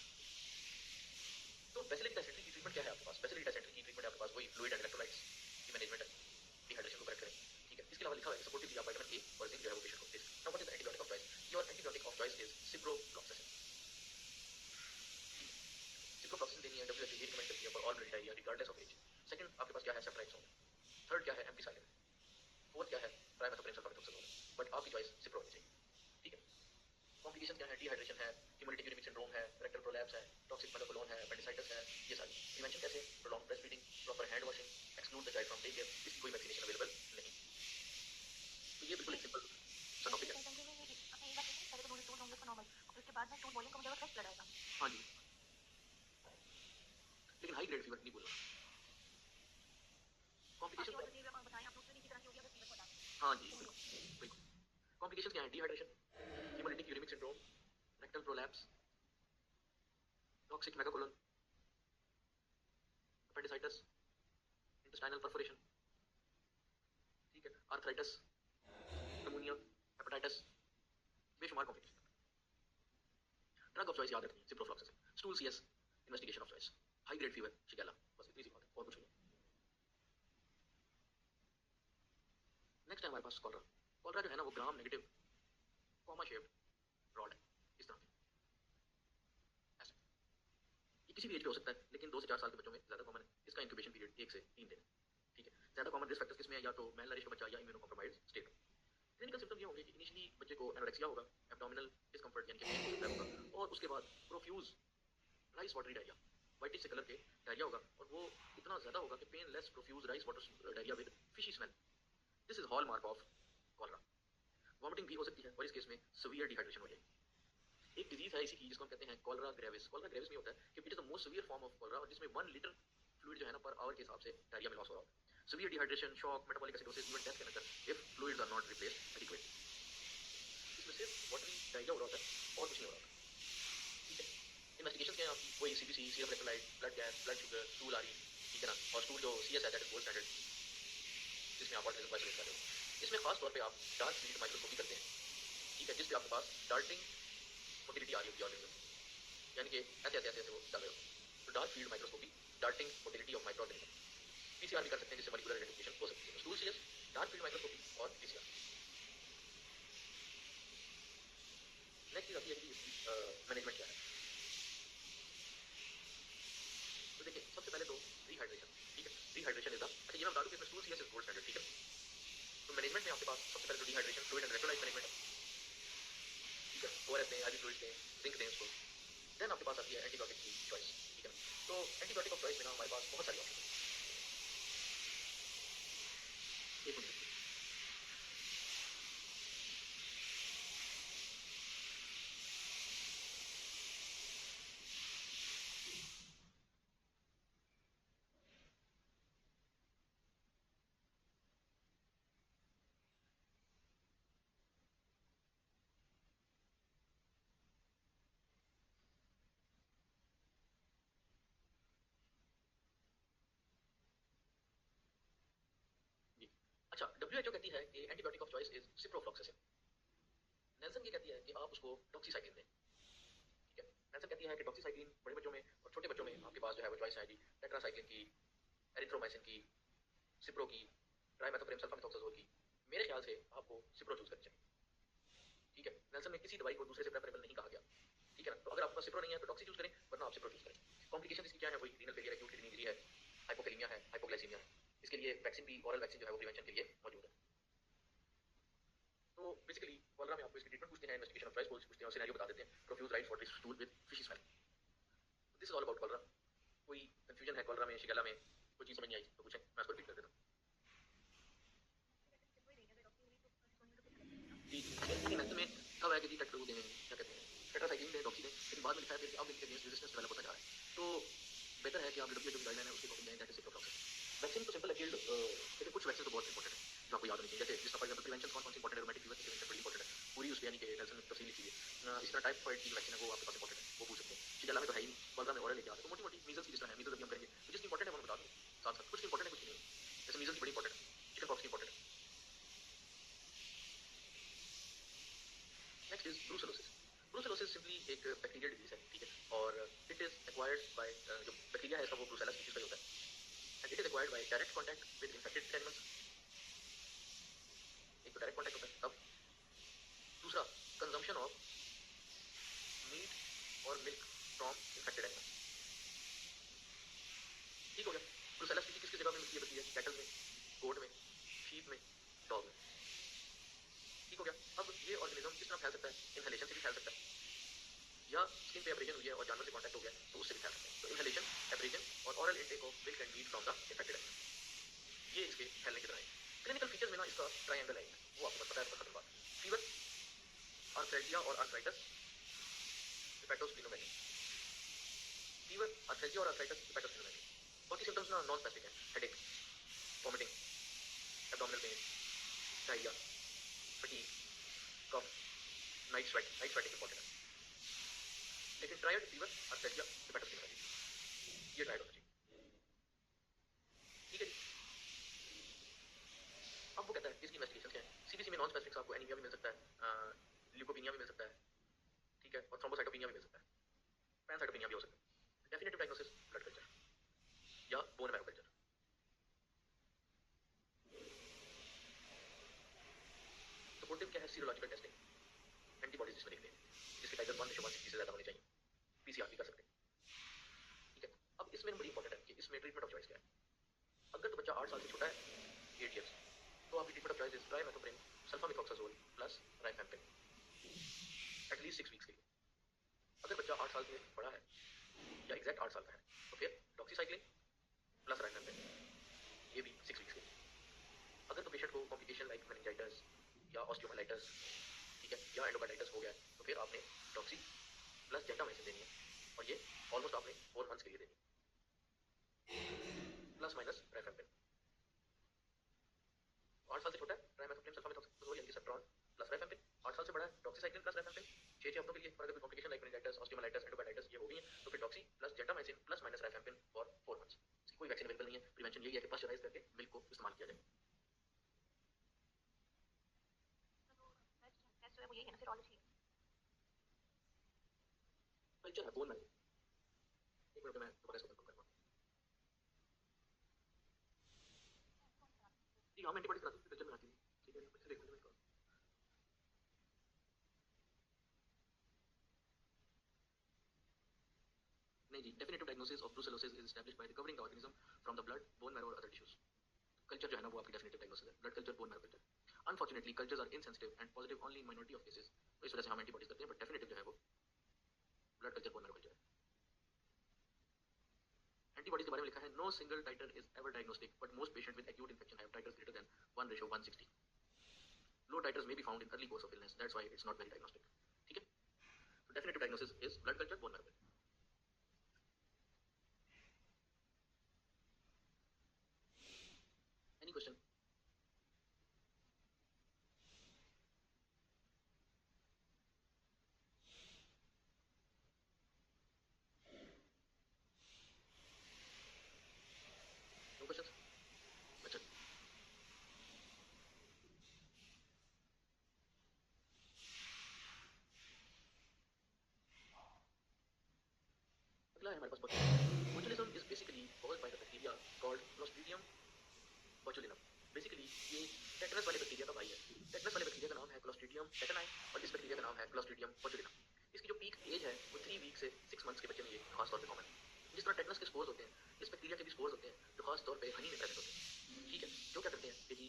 तो बेसिलरी डिसेंट्री की ट्रीटमेंट क्या है आपके पास? बेसिलरी डिसेंट्री की ट्रीटमेंट आपके पास वही फ्लूइड एंड इलेक्ट्रोलाइट्स की मैनेजमेंट है, डिहाइड्रेशन को करेक्ट करें, ठीक है। इसके अलावा लिखा हुआ है सपोर्टिवली आप विटामिन ए और जिंक जो है वो पेशेंट को दे। Now what is the antibiotic of choice? Your antibiotic of choice is ciprofloxacin. Ciprofloxacin देनी है, डब्ल्यूएचओ ये रिकमेंड करती है for all blood diarrhoea regardless of age. Second आपके पास क्या है? सेफ्ट्राइक्सोन। थर्ड क्या है? एम्पिसाइलिन। फोर्थ क्या है? ट्राइमेथोप्रिन सल्फामेथोक्साजोल। बट आपकी चॉइस सिप्रो होनी चाहिए, ठीक है। कॉम्प्लिकेशन क्या है? डिहाइड्रेशन है, हेमोलिटिक यूरिमिक सिंड्रोम है, रेक्टल प्रोलैप्स है, टॉक्सिक मेगाकोलोन है, एपेंडिसाइटिस है, ये सारी। प्रिवेंशन कैसे? Prolong breast feeding, proper hand washing, exclude the child from day care, इसकी कोई वैक्सीनेशन अवेलेबल नहीं। तो ये बिल्कुल एक सिंपल सा टॉपिक है। हाँ जी, लेकिन हाई ग्रेड फीवर नहीं बोलना। कॉम्प्लिकेशन हाँ जी, बिल्कुल बिल्कुल। कॉम्प्लिकेशन क्या है? Dehydration, haemolytic uraemic syndrome, rectal prolapse, toxic megacolon, appendicitis, intestinal perforation, ठीक है, आर्थराइटिस, निमोनिया, हेपेटाइटिस, बेशुमार कॉम्प्लिकेशन। ड्रग ऑफ चॉइस याद रखनी है ciprofloxacin, stool CS, investigation of choice, high grade fever Shigella, बस इतनी सी बात है और कुछ नहीं। नेक्स्ट है हमारे पास कॉलरा। कॉलरा जो है ना वो gram negative comma shaped rod है, इस तरह की, ऐसे। ये किसी भी एज पे हो सकता है, लेकिन 2 से 4 साल के बच्चों में ज्यादा कॉमन है। इसका इंक्यूबेशन पीरियड 1 से 3 दिन है, ठीक है। ज्यादा कॉमन रिस्क फैक्टर्स किसमें है? या तो मेल नरिश्ड बच्चा या immuno compromised state. Clinical symptom ये होंगे कि इनिशियली बच्चे को एनोरेक्सिया होगा, एब्डोमिनल डिस्कम्फर्ट यानी कि पेन हो सकता है होगा, और उसके बाद profuse rice watery diarrhoea, whitish से कलर के डायरिया होगा, और वो इतना ज्यादा होगा कि painless profuse rice water diarrhoea with fishy smell. This is hall mark of cholera. Vomiting भी हो सकती है, और इस केस में सीवियर डिहाइड्रेशन हो जाएगी। एक डिजीज है इसी की जिसको हम कहते हैं कॉलरा ग्रेविस। कॉलरा ग्रेविस में होता है कि it is the most severe form of cholera, और जिसमें 1 लीटर फ्लूइड जो है ना पर आवर के हिसाब से डायरिया में लॉस हो रहा होता है। Severe dehydration, shock, metabolic acidosis, even death can occur if fluids are not replaced adequately. इसमें सिर्फ वाटरी डायरिया हो रहा होता है और कुछ नहीं हो रहा होता, ठीक है। इन्वेस्टिगेशन क्या है आपकी, वही CBC, serum electrolyte, blood gas, blood sugar, stool आरी, ठीक है ना, और स्टूल जो सीएस है दैट इज गोल्ड स्टैंडर्ड, जिसमें आप ऑर्गेनिज्म को आइसोलेट कर रहे हो। इसमें खास तौर पे आप डार्क फील्ड माइक्रोस्कोपी करते हैं, ठीक है, जिससे आपके पास डार्टिंग मोटिलिटी आ रही होगी ऑर्गेनिज्म, यानी कि ऐसे ऐसे ऐसे ऐसे वो चल रहे हो। तो dark field microscopy, darting motility of micro organism, PCR भी कर सकते हैं जिससे मॉलिक्यूलर आइडेंटिफिकेशन हो सकती है। Stool CS, dark field microscopy और पीसीआर। नेक्स्ट चीज आती है कि इसकी मैनेजमेंट क्या है। तो देखिए सबसे पहले तो रिहाइड्रेशन, ठीक है, रिहाइड्रेशन इज द, अच्छा ये मैं बता दूं कि इसमें stool CS is gold standard, ठीक है। तो मैनेजमेंट में आपके पास सबसे पहले तो dehydration, fluid and electrolyte management है, ठीक है, ओआरएस दें, आईवी फ्लूइड दें, जिंक दें उसको। देन आपके पास आती है एंटीबायोटिक की चॉइस, ठीक है। तो एंटीबायोटिक ऑफ चॉइस में ना हमारे पास बहुत सारी ऑप्शन है। एक मिनट, जी। अच्छा, डब्ल्यूएचओ कहती है कि antibiotic of choice is ciprofloxacin. Nelson ये कहती है कि आप उसको डॉक्सीसाइक्लिन दें, ठीक है। नेल्सन कहती है कि डॉक्सीसाइक्लिन बड़े बच्चों में और छोटे बच्चों में आपके पास जो है वो चॉइस है जी, टेट्रासाइक्लिन की, एरिथ्रोमाइसिन की, सिप्रो की, ट्राइमेथोप्रेम सल्फामेथोक्साजोल की। मेरे ख्याल से आपको सिप्रो चूज करनी चाहिए, ठीक है। नेल्सन में किसी दवाई को दूसरे से प्रेफरेबल नहीं कहा गया, ठीक है ना। तो अगर आपके पास सिप्रो नहीं है तो डॉक्सी चूज करें, वरना आप सिप्रो चूज करें। कॉम्प्लिकेशन इसकी क्या है, वही renal failure, acute kidney injury है, हाइपोकैलेमिया है, हाइपोग्लाइसीमिया है। इसके लिए वैक्सीन भी, ओरल वैक्सीन जो है वो प्रिवेंशन के लिए मौजूद है। तो बेसिकली कॉलरा में आपको इसकी ट्रीटमेंट पूछते हैं, इन्वेस्टिगेशन ऑफ चॉइस पूछते हैं और सिनेरियो बता देते हैं, profuse rights watery stool with fishy smell. This is all about cholera. कोई कंफ्यूजन है कॉलरा में, शिगेला में, कोई चीज समझ नहीं आई तो पूछें, मैं उसको रिपीट कर देता हूँ। जी, लेकिन अंत में कब है कि जी टेट्रो दें, क्या कहते हैं, टेट्रासाइक्लिन दें, डॉक्सी दें, लेकिन बाद में लिखा है कि अब इनके अगेंस्ट रेजिस्टेंस डेवलप होता जा रहा है। तो बेहतर है कि आप डब्ल्यूएचओ की गाइडलाइन है उसके अकॉर्डिंग जाएं, दैट इज सिप्रोफ्लॉक्सिन। वैक्सीन तो सिंपल है, फील्ड लेकिन कुछ वैक्सीन तो बहुत इंपॉर्टेंट है जो आपको याद होनी चाहिए, जैसे जिसका फॉर एग्जांपल प्रिवेंशन कौन कौन सी इंपॉर्टेंट है, रोमेटिक फीवर की प्रिवेंशन बड़ी इंपॉर्टेंट है, पूरी उस पे यानी कि नेल्सन ने तफसील लिखी है। इस तरह टाइफाइड की वैक्सीन है वो आपके पास इंपॉर्टेंट है, वो पूछ सकते हैं। शिगेला में तो है ही नहीं, कॉलरा में ओरल लेके आ रहे, तो मोटी मोटी मीजल्स की जिस तरह है, मीजल्स अभी हम करेंगे, तो जिसकी इंपॉर्टेंट है वो मैं बता दूँ साथ साथ, कुछ इंपॉर्टेंट है कुछ नहीं है, जैसे मीजल्स की बड़ी इंपॉर्टेंट है, चिकन पॉक्स की इंपॉर्टेंट है। Next is brucellosis. Brucellosis simply एक बैक्टीरियल डिजीज है, ठीक है, और इट इज एक्वायर्ड बाय, जो बैक्टीरिया है इसका वो ब्रूसेला स्पीशीज का ही होता है, and it is acquired by direct contact with infected animals. एक तो डायरेक्ट कॉन्टैक्ट होता है, तब दूसरा कंजम्पशन ऑफ मीट और मिल्क फ्रॉम इन्फेक्टेड एनिमल्स, ठीक हो गया। ब्रूसेला स्पीशीज किसकी जगह में मिलती है, बल्कि है कैटल में, गोट में, शीप में, डॉग में, ठीक हो गया। अब ये ऑर्गेनिज्म किस तरह फैल सकता है, इनहेलेशन से भी फैल सकता है, या स्किन पे एब्रेजन हुई है और जानवर से कांटेक्ट हो गया तो उससे भी फैल सकता है। तो इनहेलेशन, एब्रेजन और oral intake of milk and meat from the infected animal, ये इसके फैलने की तरह है। क्लिनिकल फीचर्स में ना इसका ट्रायंगल है, वो आपको पता है, तो खत्म बात। फीवर, आर्थ्राइटिया और आर्थराइटिस, हेपेटोस्प्लिनोमेगाली। फीवर, आर्थ्राइटिया और आर्थराइटिस, हेपेटोस्प्लिनोमेगाली। बाकी सिम्टम्स ना नॉन स्पेसिफिक है, headache, vomiting, abdominal pain, diarrhoea, fatigue, cough, night sweating important है। लेकिन ट्रायड फीवर, आर्थ्राइटिया, हेपेटोस्प्लिनोमेगाली, ये ट्रायड होना चाहिए, ठीक है जी। अब वो कहता है इसकी इन्वेस्टिगेशन क्या है। सीबीसी में नॉन स्पेसिफिक आपको एनीमिया भी मिल सकता है, ल्यूकोपिनिया भी मिल सकता है, ठीक है, और थ्रोम्बोसाइटोपिनिया भी मिल सकता है, पैनसाइटोपिनिया भी हो सकता है। डेफिनेटिव डायग्नोसिस ब्लड कल्चर या बोन मैरो कल्चर। सपोर्टिव क्या है, सीरोलॉजिकल टेस्टिंग, एंटीबॉडीज जिसमें निकले जिसके टाइटर 1:160 से ज्यादा होने चाहिए, पीसीआर भी कर सकते हैं, ठीक है। अब इसमें बड़ी इंपॉर्टेंट है कि इसमें ट्रीटमेंट ऑफ चॉइस क्या है। अगर तो बच्चा 8 साल से छोटा है, 8 ईयर्स, तो आपकी treatment of choice is trimethoprim sulfamethoxazole plus rifampin at least 6 weeks के लिए। अगर बच्चा 8 साल से बड़ा है या एग्जैक्ट 8 साल का है तो फिर डॉक्सीसाइक्लिन प्लस राइफेम्पिन, ये भी 6 वीक्स के लिए। अगर तो पेशेंट को कॉम्प्लिकेशन लाइक मेनिंजाइटिस या ऑस्टियोमाइलाइटिस, ठीक है, या एंडोकार्डाइटिस हो गया है तो फिर आपने डॉक्सी प्लस जेंटामाइसिन देनी है, और ये ऑलमोस्ट आपने 4 मंथ्स के लिए देनी है। Plus minus राइफेम्पिन। 8 साल से छोटा है ट्राइमेथोक्लेम सल्फामेथोक्सोजोल यानी कि सेप्ट्रॉन प्लस राइफेम्पिन, 8 साल से बड़ा है डॉक्सीसाइक्लिन प्लस राइफेम्पिन 6 हफ्तों के लिए। और अगर कोई complication like meningitis, osteomyelitis, endocarditis ये हो गई है तो फिर doxy plus gentamicin plus minus rifampin for 4 months. इसकी कोई वैक्सीन अवेलेबल नहीं है। प्रिवेंशन यही है कि पास्चराइज करके मिल्क को इस्तेमाल किया जाए। टेस्ट जो है वो यही है ना सीरोलॉजी। कल्चर है बोन मैरो। एक मिनट में मैं दोबारा इसको कंफर्म करता हूं। जी हां, मैं एंटीबॉडीज कराती हूँ कल्चर में आती है। ठीक है, इससे देखने में नहीं जी, definitive diagnosis of brucellosis is established by recovering the organism from the blood, bone marrow और अदर टिश्यूज। कल्चर जो है ना वो आपकी डेफिनेटिव डायग्नोसिस है, blood culture, bone marrow culture. Unfortunately cultures are insensitive and positive only in minority of cases, तो इस वजह से हम एंटीबॉडीज करते हैं, बट डेफिनेटिव जो है वो blood culture, bone marrow culture है। एंटीबॉडीज के बारे में लिखा है no single titer is ever diagnostic but most patient with acute infection have titers greater than 1:160। Low titers may be found in early course of illness, that's why it's not very diagnostic. ठीक है, तो definitive diagnosis is blood culture, bone marrow culture. Any question? No questions? अच्छा, अगला है हमारे पास बोtulism is basically caused by the bacteria called Clostridium botulinum। Basically ये tetanus वाले बैक्टीरिया का भाई है। टेटनस वाले बैक्टीरिया का नाम है क्लोस्ट्रीडियम टेटनाई और इस बैक्टीरिया का नाम है क्लोस्ट्रीडियम बोtulinum। इसकी जो पीक एज है वो 3 वीक से 6 मंथ्स के बच्चे में ये खास तौर पे कॉमन है। जिस तरह टेटनस के स्पोर्स होते हैं, इस बैक्टीरिया के भी स्पोर्स होते हैं जो खास तौर पे हनी में प्रेजेंट होते हैं। ठीक है, जो क्या करते हैं कि जी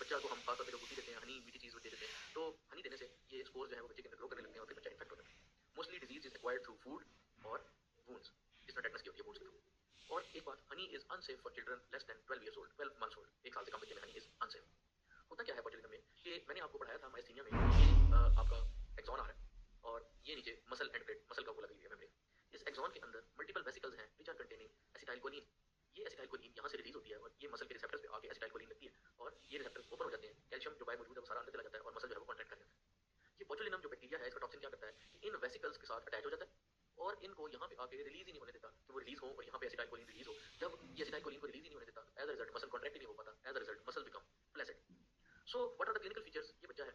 बच्चा को हम खास तौर पे जो गुटी देते हैं, हनी मीठी चीज दे देते हैं, तो हनी देने से ये स्पोर्स जो है वो बच्चे के अंदर ग्रो करने लगते हैं और फिर बच्चा इन्फेक्ट होता है। Mostly disease is acquired through food और वुंड्स, जिस तरह टेटनस की होती है वुंड्स के थ्रू। और एक बात, honey is unsafe for children less than 12 years old, 12 months old. एक साल से कम बच्चे में हनी इज अनसेफ। होता क्या है बोtulinum में कि मैंने आपको पढ़ाया था माइस्थीनिया में कि आपका एक्सॉन आ रहा है और ये नीचे मसल एंड ब्रेड, मसल का वो लगी हुई है मेम्ब्रेन। इस एक्सॉन के अंदर मल्टीपल वेसिकल्स हैं व्हिच आर कंटेनिंग एसिटाइलकोलिन। ये एसिटाइलकोलिन यहाँ से रिलीज होती है और ये मसल के रिसेप्टर्स पे आके एसिटाइलकोलिन लगती है और ये रिसेप्टर्स ओपन हो जाते हैं, कैल्शियम जो बाय मौजूद है वो सारा अंदर चला जाता है और मसल जो है वो कॉन्ट्रैक्ट कर जाता है। ये बोtulinum जो बैक्टीरिया है इसका टॉक्सिन क्या करता है कि इन वेसिकल्स के साथ अटैच हो जाता है और इनको यहाँ पे आके रिलीज ही नहीं होने देता कि वो रिलीज हो और यहाँ पे एसिटाइलकोलिन रिलीज हो। जब ये एसिटाइलकोलिन को रिलीज ही नहीं होने देता, as a result muscle contract ही नहीं हो पाता, as a result muscle become flaccid. So what are the clinical features? ये बच्चा है,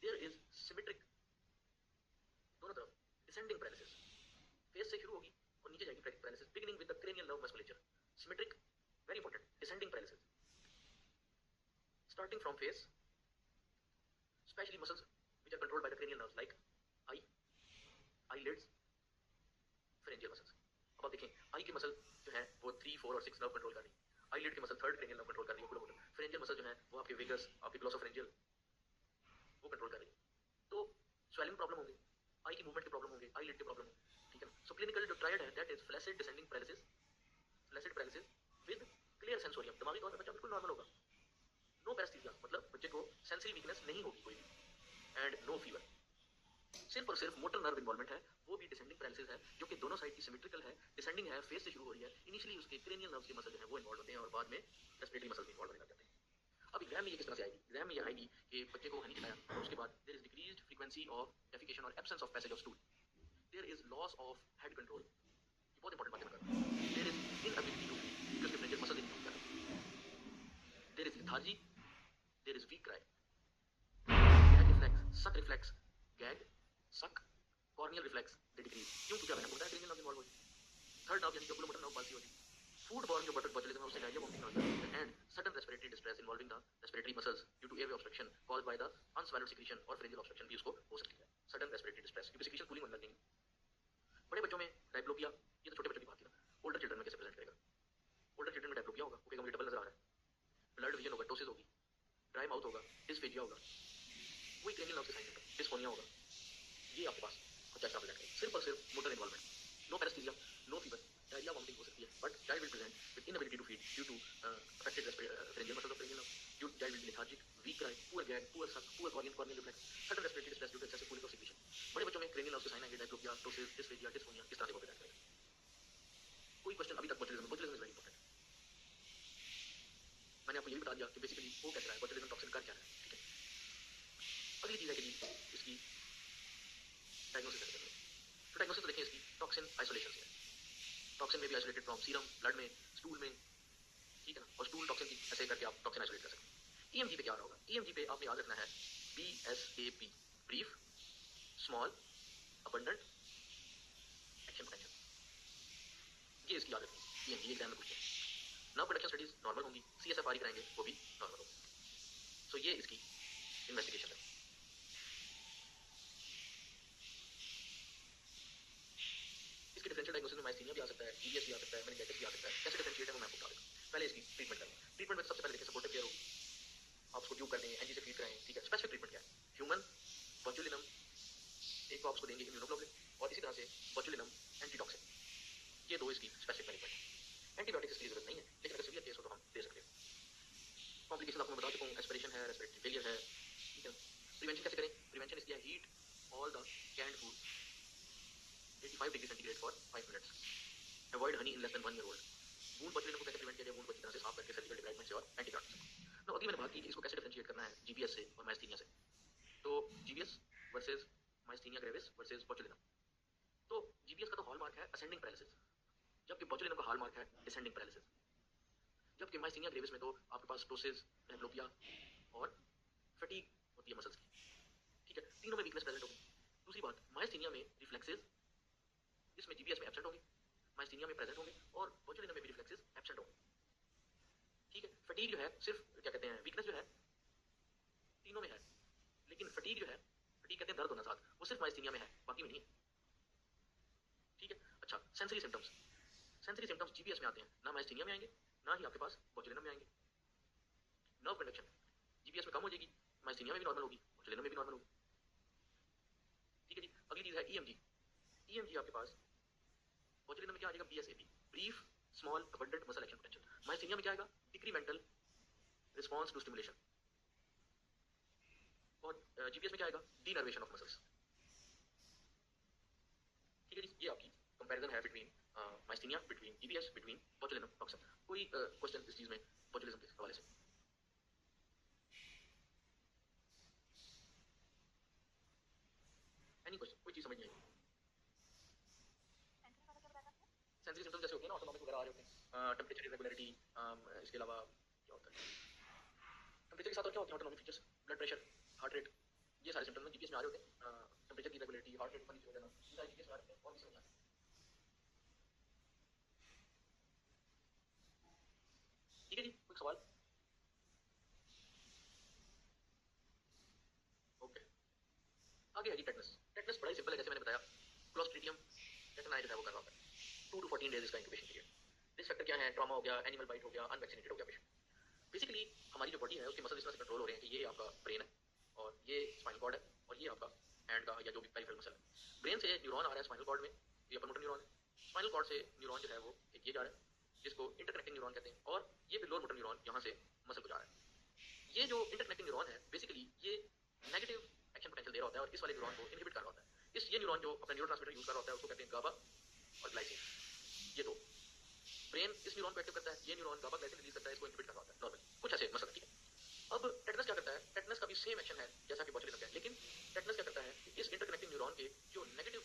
देयर इज सिमेट्रिक, दोनों तरफ डिसेंडिंग पैरालिसिस, फेस से शुरू होगी और नीचे जाएगी paralysis, beginning with the cranial nerve musculature. Symmetric, very important, descending paralysis starting from face, specially muscles which are controlled by the cranial nerves like eye, eyelids, pharyngeal muscles. अब आप देखें आई की मसल जो है वो 3, 4 और 6 नर्व कंट्रोल कर रही है। आईलिड की muscle 3rd cranial nerve control कर रही है ओकुलोमोटर। फेरेंजियल मसल जो है वो आपके वेगस, आपके ग्लॉसोफेरेंजियल वो कंट्रोल कर रही है। तो स्वेलिंग प्रॉब्लम होंगे, आई की मूवमेंट की प्रॉब्लम होंगे, आई लिड की प्रॉब्लम होंगे। ठीक है ना? सो क्लिनिकल जो ट्रायड है that is flaccid descending paralysis, flaccid paralysis with clear sensorium. दिमागी तौर पे बच्चा बिल्कुल नॉर्मल होगा। नो पैरेस्थीसिया, मतलब बच्चे को सेंसरी वीकनेस नहीं होगी कोई भी, एंड नो फीवर। सिर्फ और सिर्फ मोटर नर्व इन्वॉल्वमेंट है, वो भी डिसेंडिंग पैरालिसिस है जो कि दोनों साइड की सिमेट्रिकल है, डिसेंडिंग है, फेस से शुरू हो रही है। इनिशियली उसके क्रेनियल नर्व्स के मसल जो है वो इन्वॉल्व होते हैं और बाद में रेस्पिरेटरी मसल भी इन्वॉल्व होने लग जाते हैं। अब एग्जाम में ये किस तरह से आएगी? एग्जाम में ये आएगी कि बच्चे को हनी खिलाया और उसके बाद there is decreased frequency of defecation और absence of passage of stool, there is loss of head control. ये बहुत इंपॉर्टेंट बात है, there is inability to feed क्योंकि उसके फ्रेंजियल मसल नहीं यूज कर रहे, there is lethargy, there is weak cry, gag reflex, suck reflex, gag, suck, corneal reflex they decrease. क्यों? क्योंकि मैंने बोला क्रेनियल नर्व इन्वॉल्व होगी, थर्ड नर्व यानी कि ओकुलोमोटर नर्व पाल्सी होगी, फूड बॉर्न जो बोtulism है उससे diarrhoea, vomiting nausea and sudden respiratory distress involving the respiratory muscles due to airway obstruction caused by the unswallowed secretion और pharyngeal obstruction भी उसको हो सकती है। सडन रेस्पिरेटरी डिस्ट्रेस क्योंकि सिक्रीशन कूलिंग होने लगेगी। बड़े बच्चों में डायप्लोपिया, ये तो छोटे बच्चों की बात है ना। ओल्डर चिल्ड्रन में कैसे प्रेजेंट करेगा? ओल्डर चिल्ड्रन में डायप्लोपिया होगा, वो कहेगा मुझे डबल नजर आ रहा है, ब्लड विजन होगा, टोसिस होगी, ड्राई माउथ होगा, डिस्फेजिया होगा, वही क्रेनियल नर्व से साइन होगा, डिस्फोनिया होगा। ये आपके पास बच्चा क्या प्रेजेंट करेगा? सिर्फ और सिर्फ motor involvement, no paraesthesia, no fever, diarrhoea, vomiting हो सकती है, but child will present with inability to feed due to affected pharyngeal muscles of pharyngeal nerve, child will be lethargic, weak cry, poor gag, poor suck, poor corneal reflex, sudden respiratory distress due to excessive cooling of secretion। बड़े बच्चों में cranial nerve के sign आएंगे, डायप्लोपिया, ptosis, dysphagia, dysphonia, इस तरह से वो present करेगा। कोई क्वेश्चन अभी तक? बोtulism इज वेरी इंपॉर्टेंट। मैंने आपको ये भी बता दिया कि बेसिकली वो कैसा है, बोtulinum टॉक्सिन कर क्या है, ठीक है। अगली चीज़ है कि जी इसकी डायग्नोसिस कैसे करें। तो डायग्नोसिस तो देखें इसकी टॉक्सिन आइसोलेशन से है। टॉक्सिन में भी आइसोलेटेड फ्रॉम सीरम, ब्लड में, स्टूल में, ठीक है ना, और स्टूल टॉक्सिन की ऐसे करके आप टॉक्सिन आइसोलेट कर सकते हैं। ईएमजी पे क्या रहा होगा, ईएमजी पे आपने याद रखना है BSAP, brief, small, abundant, action potential, ये इसकी याद रखनी है। ईएमजी एग्जाम में पूछते हैं। नर्व कंडक्शन स्टडीज नॉर्मल होंगी, CSFR कराएंगे वो भी नॉर्मल होगी। सो ये इसकी इन्वेस्टिगेशन है। इसके डिफरेंशियल डायग्नोसिस में माइस्थीनिया भी आ सकता है, GBS भी आ सकता है, मेनिंजाइटिस भी आ सकता है। कैसे डिफरेंशिएट है वो मैं आपको बता देता हूँ। पहले इसकी ट्रीटमेंट करें। ट्रीटमेंट में सबसे पहले देखिए सपोर्टिव केयर होगी, आप उसको ट्यूब कर दें, एनजी से फीड कराएं, ठीक है। स्पेसिफिक ट्रीटमेंट क्या है, ह्यूमन बोtulinum एक तो आप उसको देंगे इम्यूनोग्लोबुलिन, और इसी तरह से बोtulinum एंटीटॉक्सिन, ये दो इसकी स्पेसिफिक मैनेजमेंट है। एंटीबायोटिक्स की जरूरत नहीं है, लेकिन अगर सीवियर केस हो तो हम दे सकते हैं। कॉम्प्लिकेशन आपको मैं बता चुका हूँ, एस्पिरेशन है, रेस्पिरेटरी फेलियर है, ठीक है। प्रिवेंशन कैसे करें, प्रिवेंशन इसकी है heat all the canned food 85 degree centigrade for 5 minutes, avoid honey in less than 1 year old. Wound botulinum को कैसे प्रिवेंट किया जाए, वूंड को अच्छी तरह से साफ करके सर्जिकल डिब्राइडमेंट से और एंटीबायोटिक्स से। तो अगली मैंने बात की कि इसको कैसे डिफरेंशिएट करना है जीबीएस से और माइस्थीनिया से। तो GBS versus myasthenia gravis versus botulinum. तो जीबीएस का तो हॉलमार्क है असेंडिंग पैरालिसिस, जबकि बोtulinum का हॉलमार्क है डिसेंडिंग पैरालिसिस। जबकि माइस्थीनिया ग्रेविस में तो आपके पास प्टोसिस, एम्ब्लोपिया और फटीग होती है मसल्स की, ठीक है। तीनों में वीकनेस प्रेजेंट होगी। दूसरी बात, माइस्थीनिया में रिफ्लेक्सेस इसमें जीबीएस में एब्सेंट होंगे, माइस्थीनिया में प्रेजेंट होंगे, और बोtulinum में भी रिफ्लेक्सेस एब्सेंट होंगे, ठीक है। फटीग जो है सिर्फ क्या कहते हैं, वीकनेस जो है तीनों में है, लेकिन फटीग जो है, फटीग कहते हैं दर्द होना साथ, वो सिर्फ माइस्थीनिया में है, बाकी में नहीं है, ठीक है। अच्छा, sensory symptoms, sensory symptoms GBS में आते हैं, ना माइस्थीनिया में आएंगे, ना ही आपके पास बोtulinum में आएंगे। नर्व कंडक्शन जीबीएस में कम हो जाएगी, माइस्थीनिया में भी नॉर्मल होगी, बोtulinum में भी नॉर्मल होगी, ठीक है जी। अगली चीज है ईएमजी। ईएमजी आपके पास बोtulinum में क्या आ जाएगा, BSAP, brief small abundant muscle action potential. Myasthenia में क्या आएगा, डिक्रीमेंटल रिस्पॉन्स टू स्टिमुलेशन, और जीबीएस में क्या आएगा, डीनर्वेशन ऑफ मसल्स, ठीक है जी। ये आपकी कंपैरिजन है between myasthenia, between GBS, between botulinum toxin. कोई क्वेश्चन इस चीज में बोtulism के हवाले से, एनी क्वेश्चन, कोई चीज समझ नहीं आई। सेंसरी सिम्टम्स जैसे होते हैं ना, ऑटोनॉमिक वगैरह आ रहे होते हैं, टेम्परेचर इरेगुलरिटी, इसके अलावा क्या होता है टेम्परेचर के साथ, और क्या होते हैं autonomic features, blood pressure, heart rate, ये सारे सिम्टम्स जीपीएस में आ रहे होते हैं। टेम्परेचर की इरेगुलरिटी, हार्ट रेट ऊपर नीचे हो जाना, ये सारे जीपीएस में आ रहे हैं, और किसी में नहीं आते, ठीक है जी। कोई सवाल, ओके। आगे है जी टेटनस। टेटनस बड़ा ही सिंपल है, जैसे मैंने बताया, क्लोस्ट्रीडियम टेटनाई जो है वो कर रहा होता है, 2 to 14 डेज इसका इंक्यूबेशन पीरियड। रिस्क फैक्टर क्या है, ट्रॉमा हो गया, एनिमल बाइट हो गया, अनवैक्सीनेटेड हो गया पेशेंट। बेसिकली हमारी जो बॉडी है उसके मसल इस तरह से कंट्रोल हो रहे हैं कि ये आपका ब्रेन है, और ये स्पाइनल कॉर्ड है, और ये आपका हैंड का या जो भी पेरिफेरल मसल है। ब्रेन से न्यूरॉन आ रहा है स्पाइनल कॉर्ड में, ये अपन मोटर न्यूरॉन है। स्पाइनल कॉर्ड से न्यूरॉन जो है वो एक ये जा रहा है, जिसको इंटरकनेक्टिंग न्यूरॉन कहते हैं, और ये फिर लोअर मोटर न्यूरॉन यहाँ से मसल को जा रहा है। ये जो इंटरकनेक्टिंग न्यूरॉन है बेसिकली ये नेगेटिव एक्शन पोटेंशियल दे रहा होता है, और इस वाले न्यूरॉन को इनहिबिट कर रहा होता है। ये न्यूरॉन जो अपना न्यूरोट्रांसमीटर यूज कर रहा होता है उसको कहते हैं गाबा और ग्लाइसिन, ये दो। ब्रेन इस न्यूरॉन को एक्टिव करता है, ये न्यूरॉन गाबा ग्लाइसिन रिलीज करता है, इसको इनहिबिट कर रहा होता है नॉर्मली, कुछ ऐसे मसल, ठीक है। अब टेटनस क्या करता है, टेटनस का भी सेम एक्शन है जैसा कि बोtulinum का है, लेकिन टेटनस क्या करता है कि इस इंटरकनेक्टिंग न्यूरॉन के जो नेगेटिव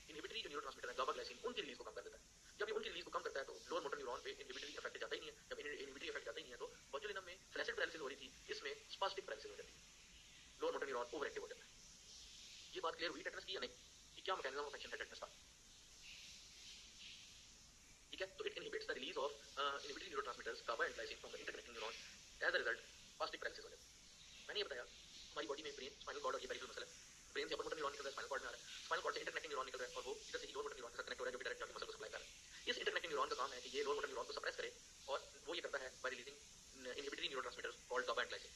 इनहिबिटरी जो न्यूरोट्रांसमीटर है गाबा ग्लाइसिन, उनकी रिलीज को कम कर देता है। जब ये उनकी रिलीज को कम करता है तो लोअर मोटर न्यूरॉन पे इनहिबिटरी इफेक्ट जाता ही नहीं है। जब इनहिबिटरी इफेक्ट जाता ही नहीं है तो बोtulinum में फ्लैसिड पैरालिसिस हो रही थी, इसमें स्पास्टिक पैरालिसिस हो जाती है, lower motor neuron over active हो जाता है। ये बात क्लियर हुई टेटनस की या नहीं, कि क्या मैकेनिज्म ऑफ एक्शन है टेटनस का, ठीक है। तो it inhibits the release of inhibitory neurotransmitters GABA and glycine from the interconnecting neuron, as a result spastic paralysis हो जाता है। मैंने ये बताया हमारी बॉडी में ब्रेन, स्पाइनल कॉर्ड और ये पेरिफेरल मसल है। ब्रेन से अपर मोटर न्यूरॉन निकल रहा है, स्पाइनल कॉर्ड में आ रहा है, स्पाइनल कॉर्ड से इंटरकनेक्टिंग न्यूरॉन निकल रहा है, और वो इधर से ही लोअर मोटर न्यूरॉन के साथ कनेक्ट हो रहा है, जो भी डायरेक्ट जाके मसल को सप्लाई कर रहा है। इस इंटरकनेक्टिंग न्यूरॉन का काम है कि ये लोअर मोटर न्यूरॉन को सप्रेस करे, और वो ये करता है by releasing inhibitory neurotransmitters called GABA and glycine.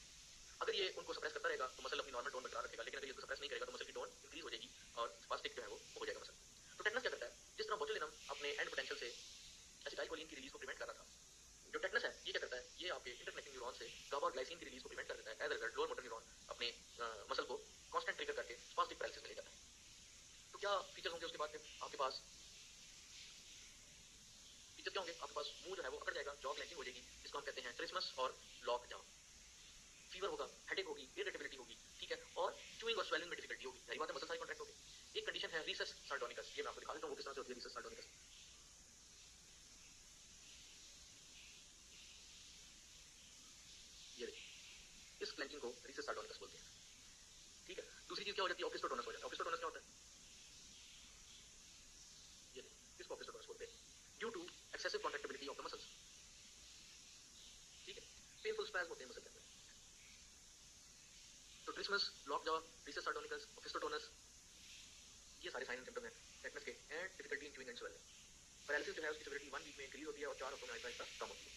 अगर ये उनको सप्रेस करता रहेगा तो मसल अपनी नॉर्मल टोन बरकरार रखेगा, लेकिन अगर ये इसको सप्रेस नहीं करेगा तो मसल की टोन इंक्रीज हो जाएगी, और स्पास्टिक जो है वो हो जाएगा मसल। तो टेटनस क्या करता है, जिस तरह बोtulinum अपने एंड पोटेंशियल से एसिटाइलकोलिन की रिलीज को प्रिवेंट कर रहा था, जो टेटनस है ये क्या करता है, ये आपके इंटरकनेक्टिंग न्यूरॉन से गाबा और ग्लाइसिन की रिलीज को प्रिवेंट कर देता है। As a result lower motor neuron अपने मसल को कांस्टेंट ट्रिगर करके स्पास्टिक पैरालिसिस में ले जाता है। तो क्या फीचर्स होंगे उसके बाद फिर आपके पास, फीचर क्या होंगे, आपके पास मुंह जो है वो अकड़ जाएगा, जॉ क्लेंचिंग हो जाएगी, जिसको हम कहते हैं क्रिसमस और लॉक जाम। फीवर होगा, हेडेक होगी, इरिटेबिलिटी होगी, ठीक है, और चूइंग और स्वेलिंग में डिफिकल्टी होगी, सारी बातें मसल सारी कॉन्ट्रैक्ट होगी। एक कंडीशन है रीसस सार्डोनिकस, ये मैं आपको दिखा देता हूँ वो किस तरह से होती है रीसस सार्डोनिकस। ये देखिए, इस क्लेंचिंग को रीसस सार्डोनिकस बोलते हैं, ठीक है। दूसरी चीज क्या हो जाती है, ऑफिस्टोटोनस हो जाता है। ऑफिस्टोटोनस क्या होता है, ये देखिए, इसको ऑफिस्टोटोनस बोलते हैं, due to excessive contractibility of the muscles, ठीक है, पेनफुल स्पैज्म होते हैं मसल के अंदर। तो ट्रिसमस, लॉक जॉ, रीसस सार्डोनिकस, ऑफिस्टोटोनस, ये सारे साइन एंड सिम्टम हैं टेटनस के, and difficulty in chewing and swelling. Paralysis जो है उसकी सिवियरिटी 1 वीक में इंक्रीज होती है और 4 हफ्तों में आहिस्ता आहिस्ता कम होती है।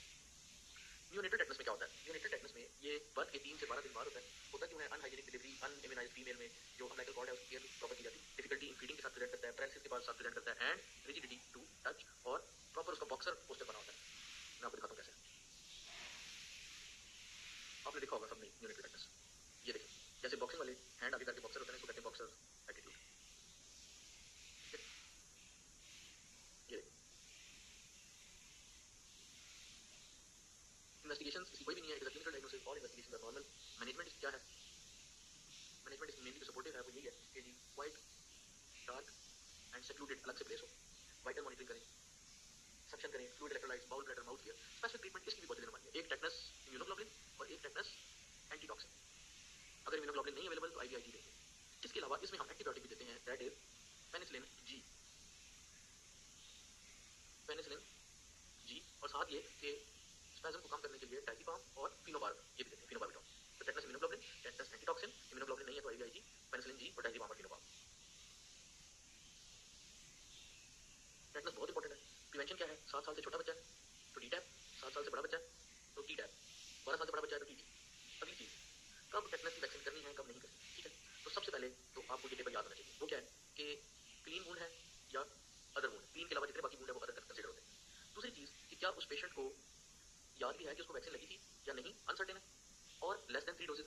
न्यूनेटल टेटनस में क्या होता है, न्यूनेटल टेटनस में ये बर्थ के 3 से 12 दिन बाद होता है। होता क्यों है, अनहाइजीनिक डिलीवरी, अनइम्यूनाइज्ड फीमेल में जो अम्बिलिकल कॉर्ड है उसकी केयर प्रॉपर की जाती है, डिफिकल्टी इन फीडिंग के साथ प्रेजेंट करता है, पैरालिसिस के बाद साथ प्रेजेंट करता है, एंड रिजिडिटी टू टच, और प्रॉपर उसका बॉक्सर पोस्टर बना होता है। मैं आपको दिखाता हूँ कैसे, आपने देखा होगा सबने न्यूनेटल टेटनस। ये देखिए, जैसे बॉक्सिंग वाले हैंड आगे करके बॉक्सर होते हैं, इसको कहते हैं बॉक्सर एटीट्यूड। ये देखिए, इन्वेस्टिगेशंस इसकी कोई भी नहीं है, it is a clinical diagnosis, all investigations are normal. Management क्या है, मैनेजमेंट इसमें मेनली जो सपोर्टिव है वो यही है कि जी वाइट, डार्क एंड सेक्लूडेड अलग से प्लेस हो, वाइटल मॉनिटरिंग करें, सक्शन करें, fluid electrolytes, bowel bladder, mouth care. Specific treatment इसकी भी बहुत देने वाली है, एक टेटनस इम्यूनोग्लोबुलिन और एक टेटनस एंटीटॉक्सिन। अगर इम्यूनोग्लोबुलिन नहीं अवेलेबल तो आईवीआईजी देंगे। इसके अलावा इसमें हम एंटीबायोटिक भी देते हैं, that is penicillin G, penicillin G, और साथ ये कि स्पैज्म को कम करने के लिए डायज़ेपाम और फिनोबार्ब ये भी देते हैं, फिनोबार्बिटॉन। तो tetanus immunoglobulin, tetanus antitoxin, immunoglobulin नहीं है तो आईवीआईजी, पेनिसिलिन जी और डायज़ेपाम और फिनोबार्ब। टेटनस बहुत इंपॉर्टेंट है। प्रिवेंशन क्या है, 7 साल से छोटा बच्चा है तो डी टैप, 7 साल से बड़ा बच्चा है तो टी टैप, 12 साल से बड़ा बच्चा है तो टीटी। अगली चीज, कब टेटनस की वैक्सीन करनी है कब नहीं करनी, ठीक है। तो सबसे पहले तो आपको ये टेबल याद होना चाहिए, वो क्या है कि क्लीन वुंड है या अदर वुंड, क्लीन के अलावा जितने बाकी वुंड है वो अदर कंसिडर होते हैं। दूसरी चीज कि क्या उस पेशेंट को याद भी है कि उसको वैक्सीन लगी थी या नहीं, अनसर्टेन है, और लेस देन 3 डोजेज।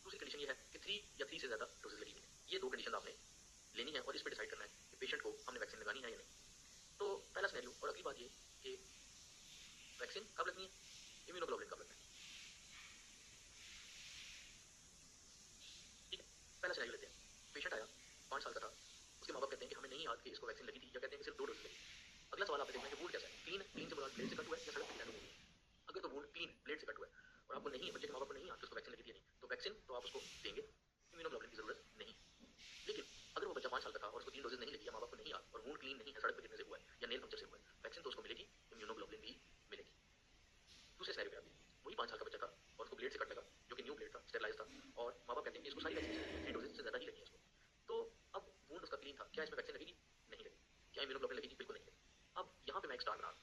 दूसरी कंडीशन ये है कि 3 या 3 से ज्यादा डोजेज लगी हुई है। ये दो कंडीशन आपने लेनी है और इस पर डिसाइड करना है कि पेशेंट को हमने वैक्सीन लगानी है या नहीं। तो पहला सिनेरियो, और अगली बात ये कि वैक्सीन कब लगनी है, इम्यूनोग्लोबुलिन कब लगना है, ठीक है। पहला सिनेरियो लेते हैं, पेशेंट आया 5 साल का था, उसके माँ बाप कहते हैं कि हमें नहीं याद कि इसको वैक्सीन लगी थी, या कहते हैं कि सिर्फ 2 डोज लगी। अगला सवाल आपने देखना है कि वुंड कैसा है, क्लीन, क्लीन से मुराद ब्लेड से कट हुआ है या सड़क पे गिरा है। अगर तो वुंड क्लीन ब्लेड से कट हुआ है और आपको नहीं, बच्चे के माँ बाप को नहीं याद कि उसको वैक्सीन लगी थी या नहीं, तो वैक्सीन तो आप उसको देंगे, इम्यूनोग्लोबुलिन की जरूरत नहीं। लेकिन अगर वो बच्चा 5 साल का था और उसको 3 डोजेज नहीं लगी या माँ बाप को नहीं याद और वुंड क्लीन नहीं है, सड़क पे गिरने से हुआ है या नेल पंक्चर से हुआ है, वैक्सीन तो उसको मिलेगी, इम्यूनोग्लोबुलिन भी मिलेगी। दूसरे सिनेरियो में आते हैं, वही 5 साल का बच्चा था और उसको ब्लेड से कट लगा, जो कि न्यू ब्लेड था, स्टेरलाइज था, और माँ बाप कहते हैं कि इसको सारी वैक्सीन लगी है, 3 डोजेज से ज्यादा ही लगी है इसको। तो अब वुंड उसका क्लीन था, क्या इसमें वैक्सीन लगेगी, नहीं लगेगी। क्या इम्यूनोग्लोबुलिन लगेगी, बिल्कुल नहीं लगेगी। अब यहाँ पे मैं एक स्टार बना रहा हूं,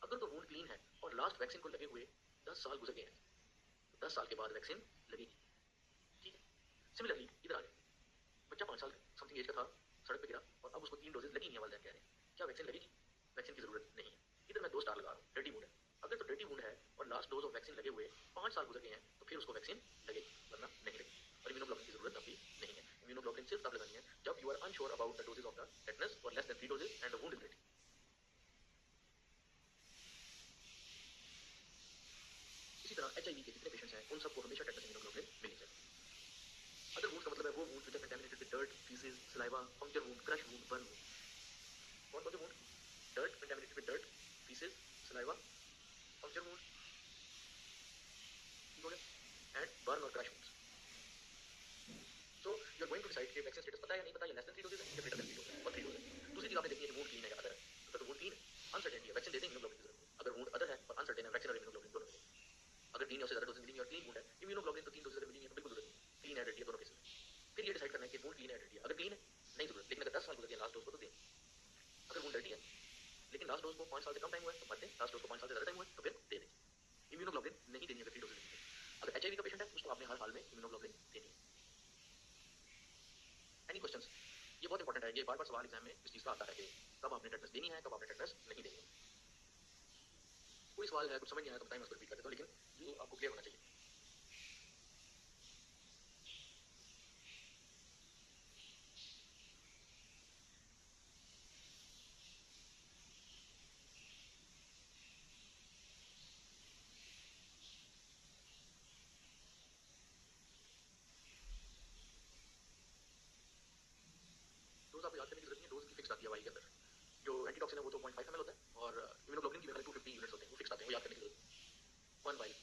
अगर तो वुंड क्लीन है और लास्ट वैक्सीन को लगे हुए 10 साल गुजर गए हैं, तो 10 साल के बाद वैक्सीन लगेगी, ठीक है। सिमिलरली इधर आ जाए, बच्चा 5 साल समथिंग एज का था, सड़क पे गिरा और अब उसको 3 डोजेज लगी हैं, वालिदैन कह रहे हैं, क्या वैक्सीन लगेगी, वैक्सीन की जरूरत नहीं है। इधर मैं 2 स्टार लगा रहा हूँ, डर्टी वुंड है। अगर तो डर्टी वुंड है और लास्ट डोज ऑफ वैक्सीन लगे हुए 5 साल गुजर गए हैं, तो फिर उसको वैक्सीन लगेगी, वरना नहीं लगेगी। और इम्यूनोग्लोबुलिन की जरूरत अभी नहीं है। इम्यूनोग्लोबुलिन सिर्फ तब लगानी है जब you are unsure about the doses of the tetanus और less than 3 doses and the wound is dirty. इसी तरह एचआईवी के जितने पेशेंट्स हैं उन सबको हमेशा टेटनस इम्यूनोग्लोबुलिन मिलनी चाहिए। अदर वुंड का मतलब है वो wound which are contaminated with dirt, faeces, saliva, puncture wound, crush wound, burn wound. कौन कौन से wound, dirt, contaminated with dirt, faeces, saliva, puncture wound, ठीक हो गया, एंड बर्न और crush wounds. So you are going to decide कि vaccine status पता है या नहीं पता, या लेस देन 3 डोजेज है या ग्रेटर देन 3 डोजेज और 3 डोजेज। दूसरी चीज आपने देखनी है कि वुंड क्लीन है या अदर है। तो वुंड क्लीन, अनसर्टेनिटी है, वैक्सीन देते हैं, इम्यूनोग्लोबुलिन की जरूरत नहीं। अगर वुंड अदर है और अनसर्टेन है, वैक्सीन और इम्यूनोग्लोबुलिन दोनों मिलेंगे। अगर 3 या उससे ज्यादा डोजेज मिलेंगी और क्लीन वुंड है, इम्यूनोग्लोबुलिन तो 3 डोजेज अगर मिलेंगी तो बिल्कुल जरूरत नहीं है, क्लीन है डर्टी है दोनों केस में। फिर ये डिसाइड करना है कि वुंड क्लीन है डर्टी है। अगर क्लीन है नहीं जरूरत, लेकिन अगर 10 साल गुजर गए लास्ट डोज को तो दें। अगर वुंड डर्टी है लेकिन लास्ट डोज को 5 साल से कम टाइम हुआ है तो मत दें, लास्ट डोज को 5 साल से ज्यादा टाइम हुआ है तो फिर दे दें। इम्यूनोग्लोबुलिन नहीं देनी अगर 3 डोजेज मिलेंगे। अगर एचआईवी का पेशेंट है उसको आपने हर हाल में इम्यूनोग्लोबुलिन देनी है। एनी क्वेश्चंस, ये बहुत इंपॉर्टेंट है, ये बार बार सवाल एग्जाम में इस चीज का आता है कि कब आपने टेटनस देनी है, कब आपने टेटनस नहीं देनी है। कोई सवाल है, कुछ समझ नहीं आया तो बताइए, मैं उसको रिपीट कर देता हूँ, लेकिन ये आपको क्लियर होना चाहिए। फिक्स आती है वाई के अंदर। जो एंटीटॉक्सिन है वो तो 0.5 ml होता है और इम्यूनोग्लोबुलिन की 250 यूनिट्स होते हैं, वो फिक्स आते हैं, वो याद करने की जरूरत है। 1 वाई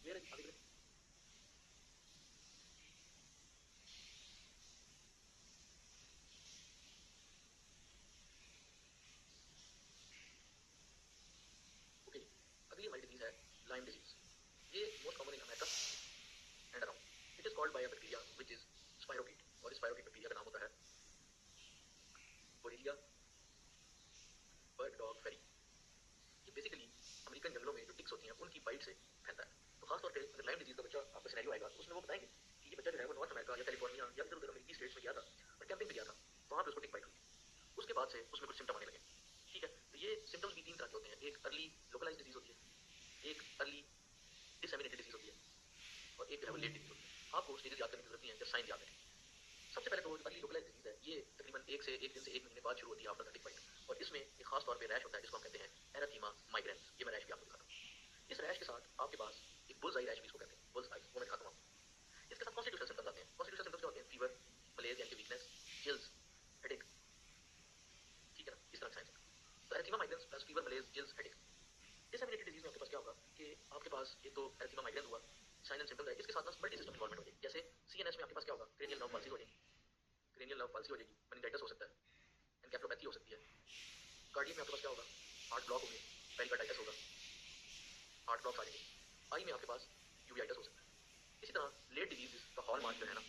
क्लियर है आगे? ओके, अगली हमारी डिजीज है लाइम डिजीज। ये most common in America and around. It is called by a bacteria which is spirochete, और इस स्पाइरोकीट बैक्टीरिया का नाम होता है बोरेलिया बर्ड डॉग फेरी। ये बेसिकली अमेरिकन जंगलों में जो टिक्स होती हैं उनकी बाइट से फैलता है। तो खासतौर पे अगर लाइम डिजीज का बच्चा आपका सिनेरियो आएगा तो उसमें वो बताएंगे कि ये बच्चा जो है वो नॉर्थ अमेरिका या कैलिफोर्निया या इधर उधर अमेरिकी स्टेट्स में गया था और कैंपिंग पे गया था, वहां पे उसको टिक बाइट हुई, उसके बाद से उसमें कुछ सिम्टम आने लगे। ठीक है, तो ये सिम्टम्स भी 3 तरह के होते हैं। एक अर्ली लोकलाइज डिजीज होती है, एक अर्ली डिसेमिनेटेड डिजीज होती है और एक जो है वो लेट डिजीज होती है। आपको स्टेजेस याद करने की जरूरत नहीं है, जस्ट साइन याद है। सबसे पहले तो अर्ली लोकलाइज डिजीज है, ये तकरीबन 1 दिन से 1 महीने बाद शुरू होती है आफ्टर टिक बाइट, और इसमें एक खास तौर पे रैश होता है जिसको हम कहते हैं एराथीमा माइग्रेंस। ये मैं रैश भी आपको दिखाता हूँ। इस रैश के साथ आपके पास एक बुल्स आई रैश भी इसको कहते हैं, बुल्स आई, वो मैं दिखाता हूँ आपको। इसके साथ कॉन्स्टिट्यूशनल सिम्टम्स आते हैं। कॉन्स्टिट्यूशनल सिम्टम्स क्या होते हैं? फीवर, मलेज यानी कि वीकनेस, चिल्स, हेडेक। ठीक है ना, इस तरह के साइंस हैं। तो erythema migrans plus fever, मलेज, chills, headache. Disseminated disease में आपके पास क्या होगा कि आपके पास एक तो एरिथीमा माइग्रेंस हुआ, साइन एंड सिम्टम्स है, इसके साथ ना मल्टी सिस्टम इन्वॉल्वमेंट हो जाएगी। जैसे सीएनएस में आपके पास क्या होगा? क्रेनियल नर्व पाल्सी हो जाएगी, क्रेनियल नर्व पाल्सी हो जाएगी, मेनिंजाइटिस हो सकता है, एनकेफेलोपैथी हो सकती है। कार्डियक में आपके पास क्या होगा? हार्ट ब्लॉक होंगे, पेरिकार्डाइटिस होगा, हार्ट ब्लॉक आ जाएंगे। आई में आपके पास यूवीआइटिस हो सकता है। इसी तरह लेट डिजीज का हॉलमार्क जो है ना,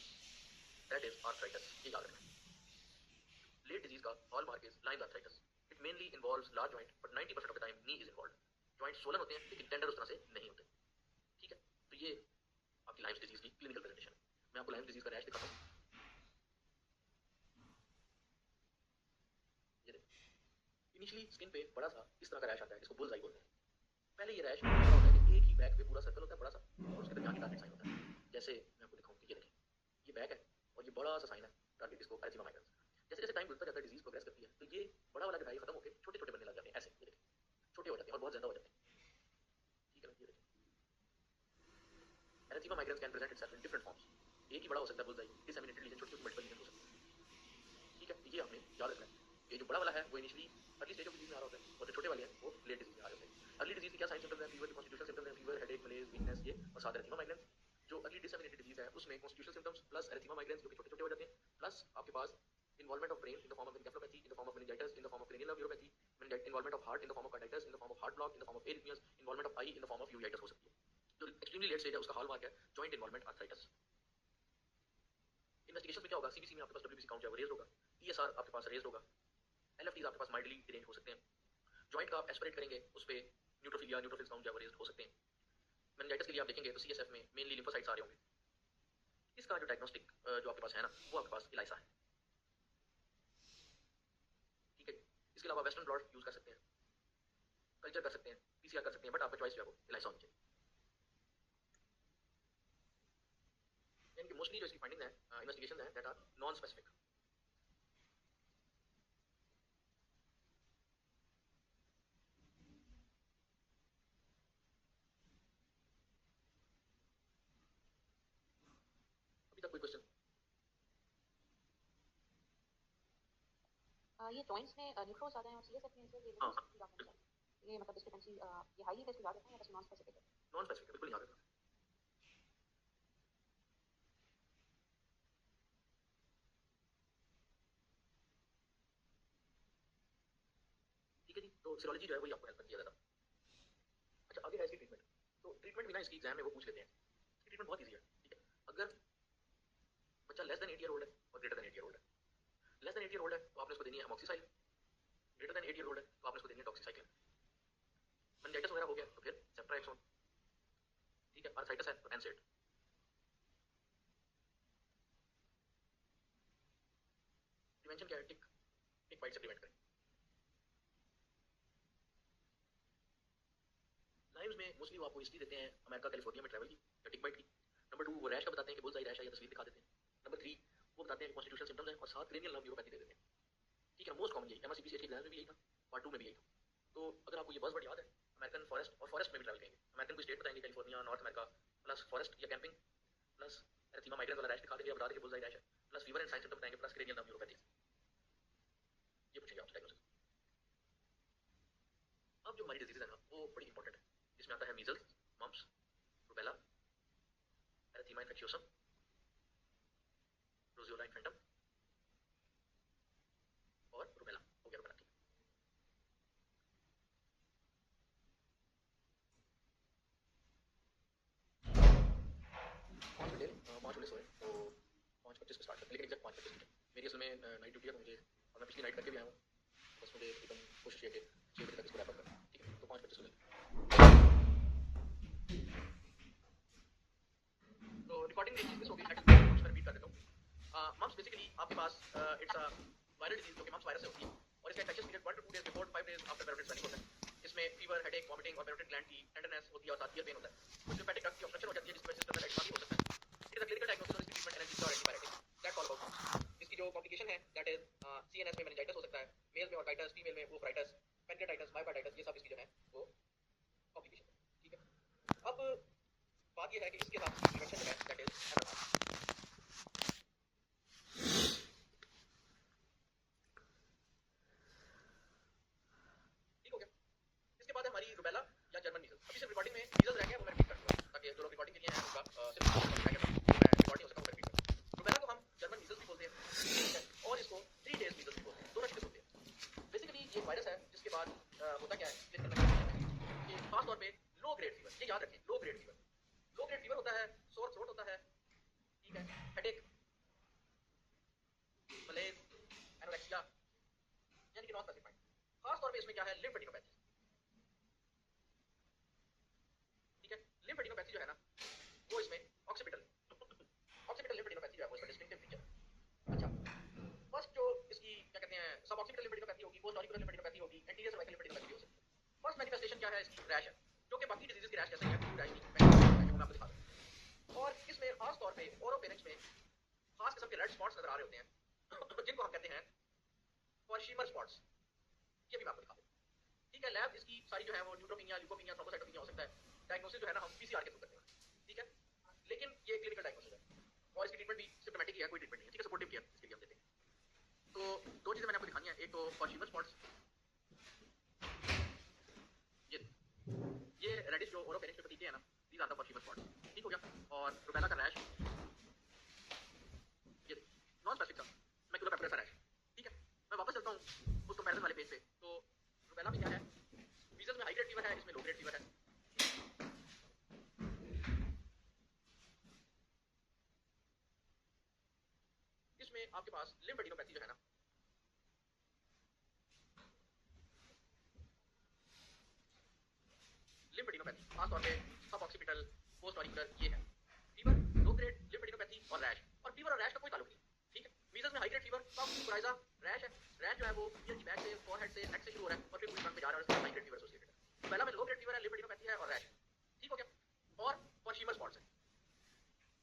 दैट इज आर्थराइटिस। ये याद रखना। लेट डिजीज का hallmark is lime arthritis. It mainly involves large joint, but 90% of the time knee is involved. Joint Solan होते हैं लेकिन टेंडर उस तरह से नहीं होते। ठीक है, तो ये आपकी लाइम्स डिजीज की क्लिनिकल प्रेजेंटेशन है। मैं आपको लाइम्स डिजीज का रैश दिखाता हूँ। ये देखो, इनिशियली स्किन पे बड़ा सा इस तरह का रैश आता है जिसको बुल्स आई बोलते हैं। पहले ये रैश क्या होता है कि एक ही बैक पे पूरा सर्कल होता है बड़ा सा, और उसके दरमियान टारगेट साइन होता है। जैसे मैं आपको दिखाऊं कि ये देखें, ये बैक है और ये बड़ा सा साइन है टारगेट, इसको एरिथीमा माइग्रेंस। जैसे जैसे टाइम गुजरता जाता है, डिजीज प्रोग्रेस करती है, तो ये बड़ा वाला गहराई खत्म होकर छोटे छोटे बनने लग जाते हैं। ऐसे ये देखें, छोटे हो जाते हैं और बहुत ज्यादा हो जाते हैं। ठीक है ना, ये देखें। Erythema migrans can present itself in different forms. एक ही बड़ा हो सकता है बुल्स आई, डिसेमिनेटेड लीजन, छोटी छोटी मल्टीपल लीजन हो सकती है। ठीक है, तो ये आपने याद रखना है। ये जो बड़ा वाला है वो initially early stage of disease में आ रहा होता है, और जो छोटे वाले हैं वो लेट डिजीज में आ रहे होते हैं। अर्ली डिजीज के क्या साइन सिम्टम्स हैं? फीवर, कॉन्स्टिट्यूशनल सिम्टम्स हैं, फीवर, हेडेक, मलेज, वीकनेस, ये, और साथ एरिथीमा माइग्रेंस। जो अर्ली डिसेमिनेटेड डिजीज है उसमें constitutional symptoms plus erythema migrans जो कि छोटे छोटे हो जाते हैं, प्लस आपके पास involvement of brain in the form of encephalopathy, in the form of meningitis, in the form of cranial neuropathy, involvement of heart in the form of carditis, in the form of heart block, in the form of arrhythmias, involvement of eye in the form of uveitis हो सकती है। जो extremely late stage है उसका hallmark है joint involvement arthritis. Investigation में क्या होगा? सीबीसी में आपके पास डब्ल्यूबीसी काउंट जो है वो रेज होगा, ईएसआर आपके पास रेज होगा, एलएफटीज आपके पास माइल्डली डिरेंज हो सकते हैं। जॉइंट का आप एस्पिरेट करेंगे उस पे न्यूट्रोफिलिया, न्यूट्रोफिल्स काउंट जो है वो रेज हो सकते हैं। मेनिंजाइटिस के लिए आप देखेंगे तो सीएसएफ में मेनली लिम्फोसाइट्स आ रहे होंगे। इसका जो डायग्नोस्टिक जो आपके पास है ना, वो आपके पास इलाइसा है। ठीक है, इसके अलावा वेस्टर्न ब्लॉट यूज कर सकते हैं, कल्चर कर सकते हैं, पीसीआर कर सकते हैं, बट आपका चॉइस जो है वो इलाइसा होनी चाहिए। यानी कि मोस्टली जो इसकी फाइंडिंग है, इन्वेस्टिगेशन है, दैट आर नॉन स्पेसिफिक। अभी तक कोई क्वेश्चन? ये जॉइंट्स में न्यूट्रोस ज्यादा हैं और सीएसएफ में से ये हाँ लेवल्स हाँ, की बात करना चाहिए। ये मतलब डिस्क्रिपेंसी ये हाईली टेस्ट याद रखना है या बस नॉन स्पेसिफिक है? नॉन स्पेसिफिक बिल्कुल याद रखना। ठीक है जी, तो सीरोलॉजी जो है वही आपको हेल्प करती है ज़्यादा। अच्छा, आगे है इसकी ट्रीटमेंट। तो ट्रीटमेंट भी ना इसकी एग्जाम में वो पूछ लेते हैं। इसकी ट्रीटमेंट बहुत ईजी है। ठीक है, अगर बच्चा लेस देन 8 ईयर ओल्ड है और ग्रेटर देन 8 ईयर ओल्ड है, लेस देन 8 ईयर ओल्ड है तो आपने उसको देनी है amoxicillin, greater than 8 year old है तो आपने उसको देनी है डॉक्सीसाइक्लिन। मेनिंजाइटिस वगैरह हो गया तो फिर सेफ्ट्राइक्सोन। ठीक है, आर्थराइटिस है तो एनसेड। प्रिवेंशन क्या है? टिक, टिक बाइट से प्रिवेंट करें। लाइव्स में मोस्टली वो आपको हिस्ट्री देते हैं अमेरिका कैलिफोर्निया में ट्रैवल की या टिक बाइट की। नंबर 2 वो रैश का बताते हैं कि बुल्स आई रैश है या तस्वीर दिखा देते हैं। नंबर 3 वो बताते हैं कि कॉन्स्टिट्यूशनल सिम्टम्स हैं और साथ क्रेनियल नर्व न्यूरोपैथी दे देते हैं। ठीक है, मोस्ट कॉमन यही MRCPCH के एग्जाम में भी यही था, पार्ट 2 में भी यही था। तो अगर आपको ये बज़वर्ड याद है, अमेरिकन फॉरेस्ट और फॉरेस्ट में भी ट्रैवल करेंगे, अमेरिकन कोई स्टेट बताएंगे, California, North America, plus forest या कैंपिंग, प्लस एरिथीमा माइग्रेंस वाला रैश दिखा देंगे, बता देंगे बुलसाई रैश है, plus fever and sign symptom बताएंगे, प्लस क्रेनियल नर्व न्यूरोपैथी। ये पूछेंगे आपसे डायग्नोसिस। अब जो हमारी डिजीज है ना वो बड़ी इंपॉर्टेंट है, इसमें आता है मीजल्स, मम्प्स, रूबेला, एरिथीमा इन्फेक्शियोसम, रोजियोला इन्फेंटम और रूबेला हो गया रूबेला। पाँच बजे 5 बजे सोए तो 5:25 को स्टार्ट करते, लेकिन एग्जैक्ट 5:25 की मेरी असल में नाइट ड्यूटी है, तो मुझे और मैं पिछली नाइट करके भी आया हूँ, बस मुझे एकदम कोशिश है कि 6 बजे तक इसको रैप अप करना, ठीक है। तो 5:25 को तो रिकॉर्डिंग एक चीज़ मिस हो गई, मैं रिपीट कर देता हूँ। मम्प्स बेसिकली आपके पास इट्स अ वायरल डिजीज जो कि मम्प्स वायरस से होती है, और इसका infection period 1 to 2 days before 5 days after parotid swelling होता है। इसमें फीवर, हेडेक, वॉमिटिंग और पैरोटिड ग्लैंड की टेंडरनेस होती है और साथ ईयर पेन होता है। कुछ लिम्फेटिक डक्ट की ऑब्स्ट्रक्शन हो जाती है जिसकी वजह से सिस्टम में एक्स्ट्रा भी हो सकता है। It is a clinical diagnosis और इसकी ट्रीटमेंट एनाल्जेसिक और antipyretic, that's all about mumps. इसकी जो कॉम्प्लिकेशन है दैट इज सीएनएस में मेनिंजाइटिस हो सकता है, मेल में ऑर्काइटिस, फीमेल में वोफराइटिस, पेनक्रेटाइटिस, मायोकार्डाइटिस, ये सब इसकी जो है वो कॉम्प्लिकेशन है, ठीक है। अब बात ये है कि इसके बाद प्रिवेंशन जो है दैट इज MMR, ठीक हो गया। इसके बाद है हमारी रूबेला या जर्मन मीजल्स। अभी सिर्फ रिकॉर्डिंग में मीजल्स रह गया, वो मैं रिपीट कर दूंगा ताकि जो लोग रिकॉर्डिंग के लिए हैं उनका सिर्फ मैं रिकॉर्डिंग हो सका वो मैं रिपीट कर। रूबेला को हम जर्मन मीजल्स भी बोलते हैं, ठीक है, और इसको 3 डेज मीजल्स भी बोलते हैं, दोनों चीजें होती हैं। बेसिकली ये वायरस है जिसके बाद होता क्या है क्लिनिकल मैनेजमेंट कि खास तौर पे लो ग्रेड फीवर, ये याद रखें, low grade fever, low grade fever होता है, सोर थ्रोट होता है, ठीक है, हेडेक, मलेज, एनोरेक्सिया, यानी कि नॉन स्पेसिफाइड। खास तौर पे इसमें क्या है, लिम्फेडिनोपैथी, ठीक है। लिम्फेडिनोपैथी जो है ना वो इसमें ऑक्सीपिटल ऑक्सीपिटल लिम्फेडिनोपैथी जो है वो इसका डिस्टिंक्टिव फीचर। अच्छा, फर्स्ट जो इसकी क्या कहते हैं सब ऑक्सीपिटल लिम्फेडिनोपैथी होगी, पोस्ट ऑरिकुलर लिम्फेडिनोपैथी होगी, एंटीरियर सर्वाइकल लिम्फेडिनोपैथी भी हो सकती है। फर्स्ट मैनिफेस्टेशन क्या है इसकी, रैश है, जो कि बाकी डिजीज की रैश जैसे ही है, फ्लू रैश नहीं, मैं आपको दिखा दूं। और इसमें खास तौर पे ओरोफेरिंक्स में खास किस्म के रेड स्पॉट्स नजर आ रहे होते हैं जिनको हम कहते हैं फॉर्शीमर स्पॉट्स, ये भी मैं आपको दिखा दूं, ठीक है। लैब इसकी सारी जो है वो न्यूट्रोपिनिया, ल्यूकोपिनिया, थ्रोम्बोसाइटोपिनिया हो सकता है। डायग्नोसिस जो है ना हम पीसीआर के थ्रू करते हैं, ठीक है, लेकिन ये क्लिनिकल डायग्नोसिस है और इसकी ट्रीटमेंट भी सिम्पटोमेटिक ही है, कोई ट्रीटमेंट नहीं है, ठीक है, सपोर्टिव केयर इसके लिए हम देते हैं। तो दो चीजें मैंने आपको दिखानी है, एक तो फॉर्शीमर स्पॉट्स, ये रेडिश जो ओरोफेरिंक्स के प्रतीक है ना, दीज आर द फॉर्शीमर स्पॉट्स, ठीक हो गया। और रूबेला का रैश, ये नॉन स्पेसिफिक था, मैकुलर पेपुलर रैश, ठीक है। मैं वापस चलता हूँ उस कंपैरिजन वाले पेज पे। तो रूबेला में क्या है, मीजल्स में हाई ग्रेड फीवर है, इसमें लो ग्रेड फीवर है। इसमें आपके पास लिम्फेडिनोपैथी जो है ना, लिम्फेडिनोपैथी खास तौर पे सब ऑक्सीपिटल, पोस्ट ऑरिकुलर, ये है फीवर, लो ग्रेड लिम्फेडिनोपैथी और रैश। और फीवर और रैश का कोई ताल्लुक नहीं, ठीक है। मीजल्स में high grade fever, cough, coryza, rash है। रैश जो है वो ईयर की बैक से, फॉरहेड से, नेक से शुरू हो रहा है और फिर पूरी टंग पे जा रहा है और इसके हाई ग्रेड फीवर एसोसिएटेड है। पहला में लो ग्रेड फीवर है, लिम्फेडिनोपैथी है और रैश है, ठीक हो गया। और फॉर्शीमर स्पॉट्स है।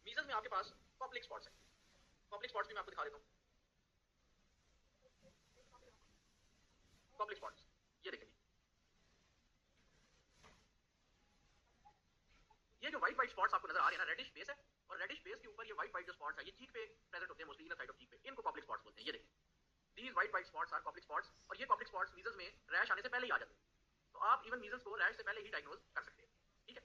मीजल्स में आपके पास कॉप्लिक स्पॉट्स है, कॉप्लिक स्पॉट्स भी मैं आपको दिखा देता हूँ। कॉप्लिक स्पॉट्स ये देखेंगे, ये जो व्हाइट व्हाइट स्पॉट्स आपको नजर आ रहे हैं ना, रेडिश बेस है और रेडिश बेस के ऊपर ये व्हाइट व्हाइट जो स्पॉट्स है ये चीक पे प्रेजेंट होते हैं mostly, inner side of cheek पे, इनको कॉप्लिक स्पॉट्स बोलते हैं। ये देखें, these white white spots are Koplik spots, और ये कॉप्लिक स्पॉट्स मीजल्स में रैश आने से पहले ही आ जाते हैं, तो आप इवन मीजल्स को रैश से पहले ही डायग्नोज कर सकते हैं, ठीक है।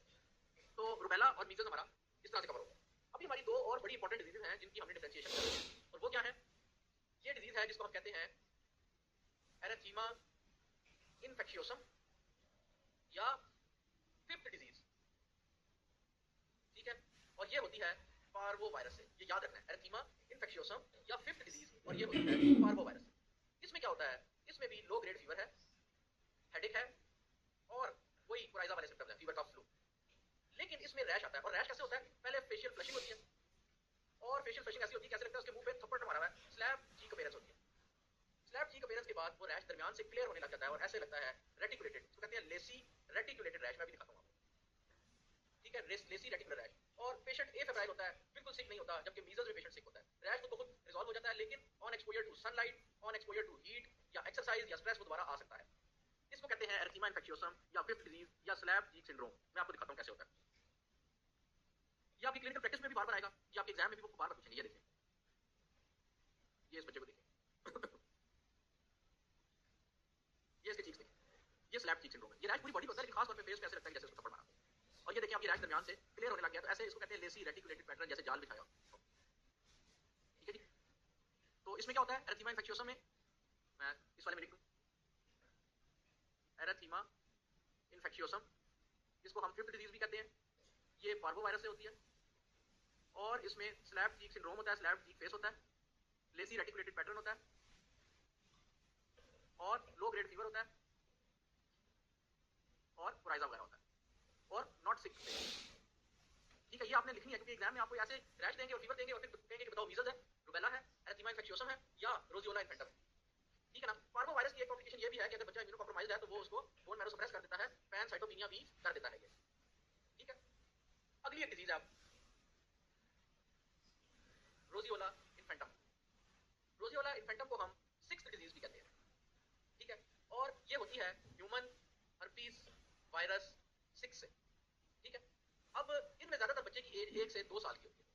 तो रूबेला और मीजल्स हमारा इस तरह से कवर होगा। अभी हमारी दो और बड़ी इंपॉर्टेंट डिजीजेज हैं जिनकी हमने डिफरेंशिएशन करनी है, और वो क्या है, ये डिजीज है जिसको हम कहते हैं एरिथीमा इन्फेक्शियोसम या फिफ्थ डिजीज, ठीक है। और ये होती है पार्वो वायरस से, ये याद रखना है, एरिथीमा इन्फेक्शियोसम या फिफ्थ डिजीज, और ये होती है पार्वो वायरस से। इसमें क्या होता है, इसमें भी लो ग्रेड फीवर है, हेडेक है और वही कोराइजा वाले सिम्टम्स है, फीवर, कफ, फ्लू। लेकिन इसमें रैश आता है, और रैश कैसे होता है, पहले फेशियल फ्लशिंग होती है, और फेशियल फ्लशिंग ऐसी होती है कैसे लगता है उसके मुंह पे थप्पड़ मारा हुआ है, स्लैब चीक अपीयरेंस होती है। स्लैब चीक अपीयरेंस के बाद वो रैश दरमियान से क्लियर होने लग जाता है और ऐसे लगता है रेटिकुलेटेड, इसको कहते हैं लेसी रेटिकुलेटेड रैश। मैं भी दिखाता हूँ आपको, ठीक है, लेसी रेटिकुलर रैश। और पेशेंट एफेब्राइल होता है, बिल्कुल सिक नहीं होता, जबकि मीजल्स में पेशेंट सिक होता है। रैश तो खुद रिजॉल्व हो जाता है, लेकिन on exposure to sunlight, on exposure to heat, या एक्सरसाइज या स्ट्रेस वो दोबारा आ सकता है। इसको कहते हैं एरिथीमा इन्फेक्शियोसम या फिफ्थ डिजीज या स्लैब चीक सिंड्रोम। मैं आपको दिखाता हूं कैसे होता है। ये आपकी क्लिनिकल प्रैक्टिस में भी बार बार आएगा, ये आपके एग्जाम में भी वो बार बार पूछेंगे। ये देखिए, ये इस बच्चे को देखिए, ये इसके चीक्स देखिए, ये स्लैब चीक सिंड्रोम है। ये रैश पूरी बॉडी पर होता है, लेकिन खास तौर पे फेस पे ऐसे लगता है जैसे उसको थप्पड़ मारा। और ये देखिए आपकी रैश दरमियान से क्लियर होने लग गया, तो ऐसे इसको कहते हैं लेसी रेटिकुलेटेड पैटर्न, जैसे जाल बिछाया। ठीक है जी। तो इसमें क्या होता है एरिथीमा इन्फेक्शियोसम में, मैं इस वाले में लिख दूं एरिथीमा इन्फेक्शियोसम, जिसको हम फिफ्थ डिजीज भी कहते हैं। ये पार्वोवायरस से होती है और इसमें स्लैब चीक सिंड्रोम होता है, स्लैब चीक फेस होता है, लेसी रेटिकुलेटेड पैटर्न होता है और लो ग्रेड फीवर होता है और कोराइजा वगैरह होता है और नॉट सिक। ठीक है, ये आपने लिखनी है क्योंकि एग्जाम में आपको ऐसे रैश देंगे और फीवर देंगे और फिर कहेंगे कि बताओ मीजल्स है, रुबेला है, एरिथीमा इन्फेक्शियोसम है या रोजियोला इन्फेंटम है। ठीक है ना। पार्वोवायरस की एक कॉम्प्लिकेशन ये भी है कि अगर बच्चा इम्यूनो कॉम्प्रोमाइज्ड है तो वो उसको बोन मैरो सप्रेस कर देता है, पैनसाइटोपेनिया भी कर देता है ये। ठीक है। अगली एक डिजीज है रोजियोला इन्फेंटम। रोजियोला इन्फेंटम को हम सिक्स्थ डिजीज भी कहते हैं। ठीक है, और ये होती है ह्यूमन हर्पीस वायरस 6 से। ठीक है, अब इनमें ज्यादातर बच्चे की एज 1 से 2 साल की होती है।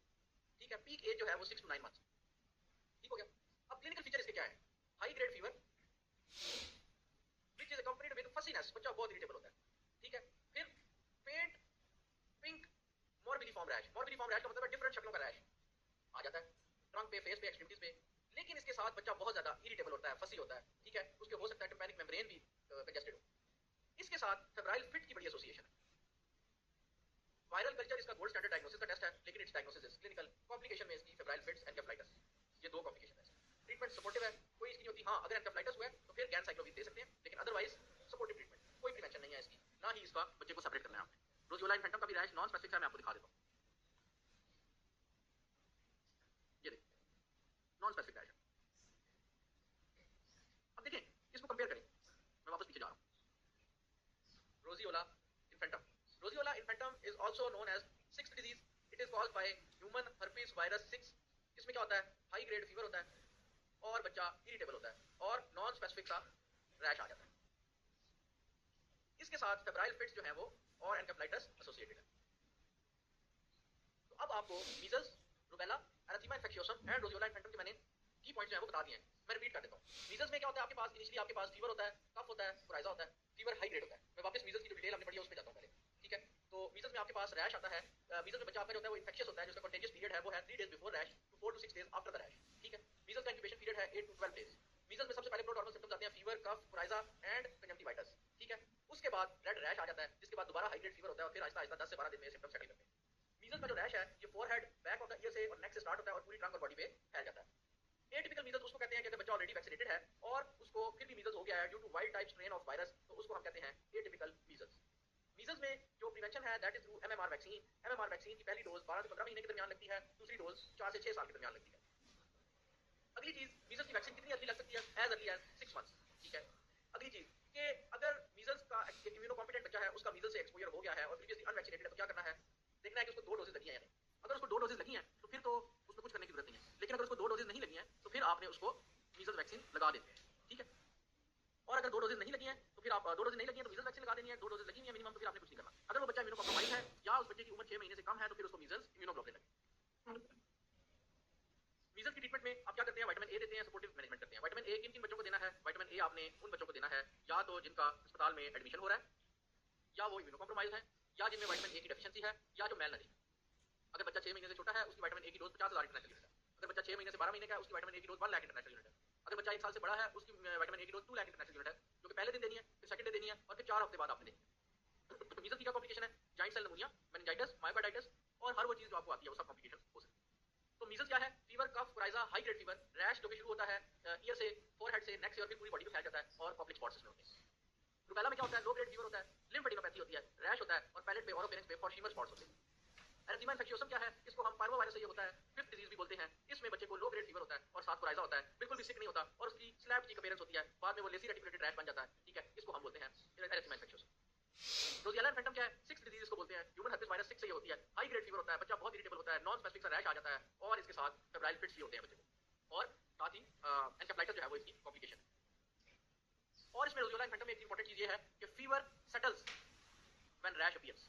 ठीक है, पीक एज जो है वो 6 to 9 मंथ्स। ठीक हो गया। अब क्लिनिकल फीचर इसके क्या है, high grade fever which is accompanied with fussiness, बच्चा बहुत इरिटेबल होता है। ठीक है, फिर faint pink morbilliform rash, morbilliform rash का मतलब है डिफरेंट शक्लों का रैश आ जाता है ट्रंक पे, फेस पे, एक्सट्रीमिटीज पे। लेकिन इसके साथ बच्चा बहुत ज्यादा इरिटेबल होता है, फसी होता है। ठीक है, उसके हो सकता है टिम्पैनिक मेम्ब्रेन भी कंजेस्टेड हो। इसके साथ फेब्राइल फिट की बड़ी एसोसिएशन है। वायरल कल्चर इसका गोल्ड स्टैंडर्ड डायग्नोसिस का टेस्ट है, लेकिन it's diagnosis is clinical. Complication में इसकी फेब्राइल फिट्स, एन्केफेलाइटिस, ये दो कॉम्प्लिकेशन है। ट्रीटमेंट सपोर्टिव है, कोई इसकी नहीं होती। हाँ, अगर एन्केफेलाइटिस हुआ है तो फिर गैनसाइक्लोविर दे सकते हैं, लेकिन अदरवाइज सपोर्टिव ट्रीटमेंट, कोई प्रिवेंशन नहीं है इसकी, ना ही इसका बच्चे को सेपरेट करना है आपने। रोजियोला इन्फेंटम का भी रैश नॉन स्पेसिफिक है, मैं आपको दिखा देता हूं। ये देखिए, नॉन स्पेसिफिक रैश। अब देखें, इसको कंपेयर करें, मैं वापस पीछे जा रहा हूं। Roseola infantum, roseola infantum is also known as sixth disease. It is caused by human herpes virus 6। इसमें क्या होता है, हाई ग्रेड फीवर होता है और बच्चा इरिटेबल होता है और नॉन स्पेसिफिक सा रैश आ जाता है। इसके साथ फेब्राइल फिट्स जो है वो और एन्केफेलाइटिस एसोसिएटेड है। तो अब आपको मीजल्स, रुबेला, एरिथीमा इन्फेक्शियोसम एंड रोजियोला इन्फेंटम के मैंने की पॉइंट्स जो है वो बता दिए हैं। मैं रिपीट कर देता हूं। मीजल्स में क्या होता है, आपके पास इनिशियली आपके पास फीवर होता है, कफ होता है, कोराइजा होता है, फीवर हाई ग्रेड होता है। मैं वापस मीजल्स की जो डिटेल हमने पढ़ी है उस पे जाता हूं पहले। ठीक है, तो मीजल्स में आपके पास रैश आता है। मीजल्स में बच्चा आपका जो होता है वो इन्फेक्शियस होता है, जिसका कंटेजियस पीरियड है वो है 3 days before rash to 4 to 6 days after the rash. ठीक है, मीजल्स का इंक्यूबेशन पीरियड है 8 to 12 days। मीजल्स में सबसे पहले प्रोड्रोमल सिम्पटम्स आते हैं fever, cough, coryza and conjunctivitis. ठीक है, उसके बाद रेड रैश आ जाता है, जिसके बाद दोबारा हाई ग्रेड फीवर होता है और फिर आहिस्ता आहिस्ता 10 से 12 दिन में सिम्टम्स सेटल करते हैं। मीजल्स का जो रैश है ये forehead, back of the year से और नेक से स्टार्ट होता है और पूरी ट्रंक और बॉडी पे फैल जाता है। एटिपिकल मीजल्स उसको कहते हैं कि अगर बच्चा ऑलरेडी वैक्सीनेटेड है और उसको फिर भी मीजल्स हो गया है due to wild type strain of virus, तो उसको हम कहते हैं एटिपिकल मीजल्स। मीजल्स में जो प्रिवेंशन है that is through MMR vaccine. MMR vaccine की पहली डोज 12 से 15 महीने के दरमियान लगती है, दूसरी डोज 4 से 6 साल के दरमियान लगती है। अगली चीज, मीजल्स की वैक्सीन कितनी अर्ली लग सकती है, एज अर्ली एज 6 मंथ्स। ठीक है, अगली चीज कि अगर मीजल्स का इम्यूनो कॉम्पिटेंट बच्चा है, उसका मीजल्स से एक्सपोजर हो गया है और प्रीवियसली अनवैक्सीनेटेड है, तो क्या करना है, देखना है कि उसको 2 डोजेस लगी हैं या नहीं। अगर उसको 2 डोजेस लगी हैं तो फिर तो उसमें कुछ करने की जरूरत नहीं है, लेकिन अगर उसको 2 डोजेस नहीं लगी हैं तो फिर आपने उसको मीजल्स वैक्सीन लगा देते हैं। ठीक है, और अगर 2 डोजेस नहीं लगी हैं तो फिर आप 2 डोजेस नहीं लगी हैं तो मीजल्स वैक्सीन लगा देनी है। 2 डोजेस लगी हैं मिनिमम तो फिर आपने कुछ नहीं करना। अगर वो बच्चा इम्यूनो कॉम्प्रोमाइज है या उस बच्चे की उम्र 6 महीने से कम है तो फिर उसको मीजल्स इम्यूनोग्लोबुलिन लगे। मीजल्स की ट्रीटमेंट में आप क्या करते हैं, विटामिन ए देते हैं, सपोर्टिव मैनेजमेंट करते हैं। विटामिन ए किन किन बच्चों को देना है, विटामिन ए आपने उन बच्चों को देना है या तो जिनका अस्पताल में एडमिशन हो रहा है, या वो इम्यूनो कॉम्प्रोमाइज है, या जिनमें विटामिन ए की डेफिशिएंसी है, या जो मेल नरी। अगर बच्चा 6 महीने से छोटा है उसकी विटामिन ए की डोज 50,000 इंटरनेशनल यूनिट है। अगर बच्चा 6 महीने से 12 महीने का है उसकी विटामिन ए की डोज 1 लाख इंटरनेशनल यूनिट है। अगर बच्चा 1 साल से बड़ा है उसकी विटामिन ए की डोज 2 लाख इंटरनेशनल यूनिट है, जो कि पहले दिन देनी है, फिर सेकंड डे देनी है और फिर 4 हफ्ते बाद आपने देनी है। मीजल्स की क्या कॉम्प्लिकेशन है, giant cell pneumonia, meningitis, myocarditis और हर वो चीज जो आपको आती है वो सब कॉम्प्लिकेशन हो सकती है। तो मीजल्स क्या है, fever, cough, coryza, high grade fever, rash जो कि शुरू होता है ईयर से, फोरहेड से, नेक से और फिर पूरी बॉडी पे फैल जाता है और पब्लिक स्पॉट्स में होते हैं। रुबेला में क्या होता है, लो ग्रेड फीवर होता है, लिम्फेडिनोपैथी होती है, रैश होता है और पैलेट पे, ओरोफेरिंक्स पे फॉर्शीमर स्पॉट्स होते हैं। एरिथीमा इन्फेक्शियोसम क्या है, इसको हम पार्वोवायरस से ये होता है, फिफ्थ डिजीज भी बोलते हैं। इसमें बच्चे को लो ग्रेड फीवर होता है और साथ कोराइजा होता है, बिल्कुल भी सिक नहीं होता और उसकी स्लैब की अपीयरेंस होती है, बाद में वो लेसी रेटिकुलेटेड रैश बन जाता है। ठीक है, इसको हम बोलते हैं एरिथीमा इन्फेक्शियोसम। रोजियोला इन्फेंटम क्या है, सिक्स्थ डिजीज इसको बोलते हैं, ह्यूमन हर्पिस वायरस 6 से ये होती है। हाई ग्रेड फीवर होता है, बच्चा बहुत इरिटेबल होता है, नॉन स्पेसिफिक सा रैश आ जाता है और इसके साथ फेब्राइल फिट्स भी होते हैं बच्चे को, और साथ ही एन्केफेलाइटिस जो है वो इसकी कॉम्प्लिकेशन है। रोज़ोला इन्फेंटम में एक इंपॉर्टेंट चीज ये है कि fever settles when rash appears,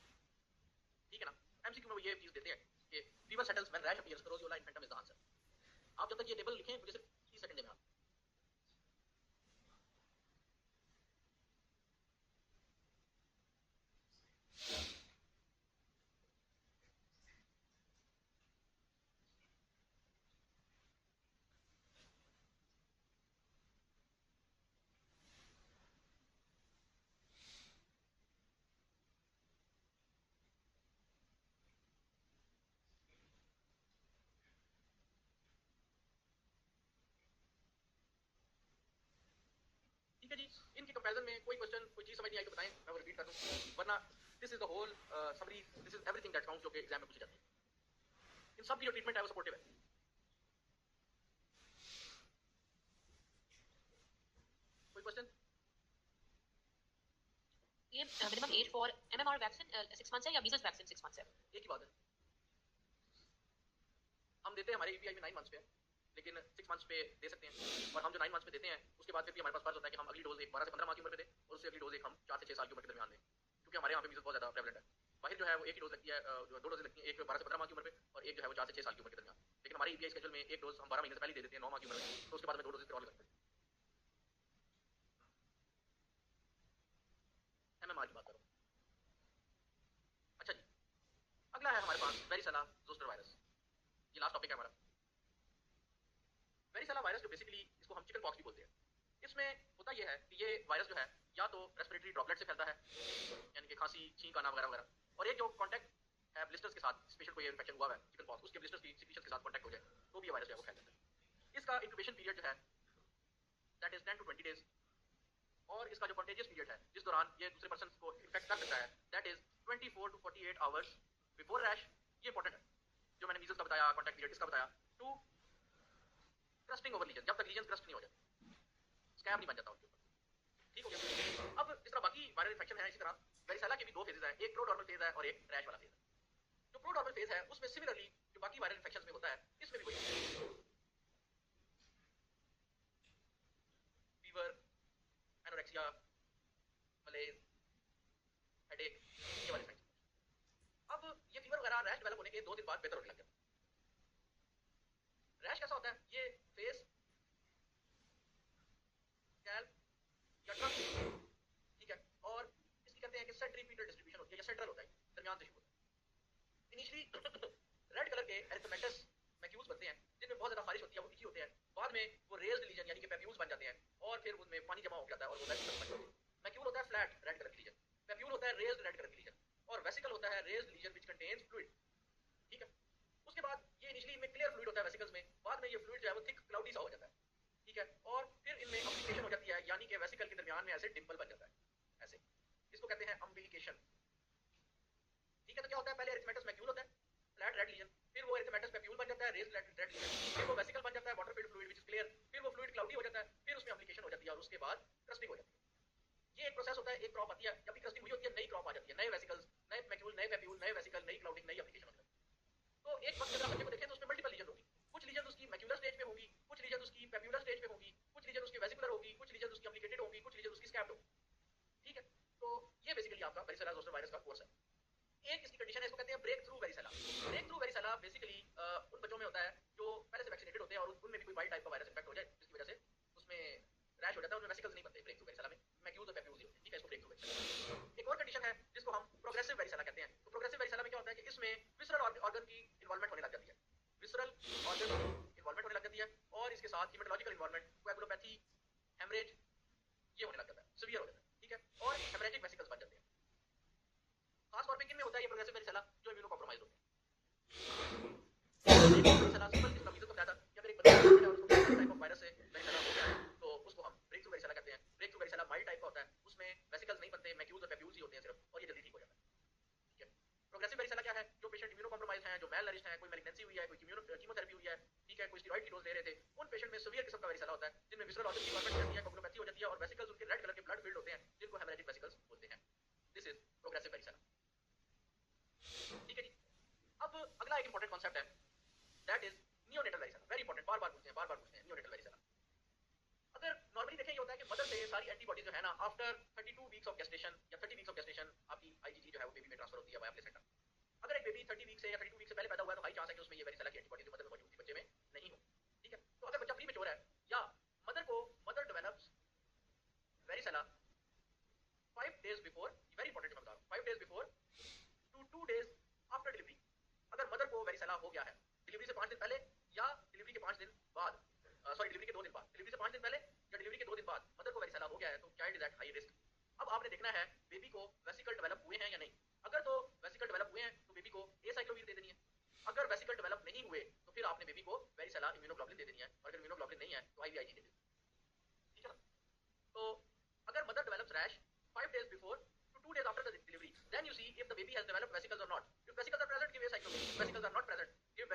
ठीक है ना। एमसीक्यू में वो ये चीज देते हैं कि fever settles when rash appears, roseola infantum is the answer. आप जब तक ये टेबल लिखें मुझे सिर्फ 30 सेकंड देना। ठीक है जी, इनके कंपैरिजन में कोई क्वेश्चन कोई चीज समझ नहीं आई तो बताएं, मैं वो रिपीट कर दूं, वरना this is the whole summary, this is everything that counts जो कि एग्जाम में पूछी जाती है। इन सब की जो ट्रीटमेंट है वो सपोर्टिव है। कोई क्वेश्चन? ये minimum age for MMR vaccine 6 months है या मीजल्स वैक्सीन 6 मंथ्स है? एक ही बात है, हम देते हैं हमारे ईपीआई में 9 मंथ्स पे है, लेकिन 6 मंथ्स पे दे सकते हैं। और हम जो 9 मंथ्स पे देते हैं उसके बाद फिर भी हमारे पास फर्ज होता है कि हम अगली डोज एक 12 से 15 माह की उम्र पे दें और उससे अगली डोज एक हम 4 से 6 साल की उम्र के दरमियान दें, क्योंकि हमारे यहाँ पे मीजल्स बहुत ज्यादा प्रेवलेंट है। बाहर जो है वो एक ही डोज लगती है, 2 डोज लगती है, एक 12 से 15 माह की उम्र पे और एक जो है वो 4 से 6 साल की उम्र के दरमियान। लेकिन हमारे ईपीआई स्केड्यूल में एक डोज हम 12 महीने से पहले दे देते हैं 9 माह की उम्र में, तो उसके बाद में 2 डोज फिर और लगते हैं। एमएमआर की बात करो। अच्छा जी, अगला है हमारे पास वेरिसेला जोस्टर वायरस। ये लास्ट टॉपिक है हमारा। वेरिसेला वायरस जो बेसिकली इसको हम चिकन पॉक्स भी बोलते हैं, इसमें होता यह है कि ये वायरस जो है या तो रेस्पिरेटरी ड्रॉपलेट से फैलता है, यानी कि खांसी, छींक आना वगैरह वगैरह, और एक जो कांटेक्ट है ब्लिस्टर्स के साथ, स्पेशल कोई इन्फेक्शन हुआ है चिकन पॉक्स, उसके ब्लिस्टर्स की सिक्रीशन के साथ कांटेक्ट हो जाए तो भी ये वायरस जो है वो फैल जाता है। इसका इंक्यूबेशन पीरियड जो है दैट इज 10 to 20 डेज, और इसका जो कंटेजियस पीरियड है जिस दौरान ये दूसरे पर्सन को इन्फेक्ट कर सकता है that is 24 to 48 hours before rash. ये इंपॉर्टेंट है, जो मैंने मीजल्स का बताया, कॉन्टैक्ट पीरियड इसका बताया, टू क्रस्टिंग ओवर लीजन, जब तक लीजन क्रस्ट नहीं हो जाते, स्कैब नहीं बन जाता उनके ऊपर। ठीक हो गया। अब जिस तरह बाकी वायरल इन्फेक्शन है, इसी तरह वेरिसेला के भी 2 फेजेस हैं, एक प्रोडॉर्मल फेज है और एक रैश वाला फेज है। जो प्रोडॉर्मल फेज है उसमें सिमिलरली जो बाकी वायरल इन्फेक्शंस में होता है इसमें भी वही फीवर, एनोरेक्सिया, मलेज, हेडेक, ये वाले साइंस। अब ये फीवर वगैरह रैश डेवलप होने के 2 दिन बाद बेहतर होने लग जाता है। रैश कैसा होता है? ये फेस, स्कैल्प या ट्रंक, ठीक है, और इसकी कहते हैं कि सेंट्रीपीटल डिस्ट्रीब्यूशन होती है या सेंट्रल होता है, दरमियान से शुरू होता है। इनिशियली रेड कलर के एरिथमेटस मैक्यूल्स बनते हैं जिनमें बहुत ज्यादा खारिश होती है, वो इची होते हैं। बाद में वो रेज्ड लीजन यानी कि पैप्यूल्स बन जाते हैं और फिर उनमें पानी जमा हो जाता है और वो वेसिकल बन जाते हैं। मैक्यूल होता है फ्लैट रेड कलर की लीजन, पैप्यूल होता है रेज्ड रेड कलर की लीजन, और वेसिकल होता है raised lesion which contains fluid, ठीक है। उसके बाद ये इनिशियली में क्लियर फ्लूइड होता है वेसिकल्स में, बाद में ये फ्लूइड जो है वो थिक क्लाउडी सा हो जाता है, ठीक है, और फिर इनमें अम्बिलिकेशन हो जाती है, यानी कि वेसिकल के दरमियान में ऐसे डिंपल बन जाता है ऐसे, इसको कहते हैं अम्बिलिकेशन, ठीक है। तो क्या होता है? पहले एरिथमेटस मैक्यूल होता है, फ्लैट रेड लीजन, फिर वो एरिथमेटस पैप्यूल बन जाता है, रेज्ड रेड लीजन, फिर वो वेसिकल बन जाता है, water field fluid which is clear, फिर वो फ्लूइड क्लाउडी हो जाता है, फिर उसमें अम्बिलिकेशन हो जाती है और उसके बाद क्रस्टिंग हो जाती है। ये एक प्रोसेस होता है, एक क्रॉप आती है, जब भी क्रस्टिंग हुई होती है नई क्रॉप आ जाती है, नए वेसिकल्स, नए मैक्यूल, नए पैप्यूल, नए वेसिकल, नई क्लाउडिंग, नई एप्लीकेशन होती है। तो एक वक्त अगर आप बच्चे को देखें तो उसमें मल्टीपल लीजन होगी, कुछ लीजन उसकी मैक्यूलर स्टेज पे होगी, कुछ लीजन उसकी पैप्यूलर स्टेज पे होगी, कुछ लीजन उसकी वेसिकुलर होगी, कुछ लीजन उसकी अम्प्लिकेटेड होगी, कुछ लीजन उसकी स्कैब्ड होगी, ठीक है। तो ये बेसिकली आपका वेरिसेला जोस्टर वायरस का कोर्स है। एक इसकी कंडीशन है, इसको कहते हैं breakthrough varicella. Breakthrough varicella basically उन बच्चों में होता है जो पहले से वैक्सीनेटेड होते हैं और उनमें भी कोई वाइल्ड टाइप का वायरस इन्फेक्ट हो जाए जिसकी वजह से उसमें रैश हो जाता है, उनमें वेसिकल्स नहीं बनते ब्रेक थ्रू वेरिसेला में, मैक्यूल्स और पैप्यूल्स ही होते हैं, ठीक है, इसको ब्रेक थ्रू वेरिसेला। एक और कंडीशन है जिसको हम प्रोग्रेसिव वेरिसेला कहते हैं। तो प्रोग्रेसिव वेरिसेला में क्या होता है कि इसमें विसरल ऑर्गन की इन्वॉल्वमेंट होने लग जाती है, विसरल ऑर्गन इन्वॉल्वमेंट होने लग जाती है और इसके साथ हीमेटोलॉजिकल इन्वॉल्वमेंट, कोएगुलोपैथी, हेमरेज, ये होने लग जाता है, सीवियर हो जाता है, ठीक है, और हेमरेजिक वेसिकल्स बन जाते हैं। खास तौर पे किन में होता है ये प्रोग्रेसिव वेरिसेला? जो इम्यूनो कॉम्प्रोमाइज्ड होते हैं। वेरिसेला सिंपल जिसका मीजल्स का बताया था कि अगर एक बच्चा इन्फेक्टेड है और उसको किसी टाइप ऑफ वायरस से वेरिसेला हो गया है तो उसको हम ब्रेक थ्रू वेरिसेला कहते हैं। Breakthrough varicella mild type का होता है, उसमें वेसिकल्स नहीं बनते, मैक्यूल्स और पैप्यूल्स ही होते हैं सिर्फ, और ये जल्दी ठीक हो जाता है, ठीक है। प्रोग्रेसिव वेरिसेला क्या है? जो पेशेंट इम्यूनो कॉम्प्रोमाइज हैं, जो मेल नरिश्ड हैं, कोई मैलिग्नेंसी हुई है, कोई कीमोथेरेपी हुई है, ठीक है, कोई स्टेरॉइड की डोज ले रहे थे, उन पेशेंट में सीवियर किस्म का वेरिसेला होता है जिनमें विसरल ऑर्गन की इन्वॉल्वमेंट हो जाती है, कोएगुलोपैथी हो जाती है और वेसिकल्स उनके रेड कलर के ब्लड फील्ड होते हैं जिनको हेमरेजिक वेसिकल्स बोलते हैं। दिस इज प्रोग्रेसिव वेरिसेला, ठीक है जी। अब अगला एक इंपॉर्टेंट कॉन्सेप्ट है that is neonatal varicella. Very important, बार बार पूछते हैं एंटीबॉडीज जो है ना आफ्टर 32 वीक्स ऑफ गेस्टेशन या 30 वीक्स ऑफ गेस्टेशन आपकी आईजीजी जो है वो बेबी में ट्रांसफर होती है वाया प्लेसेंटा। अगर एक बेबी 30 वीक से या 32 वीक से पहले पैदा हुआ है तो हाई चांस है कि उसमें ये वेरिसेला की एंटीबॉडीज मदर में मौजूद थी बच्चे में नहीं हो। ठीक है, तो अगर बच्चा प्री मैच्योर है या mother develops varicella 5 days before, very important मैं बता रहा हूं, 5 days before to 2 days after delivery, अगर मदर को वेरिसेला हो गया है डिलीवरी से 5 दिन पहले या डिलीवरी के 5 दिन बाद, सॉरी डिलीवरी के 2 दिन बाद, डिलीवरी से 5 दिन पहले या डिलीवरी के 2 दिन बाद मदर को वेरिसेला हो गया है तो child is at high risk. अब आपने देखना है बेबी को वेसिकल डेवलप हुए हैं या नहीं। अगर तो वेसिकल डेवलप हुए हैं तो बेबी को एसाइक्लोवीर दे देनी है। अगर वेसिकल डेवलप नहीं हुए तो फिर आपने बेबी को वेरिसेला इम्यूनोग्लोबुलिन दे देनी है, और अगर इम्यूनोग्लोबुलिन नहीं है तो आईवीआईजी दे देनी है। ठीक है ना? तो अगर mother develops rash 5 days before to 2 days after the delivery, then you see if the baby has developed vesicles or not. If vesicles are present, give acyclovir. If vesicles are not